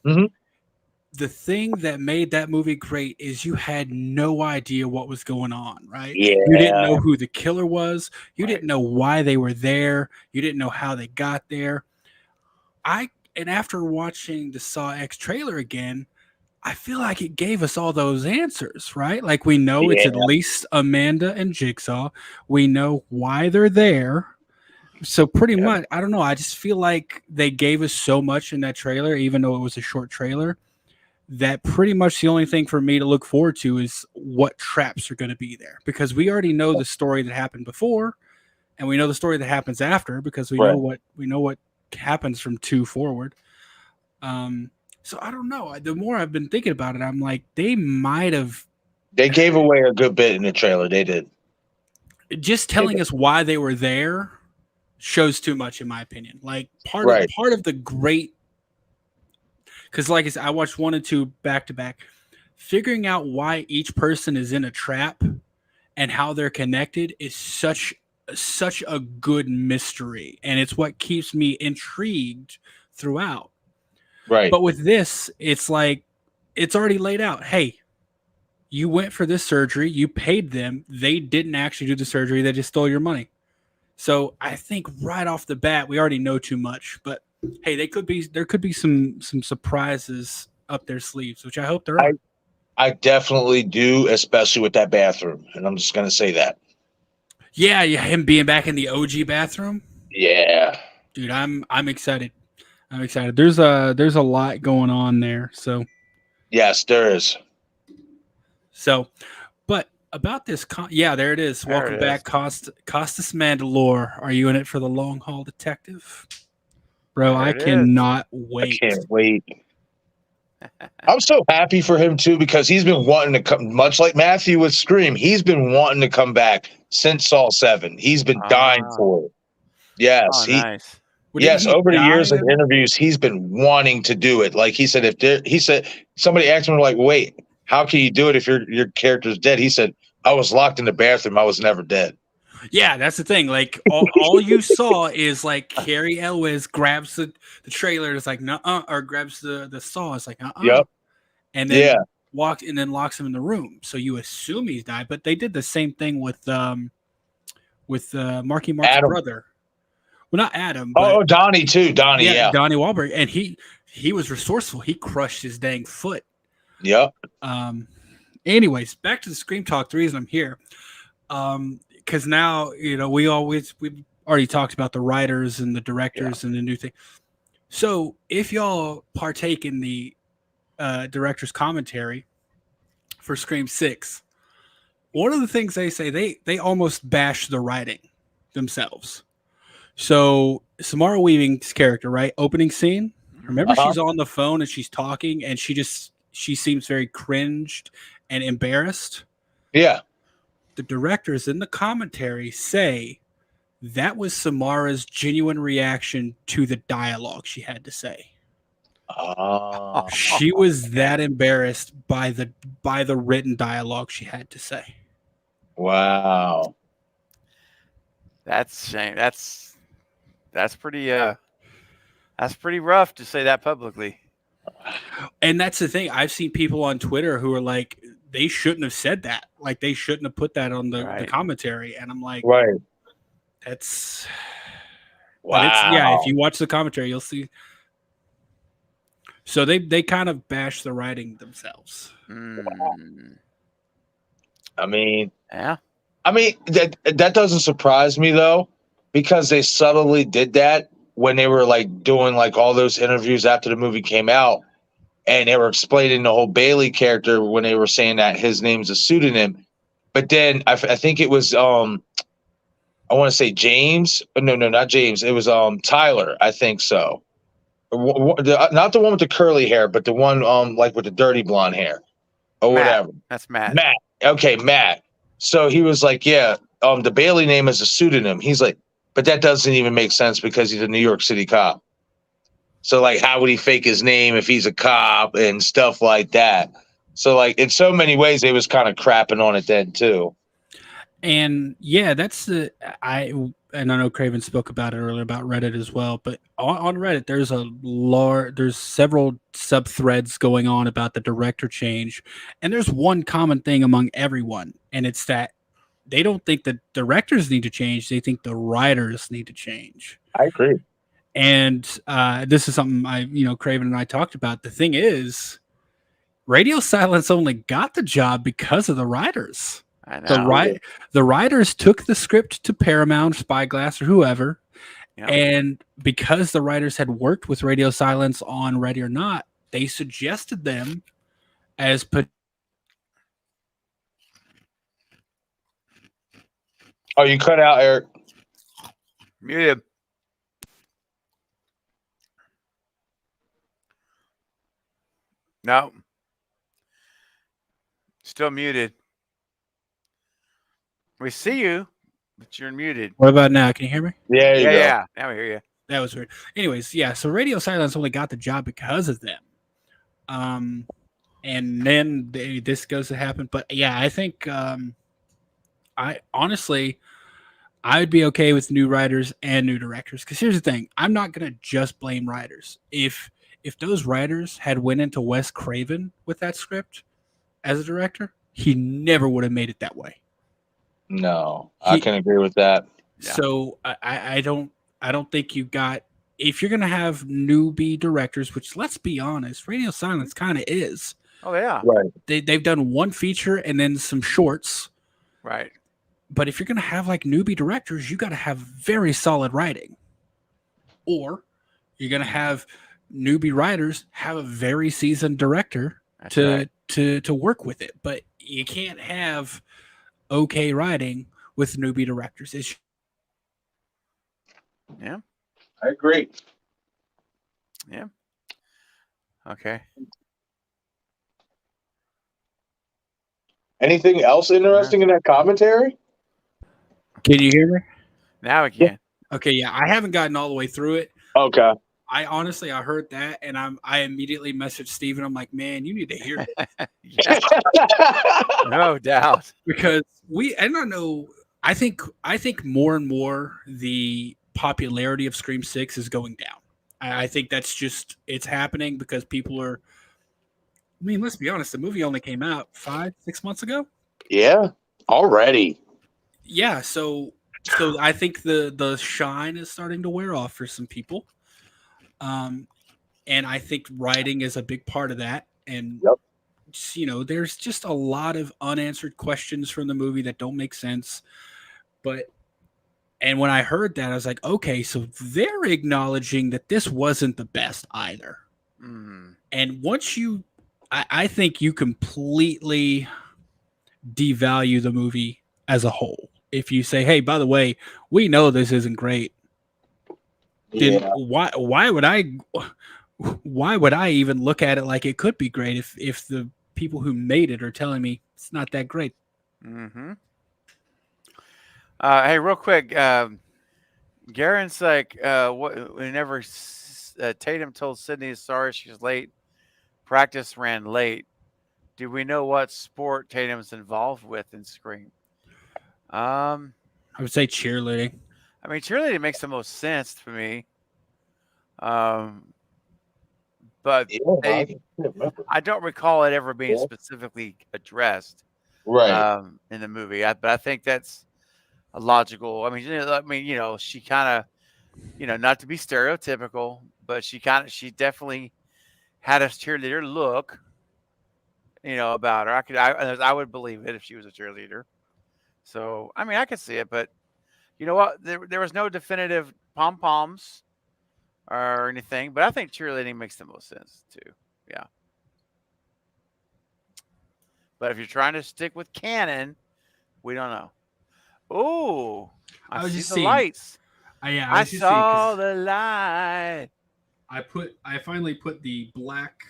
Mm-hmm. The thing that made that movie great is you had no idea what was going on, right? Yeah. You didn't know who the killer was. You didn't know why they were there. You didn't know how they got there. And after watching the Saw X trailer again, I feel like it gave us all those answers, right? Like we know it's at least Amanda and Jigsaw. We know why they're there. So pretty much, I don't know. I just feel like they gave us so much in that trailer, even though it was a short trailer, that pretty much the only thing for me to look forward to is what traps are going to be there. Because we already know the story that happened before, and we know the story that happens after, because we know what happens from 2 forward. So I don't know. The more I've been thinking about it, I'm like, they might have. They gave away a good bit in the trailer. They did. Just telling us why they were there shows too much, in my opinion. Like part of the great, because like I said, I watched 1 and 2 back to back. Figuring out why each person is in a trap and how they're connected is such a good mystery, and it's what keeps me intrigued throughout. Right. But with this, it's like it's already laid out. Hey, you went for this surgery, you paid them, they didn't actually do the surgery, they just stole your money. So I think right off the bat, we already know too much. But hey, there could be some surprises up their sleeves, which I hope there are. I definitely do, especially with that bathroom, and I'm just gonna say that. Yeah, him being back in the OG bathroom. Yeah, dude, I'm excited. I'm excited. There's a lot going on there. So yes, there is. So, but about this, there it is. Welcome back, Costas Mandalore. Are you in it for the long haul, detective? Bro, I cannot wait. I can't wait. I'm so happy for him too because he's been wanting to come, much like Matthew with Scream. He's been wanting to come back since Saw 7. He's been dying for it. Yes, nice. Yes, over the years of interviews, he's been wanting to do it. Like he said, somebody asked him like, "Wait, how can you do it if your character's dead?" He said, "I was locked in the bathroom. I was never dead." Yeah, that's the thing. Like all you saw is like Carrie Elwes grabs the trailer. It's like or grabs the saw. It's like Yep. and then locks him in the room. So you assume he's died. But they did the same thing with Marky Mark's brother. Well, not Adam. But, Donnie too. Donnie, yeah. Donnie Wahlberg, and he was resourceful. He crushed his dang foot. Yep. Anyways, back to the Scream Talk. The reason I'm here, because now we've already talked about the writers and the directors and the new thing. So if y'all partake in the director's commentary for Scream 6, one of the things they say, they almost bash the writing themselves. So Samara Weaving's character, right? Opening scene. Remember, she's on the phone and she's talking, and she seems very cringed and embarrassed. Yeah. The directors in the commentary say that was Samara's genuine reaction to the dialogue she had to say. She was that embarrassed by the written dialogue she had to say. Wow. That's shame. That's pretty rough to say that publicly. And that's the thing. I've seen people on Twitter who are like, they shouldn't have said that. Like, they shouldn't have put that on the commentary. And I'm like, right. That's wow. If you watch the commentary, you'll see. So they kind of bash the writing themselves. I mean, that doesn't surprise me though, because they subtly did that when they were like doing like all those interviews after the movie came out, and they were explaining the whole Bailey character when they were saying that his name's a pseudonym. But then I think it was I want to say James. No, not James. It was Tyler. I think so. Not the one with the curly hair, but the one like with the dirty blonde hair or whatever. That's Matt. Matt. Okay, Matt. So he was like, yeah, the Bailey name is a pseudonym. He's like, but that doesn't even make sense because he's a New York City cop. So like, how would he fake his name if he's a cop and stuff like that? So like, in so many ways, they was kind of crapping on it then too. And yeah, that's I know Craven spoke about it earlier about Reddit as well, but on Reddit there's several sub threads going on about the director change, and there's one common thing among everyone, and it's that they don't think the directors need to change; they think the writers need to change. I agree. And this is something Craven and I talked about. The thing is, Radio Silence only got the job because of the writers. I know. The writers took the script to Paramount, Spyglass, or whoever, and because the writers had worked with Radio Silence on Ready or Not, they suggested them as Oh, you cut out, Eric. Muted. No. Still muted. We see you, but you're muted. What about now? Can you hear me? Yeah, yeah. Now we hear you. That was weird. Anyways, yeah. So Radio Silence only got the job because of them. And then this goes to happen. But yeah, I think I honestly would be okay with new writers and new directors. Because here's the thing: I'm not gonna just blame writers. If those writers had went into Wes Craven with that script as a director, he never would have made it that way. No, I can agree with that. So I don't think you got, if you're gonna have newbie directors, which let's be honest, Radio Silence kind of is. Oh yeah, right. They've done one feature and then some shorts, right? But if you're gonna have like newbie directors, you got to have very solid writing, or you're gonna have newbie writers have a very seasoned director to work with it. But you can't have okay writing with newbie directors. Yeah, I agree. Yeah. Okay. Anything else interesting in that commentary? Can you hear me? Now we can. Okay, yeah. I haven't gotten all the way through it. Okay. I honestly, I heard that, and I immediately messaged Steven. I'm like, man, you need to hear this. Yeah, no doubt. Because and I know, I think more and more the popularity of Scream 6 is going down. I think that's just, it's happening because people are, I mean, let's be honest, the movie only came out 5-6 months ago. Yeah, already. Yeah, so I think the shine is starting to wear off for some people. And I think writing is a big part of that. And there's just a lot of unanswered questions from the movie that don't make sense. And when I heard that, I was like, okay, so they're acknowledging that this wasn't the best either. And once I think you completely devalue the movie as a whole. If you say, hey, by the way, we know this isn't great. Then why would I even look at it like it could be great if the people who made it are telling me it's not that great? Hey, real quick, Garen's like, whenever Tatum told Sydney sorry she's late, practice ran late. Do we know what sport Tatum's involved with in Scream? I would say cheerleading. I mean, cheerleading makes the most sense to me. But I don't recall it ever being specifically addressed, in the movie. But I think that's a logical. I mean, she kind of, not to be stereotypical, but she definitely had a cheerleader look, about her. I would believe it if she was a cheerleader. So, I mean, I could see it, but you know what? There was no definitive pom-poms or anything, but I think cheerleading makes the most sense too. Yeah. But if you're trying to stick with canon, we don't know. Oh, I see the lights. I saw the light. I finally put the black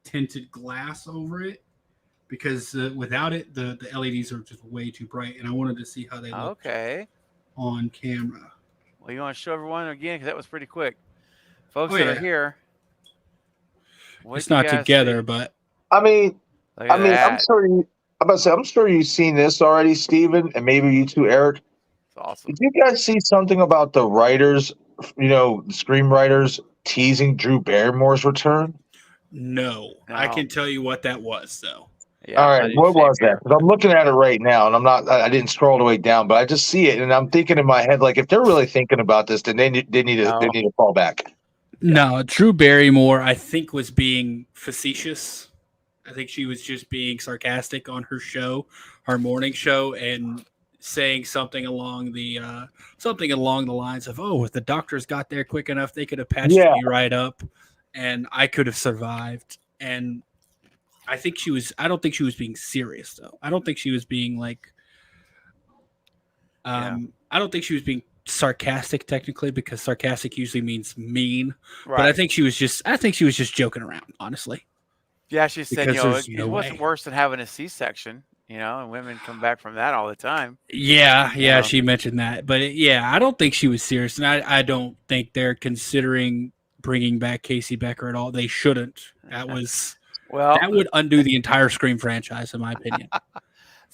tinted glass over it because without it, the LEDs are just way too bright, and I wanted to see how they look on camera. Well, you want to show everyone again because that was pretty quick. Folks that are here, it's not together, but I'm sure you've seen this already, Steven, and maybe you too, Eric. It's awesome. Did you guys see something about the writers, screenwriters teasing Drew Barrymore's return? No, I can tell you what that was, though. Yeah, all right, what was that? Because I'm looking at it right now, and I didn't scroll all the way down, but I just see it, and I'm thinking in my head, like, if they're really thinking about this, then they need to fall back. No, Drew Barrymore, I think, was being facetious. I think she was just being sarcastic on her show, her morning show, and saying something along the lines of, "Oh, if the doctors got there quick enough, they could have patched me right up, and I could have survived." And I think she was. I don't think she was being serious, though. I don't think she was being like. I don't think she was being sarcastic technically, because sarcastic usually means mean. Right. But I think she was just. I think she was just joking around, honestly. Yeah, she said, it wasn't worse than having a C-section, and women come back from that all the time. Yeah, she mentioned that. But I don't think she was serious, and I don't think they're considering bringing back Casey Becker at all. They shouldn't. That would undo the entire Scream franchise, in my opinion.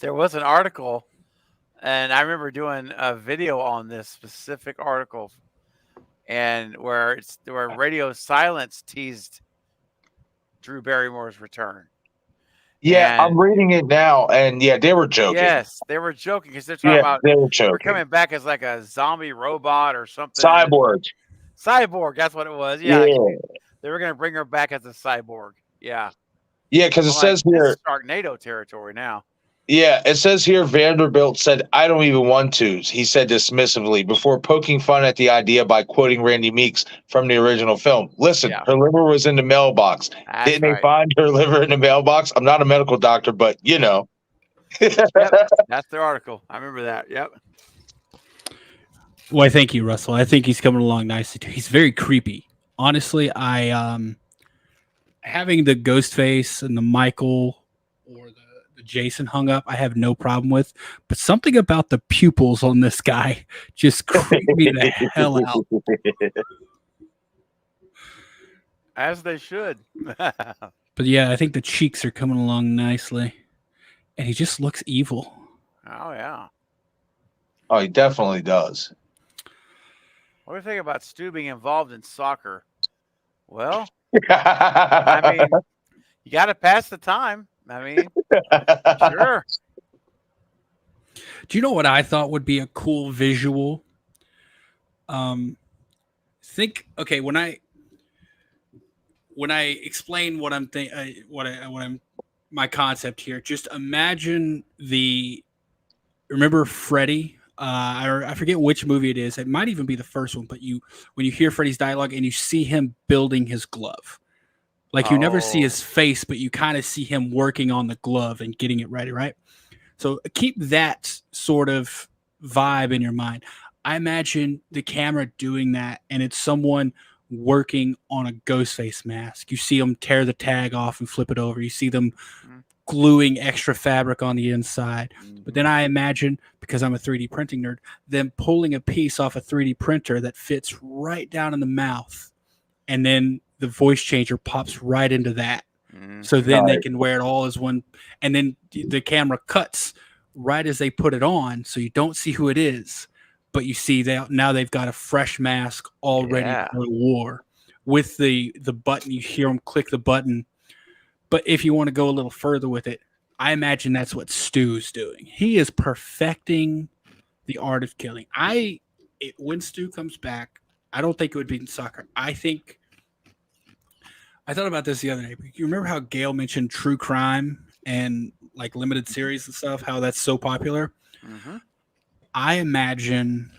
There was an article, and I remember doing a video on this specific article, and where Radio Silence teased Drew Barrymore's return. Yeah, I'm reading it now, and they were joking. Yes, they were joking because they're talking about we're coming back as like a zombie robot or something. Cyborg, that's what it was. Yeah. They were going to bring her back as a cyborg. Yeah. Yeah, because it says here Sharknado territory now. Yeah, it says here Vanderbilt said, "I don't even want to," he said dismissively, before poking fun at the idea by quoting Randy Meeks from the original film. Listen, her liver was in the mailbox. Didn't they find her liver in the mailbox? I'm not a medical doctor, but Yep, that's their article. I remember that. Yep. Well, thank you, Russell. I think he's coming along nicely too. He's very creepy. Honestly, having the Ghostface and the Michael or the Jason hung up, I have no problem with, but something about the pupils on this guy just creeped me the hell out. As they should. But yeah, I think the cheeks are coming along nicely, and he just looks evil. Oh yeah. Oh, he definitely does. What do you think about Stu being involved in soccer? Well, I mean, you got to pass the time. I mean, sure. Do you know what I thought would be a cool visual? Okay, when I explain what I'm my concept here, just imagine remember Freddy? I forget which movie it is. It might even be the first one, but when you hear Freddy's dialogue and you see him building his glove, like you never see his face, but you kind of see him working on the glove and getting it ready, right? So keep that sort of vibe in your mind. I imagine the camera doing that, and it's someone working on a Ghostface mask. You see them tear the tag off and flip it over. You see them gluing extra fabric on the inside. But then I imagine, because I'm a 3D printing nerd, them pulling a piece off a 3D printer that fits right down in the mouth, and then the voice changer pops right into that. So then they can wear it all as one, and then the camera cuts right as they put it on, so you don't see who it is, but you see now they've got a fresh mask all ready for war. With the button, you hear them click the button. But if you want to go a little further with it, I imagine that's what Stu's doing. He is perfecting the art of killing. When Stu comes back, I don't think it would be in soccer. I thought about this the other day. You remember how Gail mentioned true crime and like limited series and stuff, how that's so popular? Mm-hmm. I imagine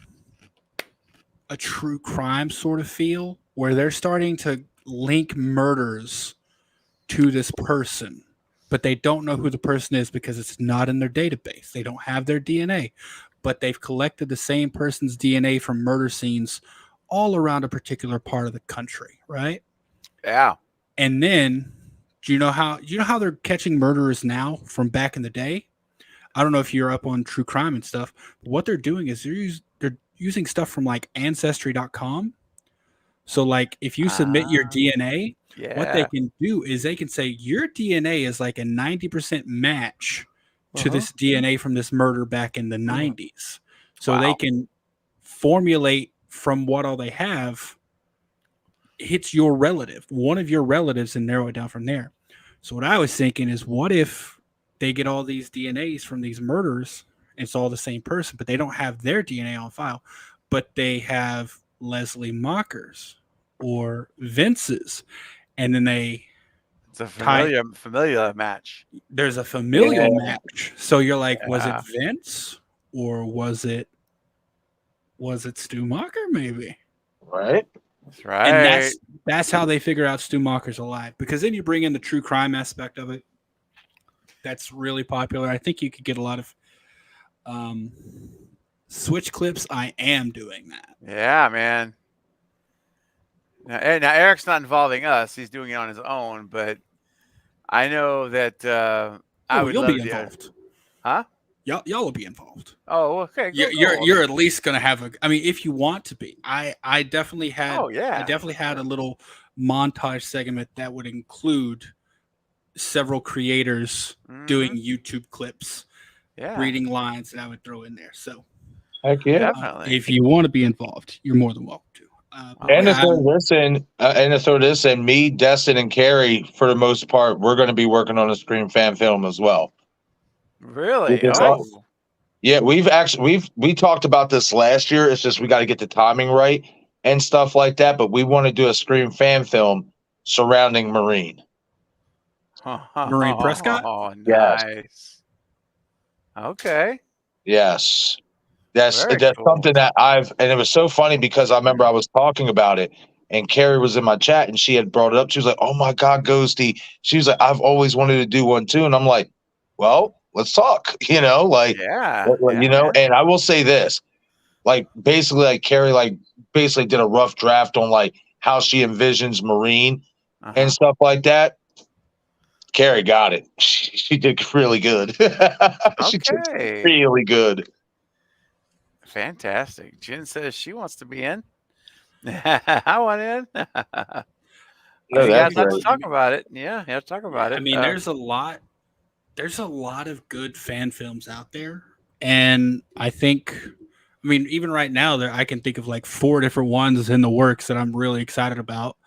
a true crime sort of feel where they're starting to link murders to this person, but they don't know who the person is because it's not in their database. They don't have their DNA, but they've collected the same person's DNA from murder scenes all around a particular part of the country, right? Yeah. And then, do you know how they're catching murderers now from back in the day? I don't know if you're up on true crime and stuff, but what they're doing is they're using stuff from like ancestry.com. So like if you submit your DNA, what they can do is they can say your DNA is like a 90% match to this DNA from this murder back in the 90s. So they can formulate from what all they have hits your relative, one of your relatives, and narrow it down from there. So what I was thinking is, what if they get all these DNAs from these murders, and it's all the same person, but they don't have their DNA on file, but they have Leslie Mocker's or Vince's, and then it's a familiar match. There's a familial match. So you're like, was it Vince or was it Stu Mocker? Maybe. Right. That's right. And that's how they figure out Stu Mocker's alive, because then you bring in the true crime aspect of it. That's really popular. I think you could get a lot of switch clips. I am doing that. Yeah, man. Now Eric's not involving us. He's doing it on his own, but I know that I would you'll love be to. Involved. Huh? Y'all will be involved. Oh, okay. You're at least gonna have if you want to be. I definitely had. Oh yeah. I definitely had a little montage segment that would include several creators doing YouTube clips, reading lines that I would throw in there. So, heck yeah, definitely. If you want to be involved, you're more than welcome to. And to throw this in, me, Destin, and Carrie, for the most part, we're going to be working on a Scream fan film as well. Really? Yeah, we talked about this last year. It's just we got to get the timing right and stuff like that. But we want to do a Scream fan film surrounding Marine. Marine Prescott? Oh, nice. Yes. Okay. Yes. That's cool. something that and it was so funny because I remember I was talking about it and Carrie was in my chat and she had brought it up. She was like, "Oh my God, Ghosty." She was like, "I've always wanted to do one too." And I'm like, well, let's talk, you know, like, you know, and I will say this, like, basically, like Carrie, like basically did a rough draft on like how she envisions Marine and stuff like that. Carrie got it. She did really good. She did really good. Fantastic. Jen says she wants to be in. I want in. No, Yeah, that's let's right. talk about it. Yeah, let's talk about it. I mean, there's a lot of good fan films out there, and I mean, even right now, I can think of like 4 different ones in the works that I'm really excited about.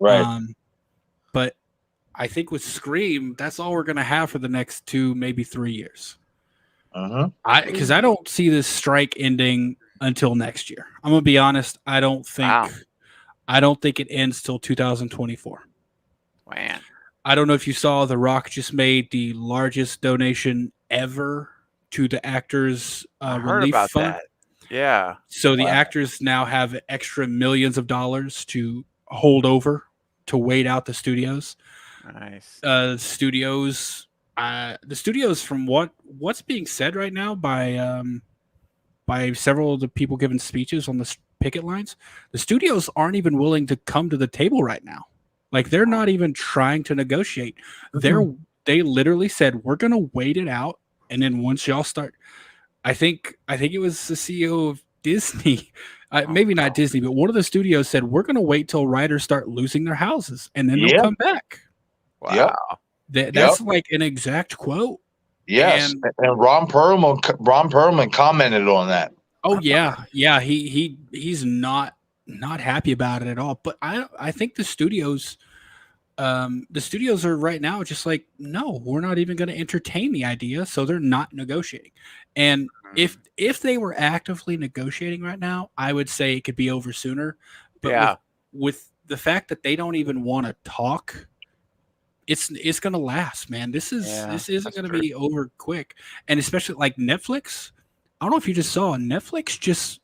Right. But I think with Scream, that's all we're gonna have for the next 2, maybe 3 years. Because I don't see this strike ending until next year. I'm gonna be honest. I don't think it ends till 2024. Man. I don't know if you saw The Rock just made the largest donation ever to the actors I heard relief about fund. that. Yeah. So the actors now have extra millions of dollars to hold over to wait out the studios. Nice. The studios, from what's being said right now by several of the people giving speeches on the picket lines, the studios aren't even willing to come to the table right now. Like they're not even trying to negotiate. They literally said we're gonna wait it out, and then once y'all start, I think it was the CEO of Disney, maybe not Disney, but one of the studios said we're gonna wait till writers start losing their houses, and then they'll come back. Wow. That's like an exact quote. Yes, and Ron Perlman commented on that. Oh yeah, he's not happy about it at all. But I think the studios are right now just like, no, we're not even going to entertain the idea, so they're not negotiating. And if they were actively negotiating right now, I would say it could be over sooner. But with the fact that they don't even want to talk, it's going to last, man. This isn't going to be over quick. And especially like Netflix, I don't know if you just saw, Netflix just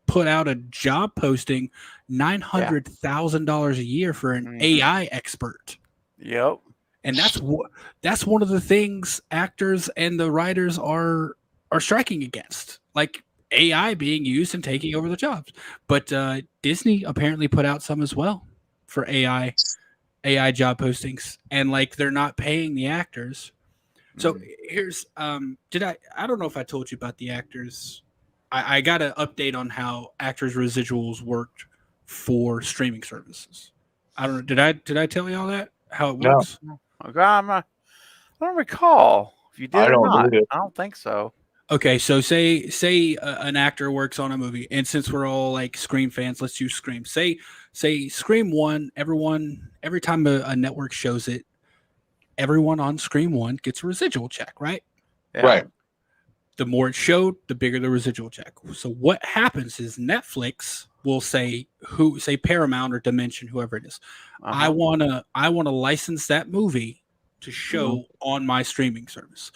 put out a job posting, $900,000 a year for an AI expert. Yep. And that's one of the things actors and the writers are striking against, like AI being used and taking over the jobs. But Disney apparently put out some as well for AI job postings, and like they're not paying the actors. So here's I don't know if I told you about the actors. I got an update on how actors' residuals worked for streaming services. I don't know. Did I tell you all that? How it works? No. I don't recall if you did or not. I don't think so. Okay, so say an actor works on a movie, and since we're all like Scream fans, let's use Scream. Say Scream 1, every time a network shows it, everyone on Scream 1 gets a residual check, right? Yeah. Right. The more it showed, the bigger the residual check. So what happens is Netflix will say Paramount or Dimension, whoever it is, I wanna license that movie to show on my streaming service.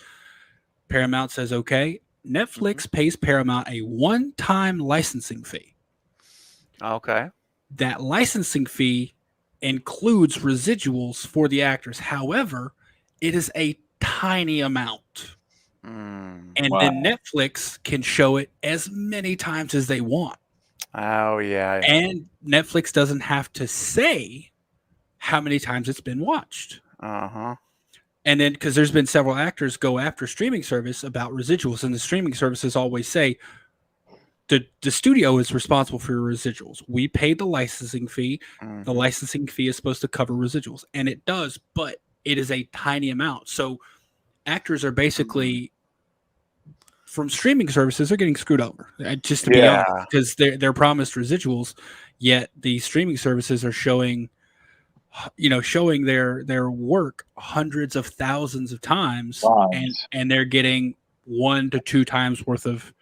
Paramount says okay. Netflix pays Paramount a one-time licensing fee. Okay. That licensing fee includes residuals for the actors. However, it is a tiny amount. And then Netflix can show it as many times as they want. Oh, yeah. And Netflix doesn't have to say how many times it's been watched. And then, because there's been several actors go after streaming service about residuals, and the streaming services always say the studio is responsible for your residuals. We pay the licensing fee. The licensing fee is supposed to cover residuals, and it does, but it is a tiny amount. So actors are basically, from streaming services, they're getting screwed over. Just to be honest, because they're promised residuals, yet the streaming services are showing their work hundreds of thousands of times, and they're getting 1 to 2 times worth of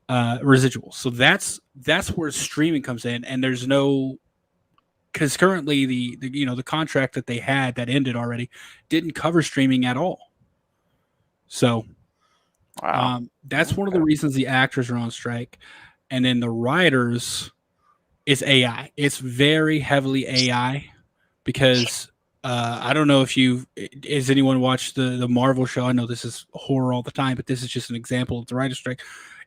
residuals. So that's where streaming comes in, and there's no, because currently the contract that they had that ended already didn't cover streaming at all. So that's one of the reasons the actors are on strike. And then the writers is AI. It's very heavily AI, because I don't know if has anyone watched the Marvel show? I know this is horror all the time, but this is just an example of the writer's strike.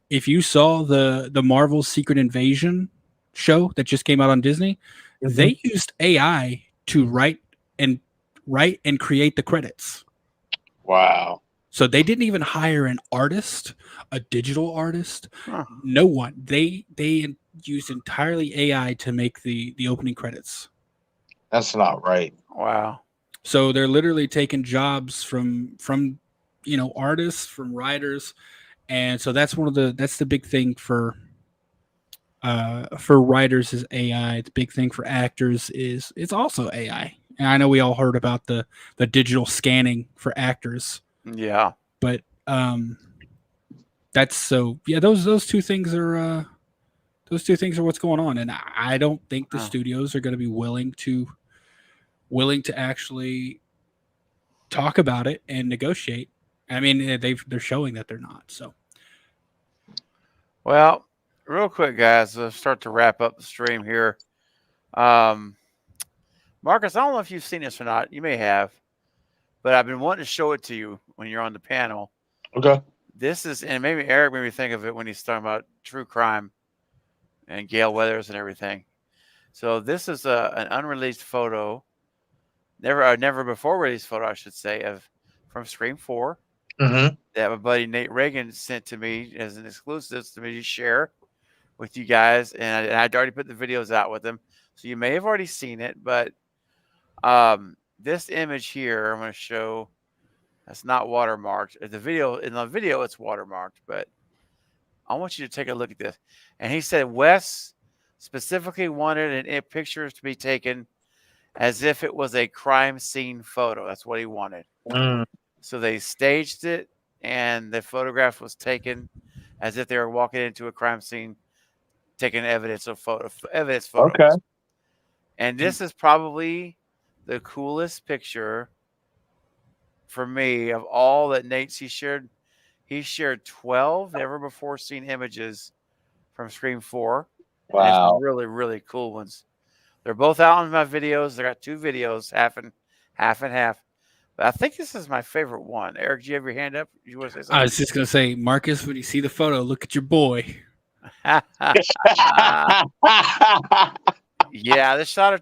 If you saw the Marvel Secret Invasion show that just came out on Disney, they used AI to write and create the credits. Wow. So they didn't even hire an artist, a digital artist, no one. They used entirely AI to make the opening credits. That's not right. Wow. So they're literally taking jobs from artists, from writers, and so that's the big thing for writers is AI. The big thing for actors is it's also AI. And I know we all heard about the digital scanning for actors, Yeah. but that's so yeah. Those two things are what's going on, and I don't think the studios are going to be willing to actually talk about it and negotiate. I mean, they're showing that they're not. So, Well, real quick, guys, let's start to wrap up the stream here. Marcus, I don't know if you've seen this or not. You may have, but I've been wanting to show it to you when you're on the panel. Okay. This is, and maybe Eric made me think of it when he's talking about true crime and Gale Weathers and everything. So this is an unreleased photo, never before released photo, I should say, from Scream 4 Mm-hmm. that my buddy Nate Reagan sent to me as an exclusive to me to share with you guys, and I'd already put the videos out with them, so you may have already seen it. But this image here, I'm going to show. That's not watermarked. In the video, it's watermarked, but I want you to take a look at this. And he said Wes specifically wanted pictures to be taken as if it was a crime scene photo. That's what he wanted. Mm. So they staged it, and the photograph was taken as if they were walking into a crime scene, taking evidence photos. Okay. And this is probably the coolest picture for me of all that Nate's he shared. He shared 12 never before seen images from Scream 4. Wow. And some really, really cool ones. They're both out in my videos. They got 2 videos, half and half. But I think this is my favorite one. Eric, do you have your hand up? You want to say something? I was just gonna say, Marcus, when you see the photo, look at your boy. Yeah, the shot of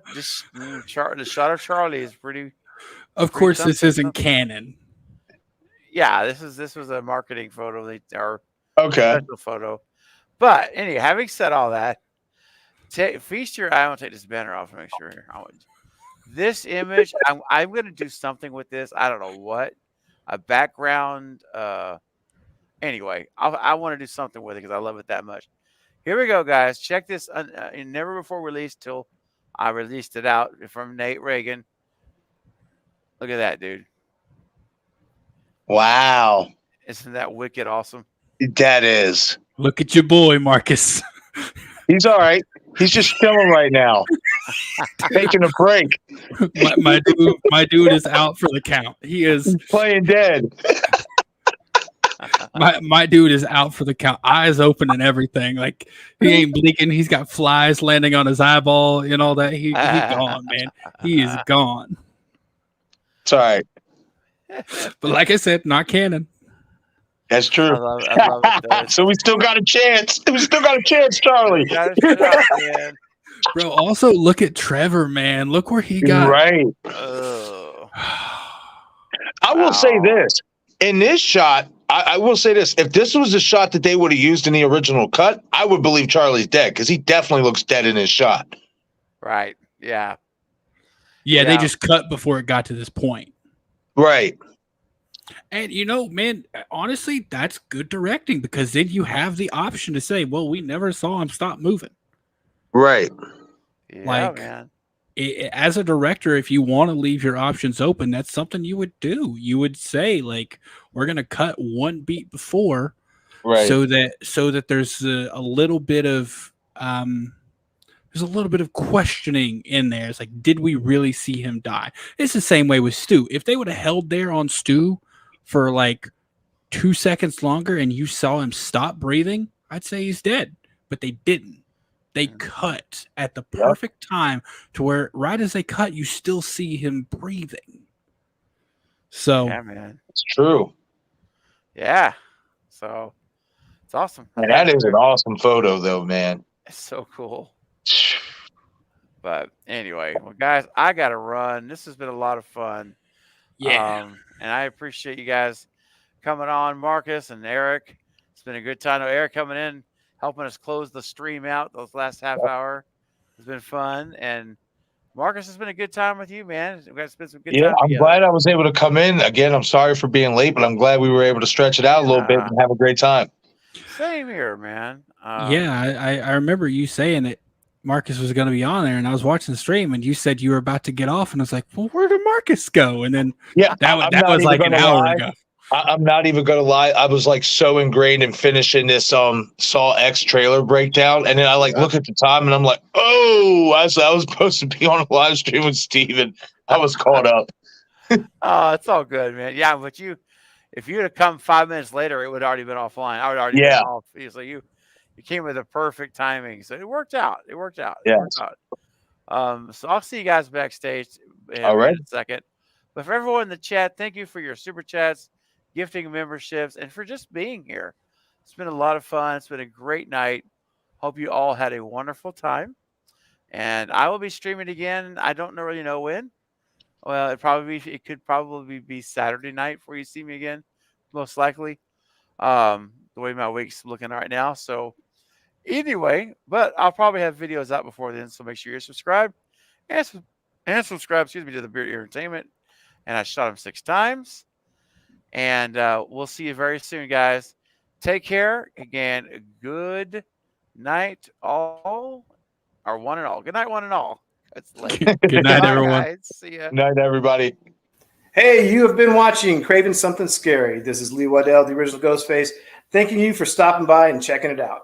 Charlie is pretty. Of course, this isn't canon. Yeah, this was a marketing photo. Or okay, special photo. But anyway, having said all that, feast your eye. I want to take this banner off to make sure. This image, I'm going to do something with this. I don't know what. A background. Anyway, I want to do something with it because I love it that much. Here we go, guys. Check this. Never before released till I released it out from Nate Reagan. Look at that, dude. Wow. Isn't that wicked awesome? That is. Look at your boy, Marcus. He's all right. He's just chilling right now. Taking a break. My dude is out for the count. He's playing dead. My dude is out for the count. Eyes open and everything. Like he ain't blinking. He's got flies landing on his eyeball and all that. He gone, man. He is gone. It's all right. But like I said, not canon. That's true. I love it, so we still got a chance. We still got a chance, Charlie. Bro, also look at Trevor, man. Look where he got. Right. I will say this. In this shot, I will say this. If this was the shot that they would have used in the original cut, I would believe Charlie's dead because he definitely looks dead in his shot. Right. Yeah. Yeah, they just cut before it got to this point. Right. And, man, honestly, that's good directing because then you have the option to say, well, we never saw him stop moving. Right. Yeah, man. As a director, if you want to leave your options open, that's something you would do. You would say, like, we're going to cut one beat before so that there's a little bit of questioning in there. It's like, did we really see him die? It's the same way with Stu. If they would have held there on Stu for like 2 seconds longer and you saw him stop breathing, I'd say he's dead. But they didn't. They cut at the perfect time to where right as they cut, you still see him breathing. So yeah, man, it's true. Yeah. So it's awesome. And that is an awesome photo, though, man. It's so cool. But anyway, well, guys, I got to run. This has been a lot of fun. Yeah. And I appreciate you guys coming on, Marcus and Eric. It's been a good time. Eric coming in, helping us close the stream out those last half hour. It's been fun. And Marcus, it's been a good time with you, man. We've got to spend some good Yeah, time I'm together. glad I was able to come in. Again, I'm sorry for being late, but I'm glad we were able to stretch it out a little bit and have a great time. Same here, man. I remember you saying that Marcus was going to be on there, and I was watching the stream, and you said you were about to get off, and I was like, "Well, where did Marcus go?" And then that was like an hour ago. I'm not even gonna lie. I was like so ingrained in finishing this Saw X trailer breakdown, and then I look at the time, and I'm like, oh, I was supposed to be on a live stream with Steven. I was caught up. Oh, it's all good, man. Yeah, but if you'd have come 5 minutes later, it would already been offline. I would already been off. So you came with the perfect timing. So it worked out. It worked out. So I'll see you guys backstage in a second. But for everyone in the chat, thank you for your super chats, gifting memberships, and for just being here. It's been a lot of fun. It's been a great night. Hope you all had a wonderful time. And I will be streaming again. I don't really know when. Well, it could probably be Saturday night before you see me again, most likely. The way my week's looking right now. So anyway, but I'll probably have videos out before then. So make sure you're subscribed and subscribe, to the Beard Entertainment. And I shot him 6 times. And we'll see you very soon, guys. Take care. Again, good night, all. Or one and all. Good night, one and all. It's late. Good night, everyone. Guys. See ya. Good night, everybody. Hey, you have been watching Craven Something Scary. This is Lee Waddell, the original Ghostface, thanking you for stopping by and checking it out.